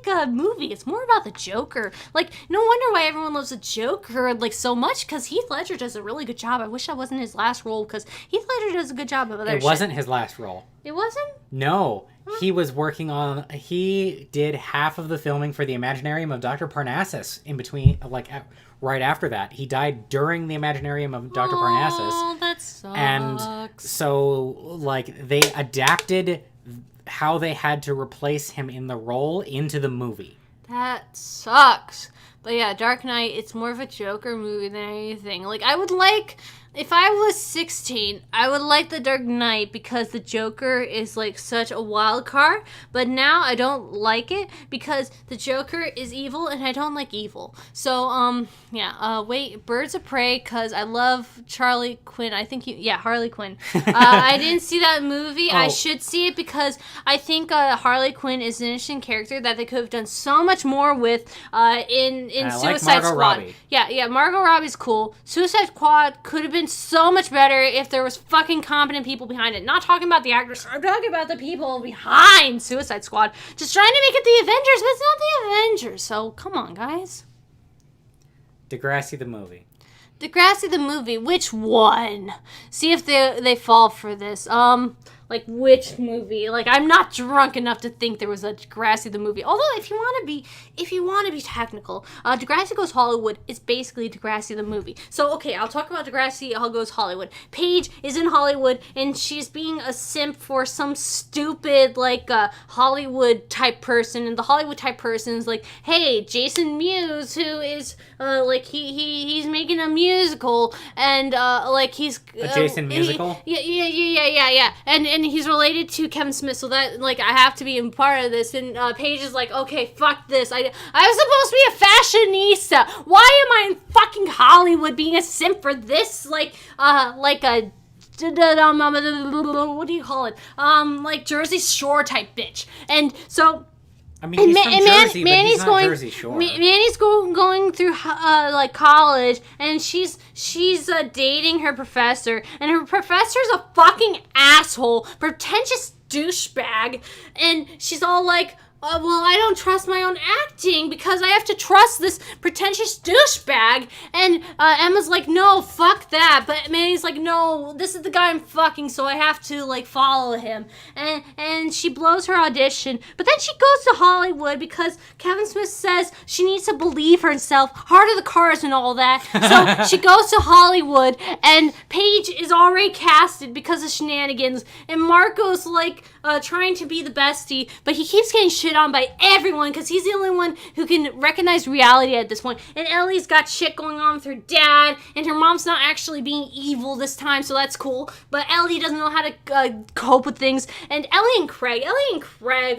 Batman's, movie. It's more about the Joker. No wonder why everyone loves the Joker, so much, because Heath Ledger does a really good job. I wish that wasn't his last role, because Heath Ledger does a good job of other shit. It wasn't his last role. It wasn't? No. He was working on... He did half of the filming for the Imaginarium of Dr. Parnassus in between, right after that. He died during the Imaginarium of Dr. Parnassus. Oh, that sucks. And so, they adapted how they had to replace him in the role into the movie. That sucks. But yeah, Dark Knight, it's more of a Joker movie than anything. I would like... If I was 16, I would like The Dark Knight because the Joker is such a wild card. But now I don't like it because the Joker is evil and I don't like evil. So, wait, Birds of Prey because I love Harley Quinn. Harley Quinn. I didn't see that movie. Oh. I should see it because I think Harley Quinn is an interesting character that they could have done so much more with in Suicide Squad. Robbie. Yeah, Margot Robbie's cool. Suicide Squad could have been so much better if there was fucking competent people behind it. Not talking about the actors, I'm talking about the people behind Suicide Squad. Just trying to make it the Avengers, but it's not the Avengers, so come on, guys. Degrassi the movie. Degrassi the movie, which one? See if they fall for this. like which movie. Like I'm not drunk enough to think there was a Degrassi the movie. Although if you want to be technical, Degrassi Goes Hollywood is basically Degrassi the movie. So okay, I'll talk about Degrassi Goes Hollywood. Paige is in Hollywood and she's being a simp for some stupid like Hollywood type person, and the Hollywood type person is like, hey, Jason Mewes, who is like he's making a musical, and like he's a Jason musical. Yeah. And he's related to Kevin Smith, so that like I have to be a part of this. And Paige is like, okay, fuck this. I was supposed to be a fashionista. Why am I in fucking Hollywood being a simp for this? Like a what do you call it? Like Jersey Shore type bitch. And so. I mean, he's from Jersey, but he's not Jersey Shore. Manny's going through like college, and she's dating her professor, and her professor's a fucking asshole, pretentious douchebag, and she's all like, well, I don't trust my own acting because I have to trust this pretentious douchebag. And Emma's like, no, fuck that. But Manny's like, no, this is the guy I'm fucking, so I have to, like, follow him. And she blows her audition. But then she goes to Hollywood because Kevin Smith says she needs to believe herself, heart of the cards and all that. So she goes to Hollywood, and Paige is already casted because of shenanigans. And Marco's, like, trying to be the bestie, but he keeps getting shit on by everyone because he's the only one who can recognize reality at this point. And Ellie's got shit going on with her dad, and her mom's not actually being evil this time, so that's cool. But Ellie doesn't know how to cope with things. And Ellie and Craig,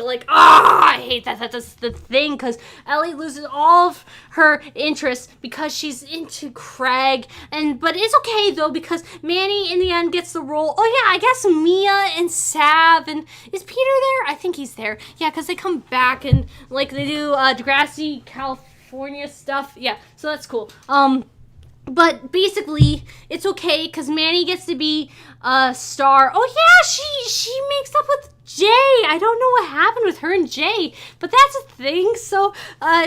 like, I hate that. That's the thing, because Ellie loses all of her interest because she's into Craig. But it's okay though, because Manny in the end gets the role. Oh yeah, I guess Mia and Sav, and is Peter there? I think he's there. Yeah, because they come back and like they do Degrassi California stuff. Yeah, so that's cool. But basically, it's okay because Manny gets to be a star. Oh yeah, she makes up with Jay. I don't know what happened with her and Jay, but that's a thing. So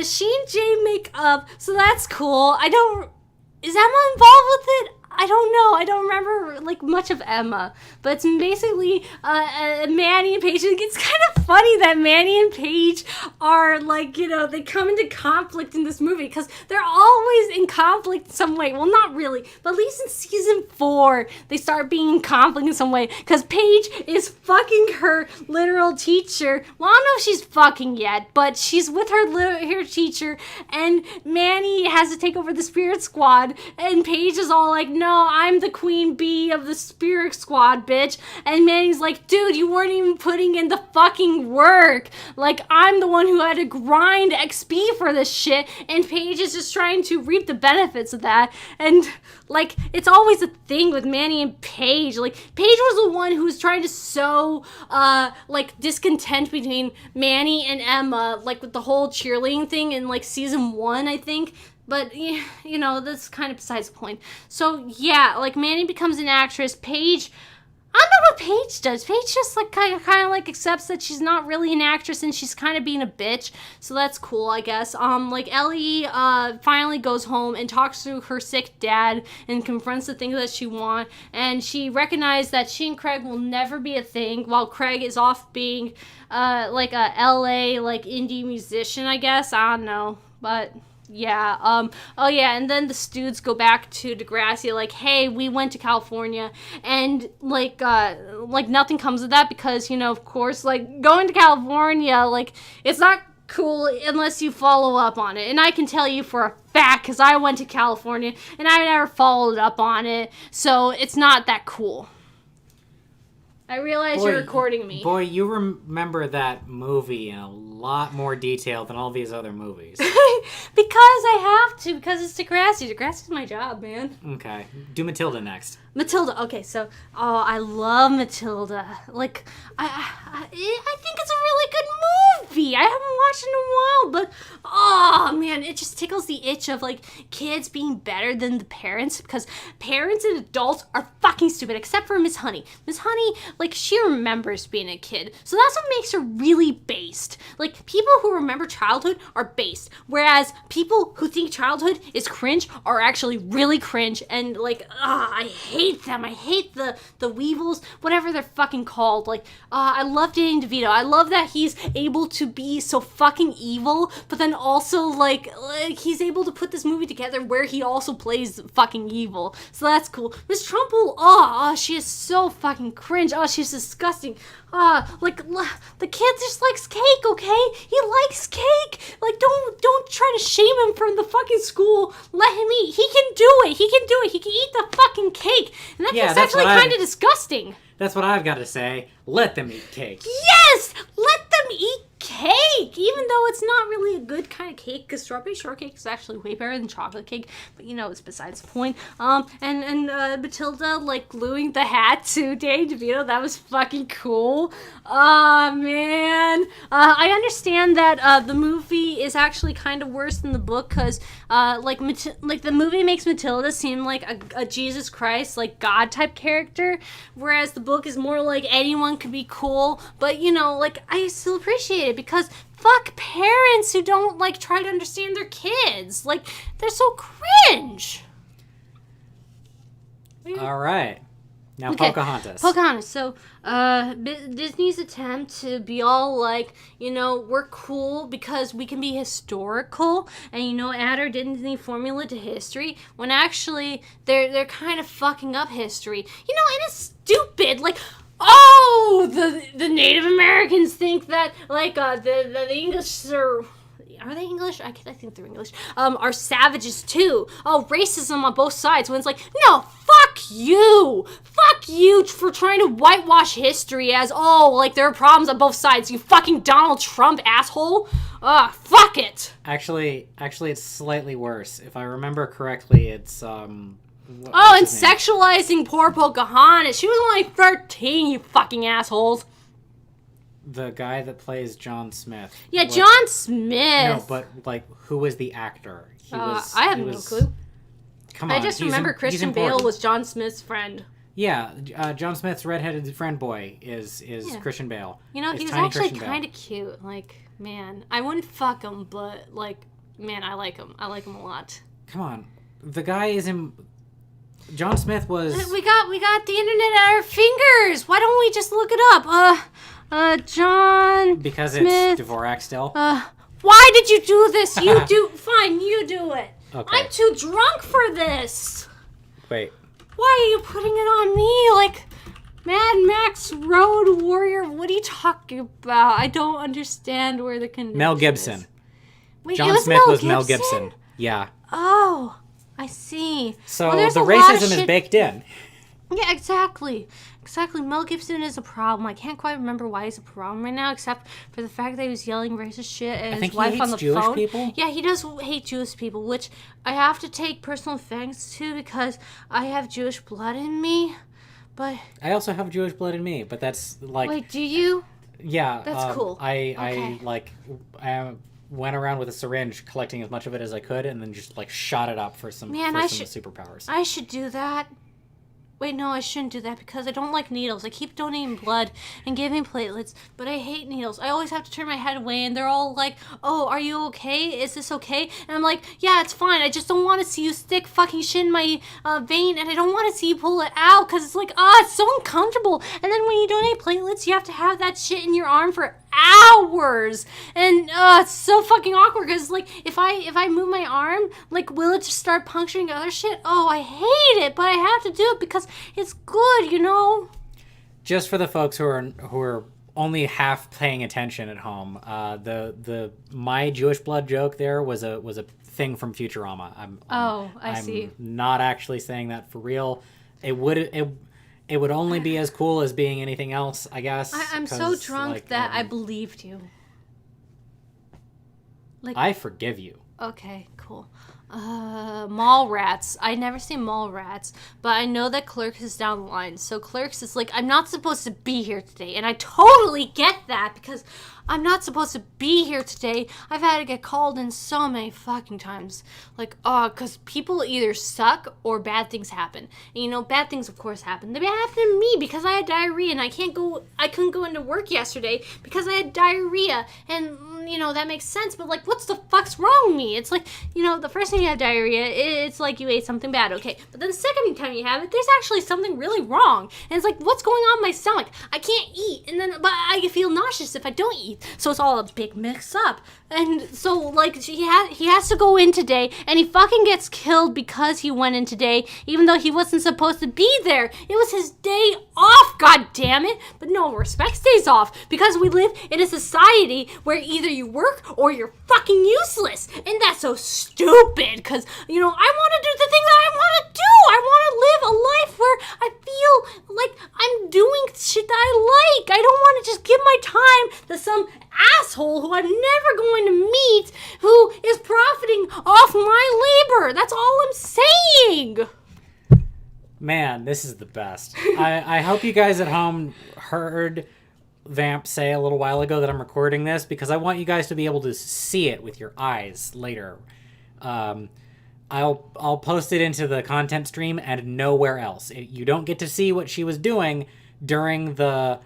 she and Jay make up, so that's cool. Is Emma involved with it? I don't know. I don't remember like much of Emma, but it's basically Manny and Paige. It's kind of funny that Manny and Paige are like, you know, they come into conflict in this movie because they're always in conflict in some way. Well, not really, but at least in season 4, they start being in conflict in some way because Paige is fucking her literal teacher. Well, I don't know if she's fucking yet, but she's with her teacher, and Manny has to take over the spirit squad, and Paige is all like, no, I'm the queen bee of the spirit squad, bitch. And Manny's like, dude, you weren't even putting in the fucking work. Like, I'm the one who had to grind XP for this shit, and Paige is just trying to reap the benefits of that. And, like, it's always a thing with Manny and Paige. Like, Paige was the one who was trying to sow, like, discontent between Manny and Emma, like, with the whole cheerleading thing in, like, season 1, I think. But, you know, that's kind of besides the point. So, yeah, like, Manny becomes an actress. Paige, I don't know what Paige does. Paige just, like, kind of, like, accepts that she's not really an actress and she's kind of being a bitch. So that's cool, I guess. Like, Ellie, finally goes home and talks to her sick dad and confronts the things that she wants. And she recognized that she and Craig will never be a thing while Craig is off being, like, a LA, like, indie musician, I guess. I don't know. But... yeah, oh yeah, and then the Studes go back to Degrassi, like, hey, we went to California, and, like, nothing comes of that, because, you know, of course, like, going to California, like, it's not cool unless you follow up on it, and I can tell you for a fact, because I went to California, and I never followed up on it, so it's not that cool. I realize you're recording me. Boy, you remember that movie in a lot more detail than all these other movies. Because I have to, because it's Degrassi. Degrassi's my job, man. Okay. Do Matilda next. Matilda. Okay, so, I love Matilda. Like, I think it's a really good movie. I haven't watched it in a while, but, oh, man, it just tickles the itch of, like, kids being better than the parents, because parents and adults are fucking stupid, except for Miss Honey. Miss Honey, like, she remembers being a kid, so that's what makes her really based. Like, like, people who remember childhood are based, whereas people who think childhood is cringe are actually really cringe, and, like, I hate them. I hate the Weevils, whatever they're fucking called. Like, I love Danny DeVito. I love that he's able to be so fucking evil, but then also, like he's able to put this movie together where he also plays fucking evil. So that's cool. Miss Trumbull, she is so fucking cringe. She's disgusting. The kid just likes cake, okay? He likes cake. Like, don't try to shame him from the fucking school. Let him eat. He can do it. He can eat the fucking cake. And that's actually kind of disgusting. That's what I've got to say. Let them eat cake. Yes! Let them eat cake! Even though it's not really a good kind of cake, because strawberry shortcake is actually way better than chocolate cake, but it's besides the point. And Matilda, like, gluing the hat to Danny DeVito, that was fucking cool. Man. I understand that the movie is actually kind of worse than the book, because, the movie makes Matilda seem like a Jesus Christ, like, God-type character, whereas the book is more like anyone could be cool, but, I still appreciate it, because fuck parents who don't, like, try to understand their kids. Like, they're so cringe. All right. Now, okay. Pocahontas. So, Disney's attempt to be all like, we're cool because we can be historical and, add our Disney formula to history, when actually they're kind of fucking up history. And it's stupid. Like, the Native Americans think that, like, the English are they English? I think they're English. Are savages too. Racism on both sides. When it's like, no, fuck you. Fuck you for trying to whitewash history as, there are problems on both sides. You fucking Donald Trump asshole. Fuck it. Actually, it's slightly worse. If I remember correctly, it's, and sexualizing poor Pocahontas. She was only 13, you fucking assholes. The guy that plays John Smith. Yeah, John Smith. No, but, like, who was the actor? I have no clue. Come on. I just remember Christian Bale was John Smith's friend. Yeah, John Smith's redheaded friend boy is Christian Bale. He was actually kind of cute. Like, man, I wouldn't fuck him, but, like, man, I like him. I like him a lot. Come on. The guy is in... John Smith was... We got the internet at our fingers. Why don't we just look it up? John Because Smith, it's Dvorak still? Why did you do this? You do... Fine, you do it. Okay. I'm too drunk for this. Wait. Why are you putting it on me? Like, Mad Max Road Warrior? What are you talking about? I don't understand where the connection Mel Gibson. is. Wait, John Smith was Mel Gibson. Yeah. Oh, I see. So the racism is baked in. Yeah, exactly. Mel Gibson is a problem. I can't quite remember why he's a problem right now, except for the fact that he was yelling racist shit at his wife on the Jewish phone. People? Yeah, he does hate Jewish people, which I have to take personal offense to because I have Jewish blood in me. But I also have Jewish blood in me, but that's like... Wait, do you? Yeah. That's cool. I went around with a syringe collecting as much of it as I could and then just, like, shot it up for some superpowers. I should do that. Wait, no, I shouldn't do that because I don't like needles. I keep donating blood and giving platelets, but I hate needles. I always have to turn my head away, and they're all like, oh, are you okay? Is this okay? And I'm like, yeah, it's fine. I just don't want to see you stick fucking shit in my vein, and I don't want to see you pull it out because it's like, it's so uncomfortable. And then when you donate platelets, you have to have that shit in your arm for hours, and it's so fucking awkward because, like, if I move my arm, like, will it just start puncturing other shit? I hate it, but I have to do it because it's good, Just for the folks who are only half paying attention at home, the my Jewish blood joke there was a thing from Futurama. I see. I'm not actually saying that for real. It would only be as cool as being anything else, I guess. I'm so drunk that I believed you. Like, I forgive you. Okay, cool. Mall Rats. I never seen Mall Rats, but I know that Clerks is down the line. So Clerks is like, I'm not supposed to be here today, and I totally get that because I'm not supposed to be here today. I've had to get called in so many fucking times. Like, because people either suck or bad things happen. And, you know, bad things, of course, happen. They happened to me because I had diarrhea, and I couldn't go into work yesterday because I had diarrhea. And, you know, that makes sense, but, like, what's the fuck's wrong with me? It's like, you know, the first time you have diarrhea, it's like you ate something bad, okay. But then the second time you have it, there's actually something really wrong. And it's like, what's going on in my stomach? I can't eat, but I feel nauseous if I don't eat. So it's all a big mix up. And so, like, he has to go in today, and he fucking gets killed because he went in today, even though he wasn't supposed to be there. It was his day off, god damn it. But no, respect stays off, because we live in a society where either you work or you're fucking useless. And that's so stupid, because, you know, I want to do the thing that I want to do. I want to live a life where I feel like I'm doing shit that I like. I don't want to just give my time to some asshole who I'm never going to meet, who is profiting off my labor. That's all I'm saying. Man, this is the best. I hope you guys at home heard Vamp say a little while ago that I'm recording this, because I want you guys to be able to see it with your eyes later. I'll post it into the content stream and nowhere else. You don't get to see what she was doing during the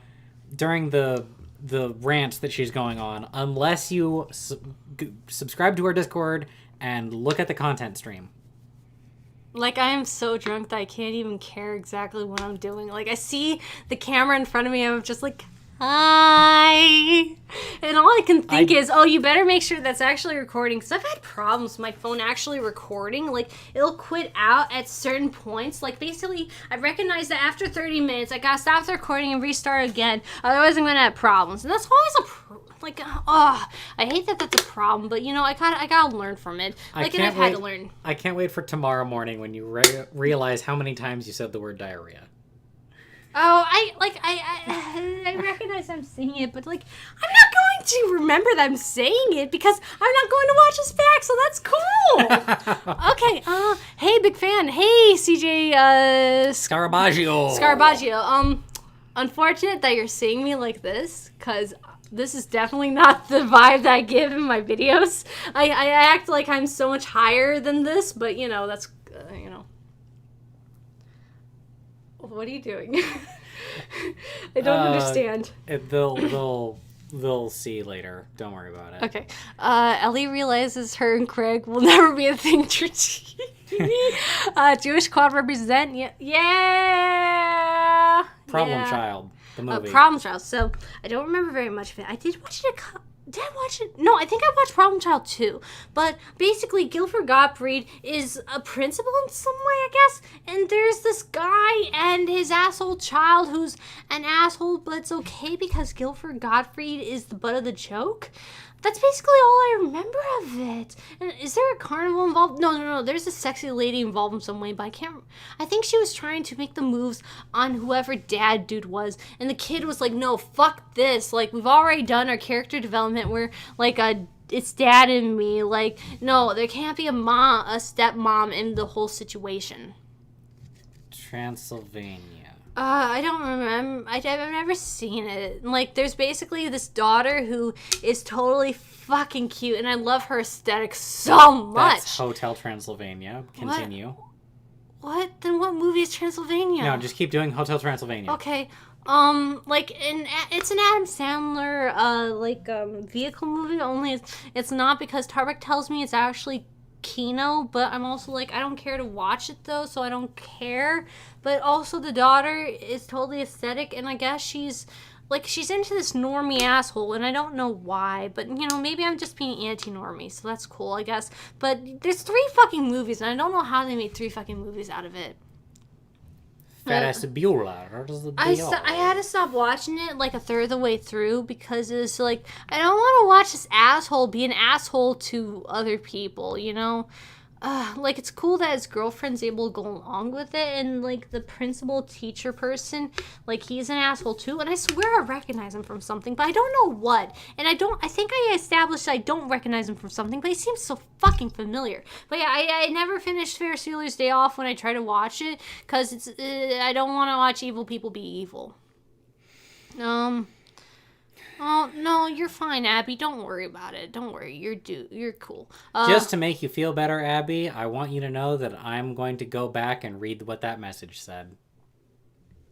rants that she's going on unless you subscribe to our Discord and look at the content stream. Like, I am so drunk that I can't even care exactly what I'm doing. Like, I see the camera in front of me and I'm just like, hi. And all I can think is, oh, you better make sure that's actually recording. Because I've had problems with my phone actually recording. Like, it'll quit out at certain points. Like, basically, I recognize that after 30 minutes, I gotta stop the recording and restart again. Otherwise, I'm gonna have problems. And that's always I hate that that's a problem. But, you know, I gotta learn from it. Like, and I've had to learn. I can't wait for tomorrow morning when you realize how many times you said the word diarrhea. Oh, I recognize I'm saying it, but, like, I'm not going to remember that I'm saying it because I'm not going to watch this back, so that's cool. Okay, hey, big fan. Hey, CJ, Scarabaggio. Unfortunate that you're seeing me like this, because this is definitely not the vibe that I give in my videos. I act like I'm so much higher than this, but, you know, that's, you know. What are you doing? I don't understand. They'll see later. Don't worry about it. Okay. Ellie realizes her and Craig will never be a thing. Jewish quad represent. Yeah. Problem Child. The movie. Problem Child. So I don't remember very much of it. I did watch it. Did I watch it? No, I think I watched Problem Child 2. But basically, Guilford Gottfried is a principal in some way, I guess. And there's this guy and his asshole child who's an asshole, but it's okay because Guilford Gottfried is the butt of the joke. That's basically all I remember of it. And is there a carnival involved? No. There's a sexy lady involved in some way, but I think she was trying to make the moves on whoever dad dude was. And the kid was like, no, fuck this. Like, we've already done our character development where, like, it's dad and me. Like, no, there can't be a stepmom in the whole situation. Transylvania. I don't remember. I've never seen it. Like, there's basically this daughter who is totally fucking cute, and I love her aesthetic so much. That's Hotel Transylvania. Continue. What? Then what movie is Transylvania? No, just keep doing Hotel Transylvania. Okay. It's an Adam Sandler, vehicle movie, only it's not because Tarbuck tells me it's actually Kino, but I'm also like, I don't care to watch it though, so I don't care. But also the daughter is totally aesthetic, and I guess she's into this normie asshole, and I don't know why, but, you know, maybe I'm just being anti-normie, so that's cool, I guess. But there's 3 fucking movies, and I don't know how they made 3 fucking movies out of it. Bueller. I had to stop watching it like a third of the way through because it's like, I don't want to watch this asshole be an asshole to other people, you know? like, it's cool that his girlfriend's able to go along with it, and like the principal teacher person, like, he's an asshole too, and I swear I recognize him from something, but I don't know what. And I think I established I don't recognize him from something, but he seems so fucking familiar. But yeah, I never finished Ferris Bueller's Day Off when I try to watch it, because it's I don't want to watch evil people be evil. Oh, no, you're fine, Abby. Don't worry about it. Don't worry. You're cool. Just to make you feel better, Abby, I want you to know that I'm going to go back and read what that message said.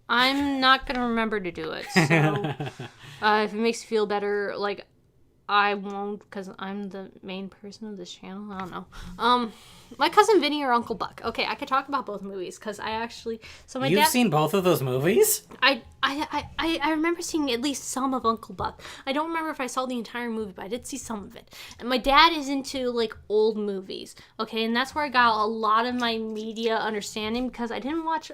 I'm not going to remember to do it. So if it makes you feel better, like, I won't, because I'm the main person of this channel. I don't know. My cousin Vinny or Uncle Buck. Okay, I could talk about both movies, because I actually... So my You've seen both of those movies? I remember seeing at least some of Uncle Buck. I don't remember if I saw the entire movie, but I did see some of it. And my dad is into, like, old movies, okay? And that's where I got a lot of my media understanding, because I didn't watch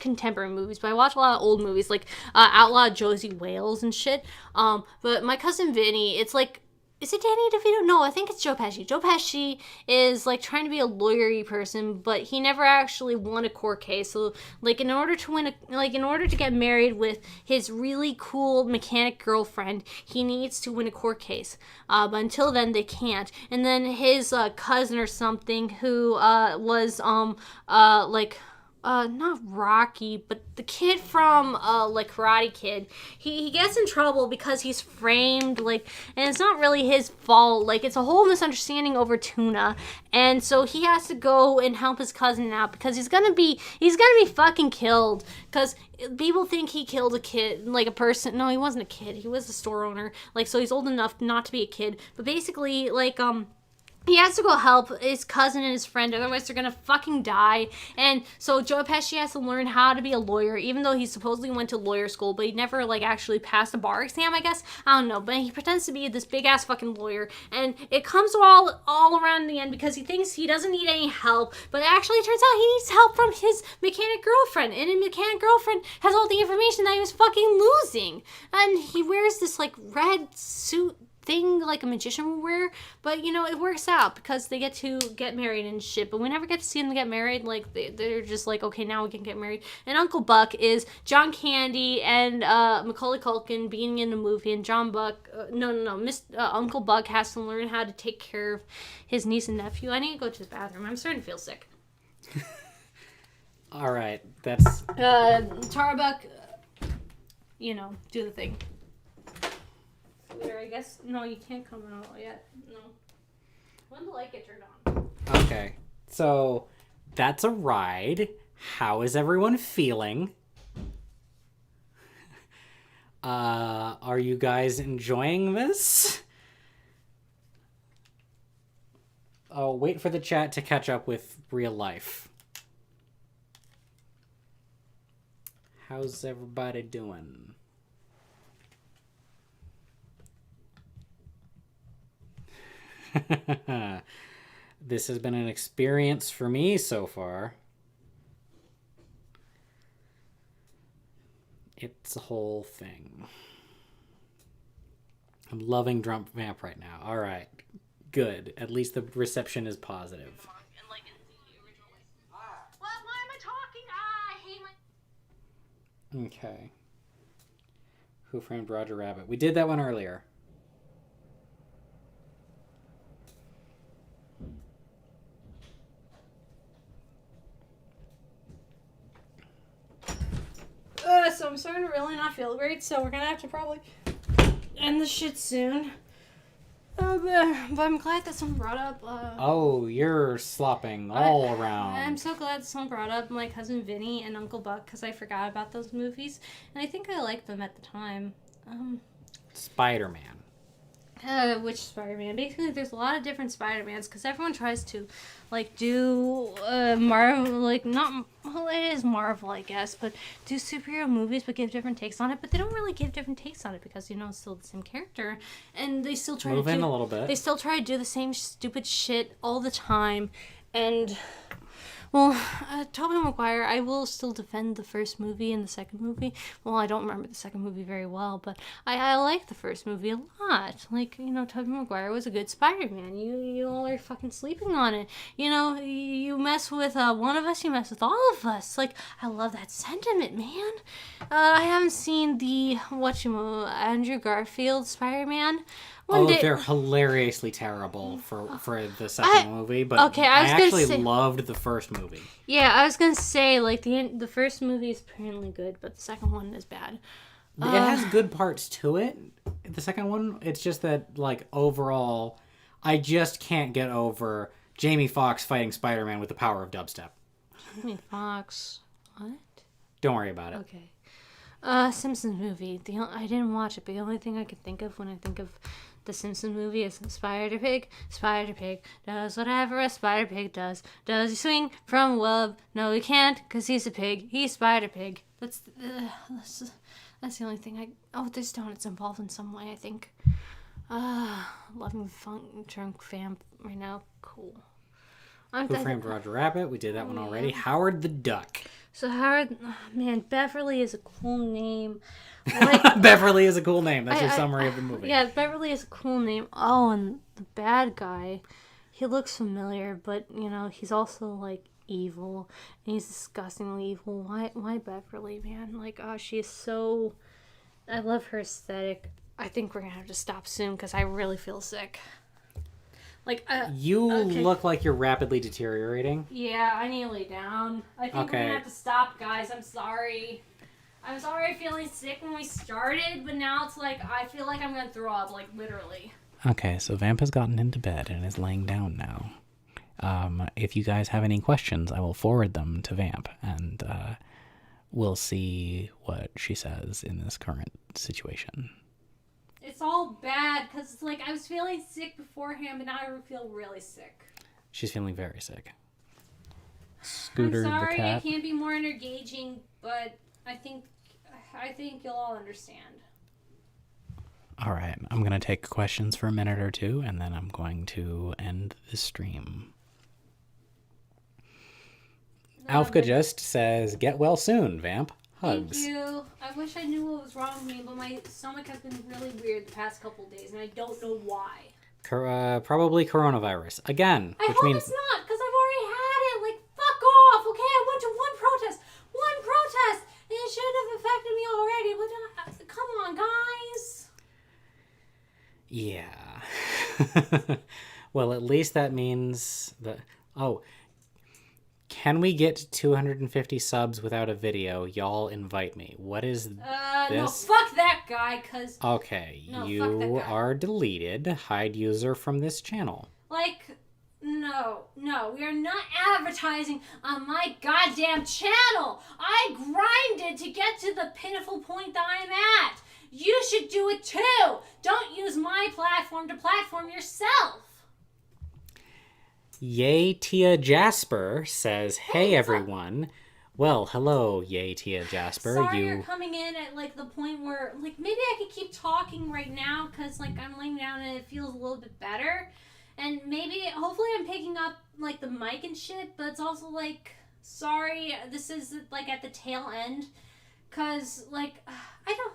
contemporary movies, but I watched a lot of old movies, like Outlaw Josie Wales and shit. But my cousin Vinny, it's like... Is it Danny DeVito? No, I think it's Joe Pesci. Joe Pesci is, like, trying to be a lawyery person, but he never actually won a court case. So, like, in order to get married with his really cool mechanic girlfriend, he needs to win a court case. But until then, they can't. And then his cousin or something who was, not Rocky, but the kid from, like, Karate Kid, he gets in trouble because he's framed, like, and it's not really his fault, like, it's a whole misunderstanding over tuna, and so he has to go and help his cousin out, because he's gonna be fucking killed, because people think he killed a kid, like, a person. No, he wasn't a kid, he was a store owner, like, so he's old enough not to be a kid, but basically, like, he has to go help his cousin and his friend, otherwise they're gonna fucking die. And so Joe Pesci has to learn how to be a lawyer, even though he supposedly went to lawyer school, but he never, like, actually passed a bar exam, I guess. I don't know, but he pretends to be this big-ass fucking lawyer, and it comes all around in the end because he thinks he doesn't need any help, but it actually turns out he needs help from his mechanic girlfriend, and his mechanic girlfriend has all the information that he was fucking losing. And he wears this, like, red suit thing like a magician would wear, but you know, it works out because they get married and shit, but we never get to see them get married. Like, they're just like, okay, now we can get married. And Uncle Buck is John Candy and Macaulay Culkin being in the movie, and Uncle Buck has to learn how to take care of his niece and nephew. I need to go to the bathroom. I'm starting to feel sick. All right, that's Tarbuck, do the thing. I guess, no, you can't come out yet. No. When the light get turned on? Okay. So, that's a ride. How is everyone feeling? Are you guys enjoying this? I'll wait for the chat to catch up with real life. How's everybody doing? This has been an experience for me so far. It's a whole thing. I'm loving Drunk Vamp right now. All right. Good. At least the reception is positive. Why am I talking? I hate my... Okay. Who Framed Roger Rabbit? We did that one earlier. So I'm starting to really not feel great, so we're gonna have to probably end the shit soon. But I'm glad that someone brought up... oh, you're slopping all around. I'm so glad someone brought up my cousin Vinny and Uncle Buck, because I forgot about those movies, and I think I liked them at the time. Spider-Man. Which Spider-Man? Basically, there's a lot of different Spider-Mans, because everyone tries to, like, do Marvel, like, not... Well, it is Marvel, I guess, but do superhero movies, but give different takes on it, but they don't really give different takes on it, because, it's still the same character, and they still try Move in a little bit. They still try to do the same stupid shit all the time, and... Well, Tobey Maguire, I will still defend the first movie and the second movie. Well, I don't remember the second movie very well, but I like the first movie a lot. Like, Tobey Maguire was a good Spider-Man. You all are fucking sleeping on it. You mess with one of us, you mess with all of us. Like, I love that sentiment, man. I haven't seen the, Andrew Garfield Spider-Man. They're hilariously terrible for the second movie, but okay, I actually loved the first movie. Yeah, I was gonna say, like, the first movie is apparently good, but the second one is bad. It has good parts to it. The second one, it's just that, like, overall, I just can't get over Jamie Foxx fighting Spider-Man with the power of dubstep. Jamie Foxx, what? Don't worry about it. Okay. Simpsons movie. I didn't watch it, but the only thing I can think of when I think of the Simpsons movie is Spider Pig. Spider Pig does whatever a Spider Pig does. Does he swing from a web? No, he can't, because he's a pig. He's Spider Pig. That's the only thing there's donuts involved in some way, I think. Loving funk drunk vamp right now. Cool. Who Framed Roger Rabbit? We did that one already. Howard the Duck. So Howard, man, Beverly is a cool name. Like, Beverly is a cool name. That's your summary of the movie. Yeah, Beverly is a cool name. Oh, and the bad guy, he looks familiar, but he's also like evil, and he's disgustingly evil. Why Beverly, man? Like, oh, she is so. I love her aesthetic. I think we're gonna have to stop soon because I really feel sick. Like, you look like you're rapidly deteriorating. Yeah, I need to lay down. I think we're gonna have to stop, guys. I'm sorry. I was already feeling sick when we started, but now it's like I feel like I'm gonna throw up, like literally. Okay, so Vamp has gotten into bed and is laying down now. If you guys have any questions, I will forward them to Vamp, and we'll see what she says in this current situation. It's all bad, because it's like I was feeling sick beforehand, but now I feel really sick. She's feeling very sick. Scooter I'm sorry the cat. I can't be more engaging, but I think you'll all understand. All right, I'm going to take questions for a minute or two, and then I'm going to end the stream. Alfka just says, get well soon, Vamp. Hugs. Thank you. I wish I knew what was wrong with me, but my stomach has been really weird the past couple of days, and I don't know why. Probably coronavirus. Again. I hope it's not, because I've already had it. Like, fuck off, okay? I went to one protest, and it shouldn't have affected me already. But come on, guys. Yeah. Well, at least that means that... Oh, can we get 250 subs without a video? Y'all invite me. What is this? No, fuck that guy, because... Okay, no, you are deleted. Hide user from this channel. Like, no, we are not advertising on my goddamn channel. I grinded to get to the pitiful point that I'm at. You should do it too. Don't use my platform to platform yourself. Yay Tia Jasper says, hey everyone. Well, hello, Yay Tia Jasper. Sorry you're coming in at like the point where like maybe I could keep talking right now because like I'm laying down and it feels a little bit better. And maybe hopefully I'm picking up like the mic and shit, but it's also like sorry, this is like at the tail end. Cause like I don't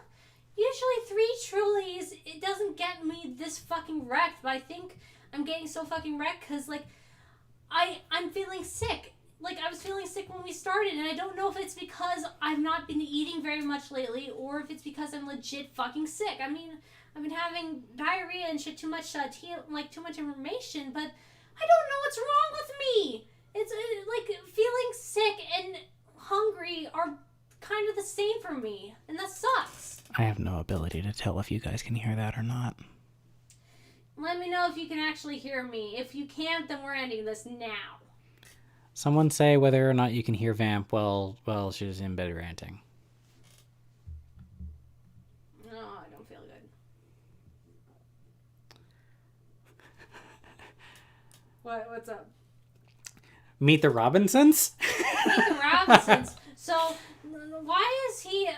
usually 3 Trulies, it doesn't get me this fucking wrecked, but I think I'm getting so fucking wrecked because like I'm feeling sick. Like, I was feeling sick when we started, and I don't know if it's because I've not been eating very much lately, or if it's because I'm legit fucking sick. I mean, I've been having diarrhea and shit, too much too much information, but I don't know what's wrong with me. It's, like, feeling sick and hungry are kind of the same for me, and that sucks. I have no ability to tell if you guys can hear that or not. Let me know if you can actually hear me. If you can't, then we're ending this now. Someone say whether or not you can hear Vamp while she's in bed ranting. No, I don't feel good. What's up? Meet the Robinsons? Meet the Robinsons. So, why is he,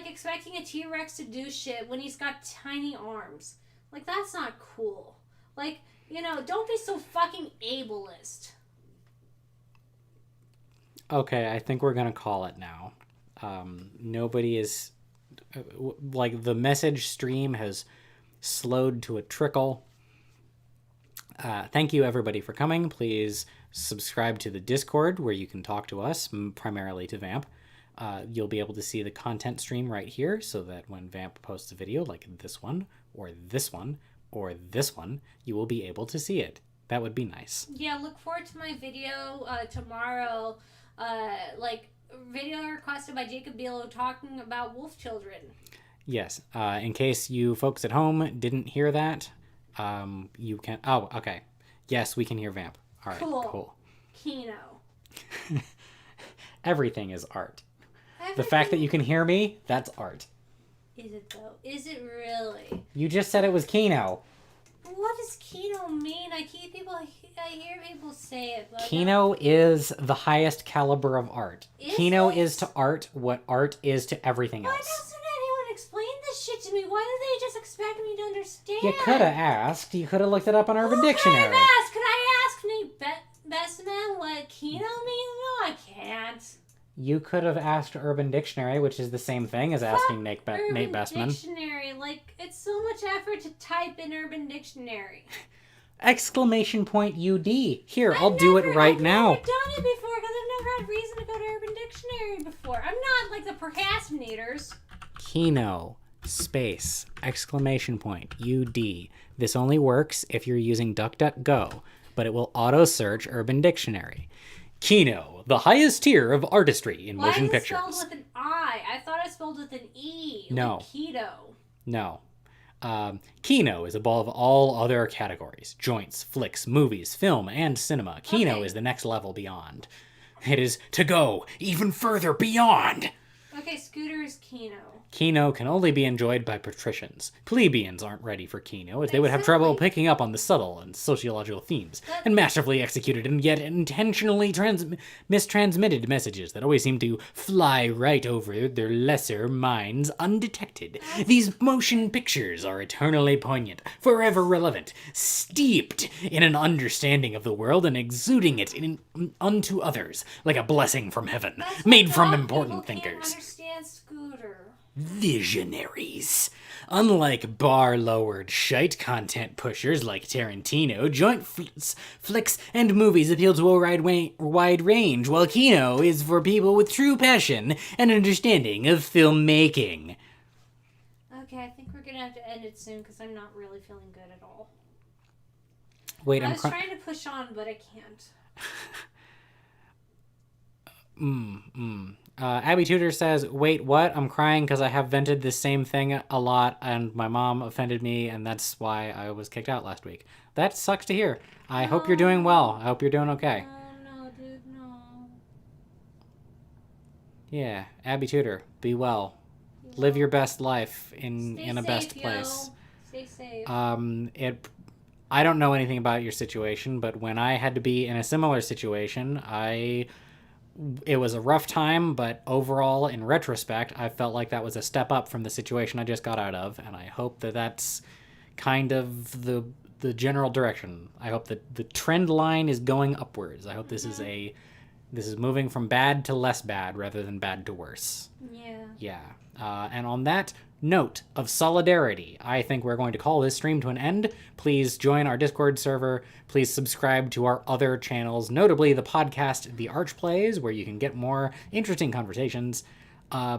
expecting a T-Rex to do shit when he's got tiny arms? Like, that's not cool. Like, don't be so fucking ableist. Okay, I think we're gonna call it now. Nobody is like the message stream has slowed to a trickle. Thank you everybody for coming. Please subscribe to the Discord where you can talk to us, primarily to Vamp. You'll be able to see the content stream right here so that when Vamp posts a video like this one or this one or this one, you will be able to see it. That would be nice. Yeah, look forward to my video tomorrow. Video requested by Jacob Bilo talking about wolf children. Yes. In case you folks at home didn't hear that, you can... Oh, okay. Yes, we can hear Vamp. All right, cool. Kino. Everything is art. The fact that you can hear me, that's art. Is it though? Is it really? You just said it was Kino. What does Kino mean? I hear people say it, but Kino is the highest caliber of art. Is Kino it? is to art what art is to everything Why else. doesn't anyone explain this shit to me? Why do they just expect me to understand? You could have asked. You could have looked it up on Urban Who Dictionary. Could I ask Nate Bestman what Kino means? No, I can't. You could have asked Urban Dictionary, which is the same thing as asking Nate Bestman. Urban Dictionary, like, it's so much effort to type in Urban Dictionary. Exclamation point UD. Here, I'll do it right now. I've never done it before because I've never had reason to go to Urban Dictionary before. I'm not like the procrastinators. Kino, space, exclamation point, UD. This only works if you're using DuckDuckGo, but it will auto-search Urban Dictionary. Kino, the highest tier of artistry in motion pictures. Why is it spelled with an I? I thought it spelled with an E. No. Like keto. No. Kino is above all other categories. Joints, flicks, movies, film, and cinema. Kino is the next level beyond. It is to go even further beyond. Okay, Scooter is Kino. Kino can only be enjoyed by patricians. Plebeians aren't ready for Kino, as they would have trouble picking up on the subtle and sociological themes, and masterfully executed and yet intentionally mistransmitted messages that always seem to fly right over their lesser minds undetected. These motion pictures are eternally poignant, forever relevant, steeped in an understanding of the world and exuding it unto others, like a blessing from heaven, made from important thinkers. Understand Scooter. Visionaries. Unlike bar-lowered shite content pushers like Tarantino, joint flicks and movies appeal to a wide range, while Kino is for people with true passion and understanding of filmmaking. Okay, I think we're gonna have to end it soon because I'm not really feeling good at all. Wait, I was trying to push on, but I can't. Abby Tudor says, wait, what? I'm crying because I have vented this same thing a lot and my mom offended me and that's why I was kicked out last week. That sucks to hear. I hope you're doing well. I hope you're doing okay. Oh, no, dude, no. Yeah, Abby Tudor, be well. Live your best life in a best place. Stay safe. I don't know anything about your situation, but when I had to be in a similar situation, it was a rough time, but overall, in retrospect, I felt like that was a step up from the situation I just got out of, and I hope that that's kind of the general direction. I hope that the trend line is going upwards. I hope this is moving from bad to less bad rather than bad to worse. Yeah. Yeah. And on that note of solidarity, I think we're going to call this stream to an end. Please join our Discord server. Please subscribe to our other channels, notably the podcast The Arch Plays, where you can get more interesting conversations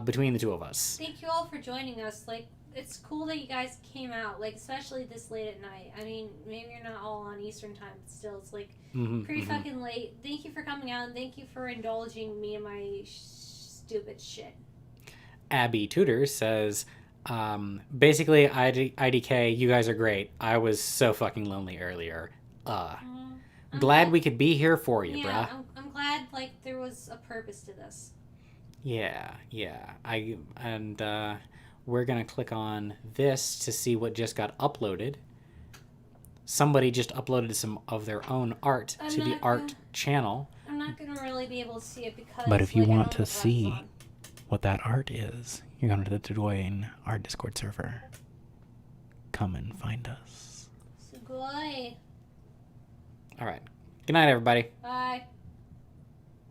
between the two of us. Thank you all for joining us. Like, it's cool that you guys came out, like, especially this late at night. I mean, maybe you're not all on Eastern time, but still, it's, like, pretty fucking late. Thank you for coming out, and thank you for indulging me in my stupid shit. Abby Tudor says, basically, IDK, you guys are great. I was so fucking lonely earlier. Glad we could be here for you, bruh. I'm glad, like, there was a purpose to this. Yeah. We're gonna click on this to see what just got uploaded. Somebody just uploaded some of their own art to the art channel. I'm not gonna really be able to see it because... But if you like, I want don't to have see glasses on. what that art is, you're going to have to join our Discord server. Come and find us. Sugoi. All right. Good night, everybody. Bye.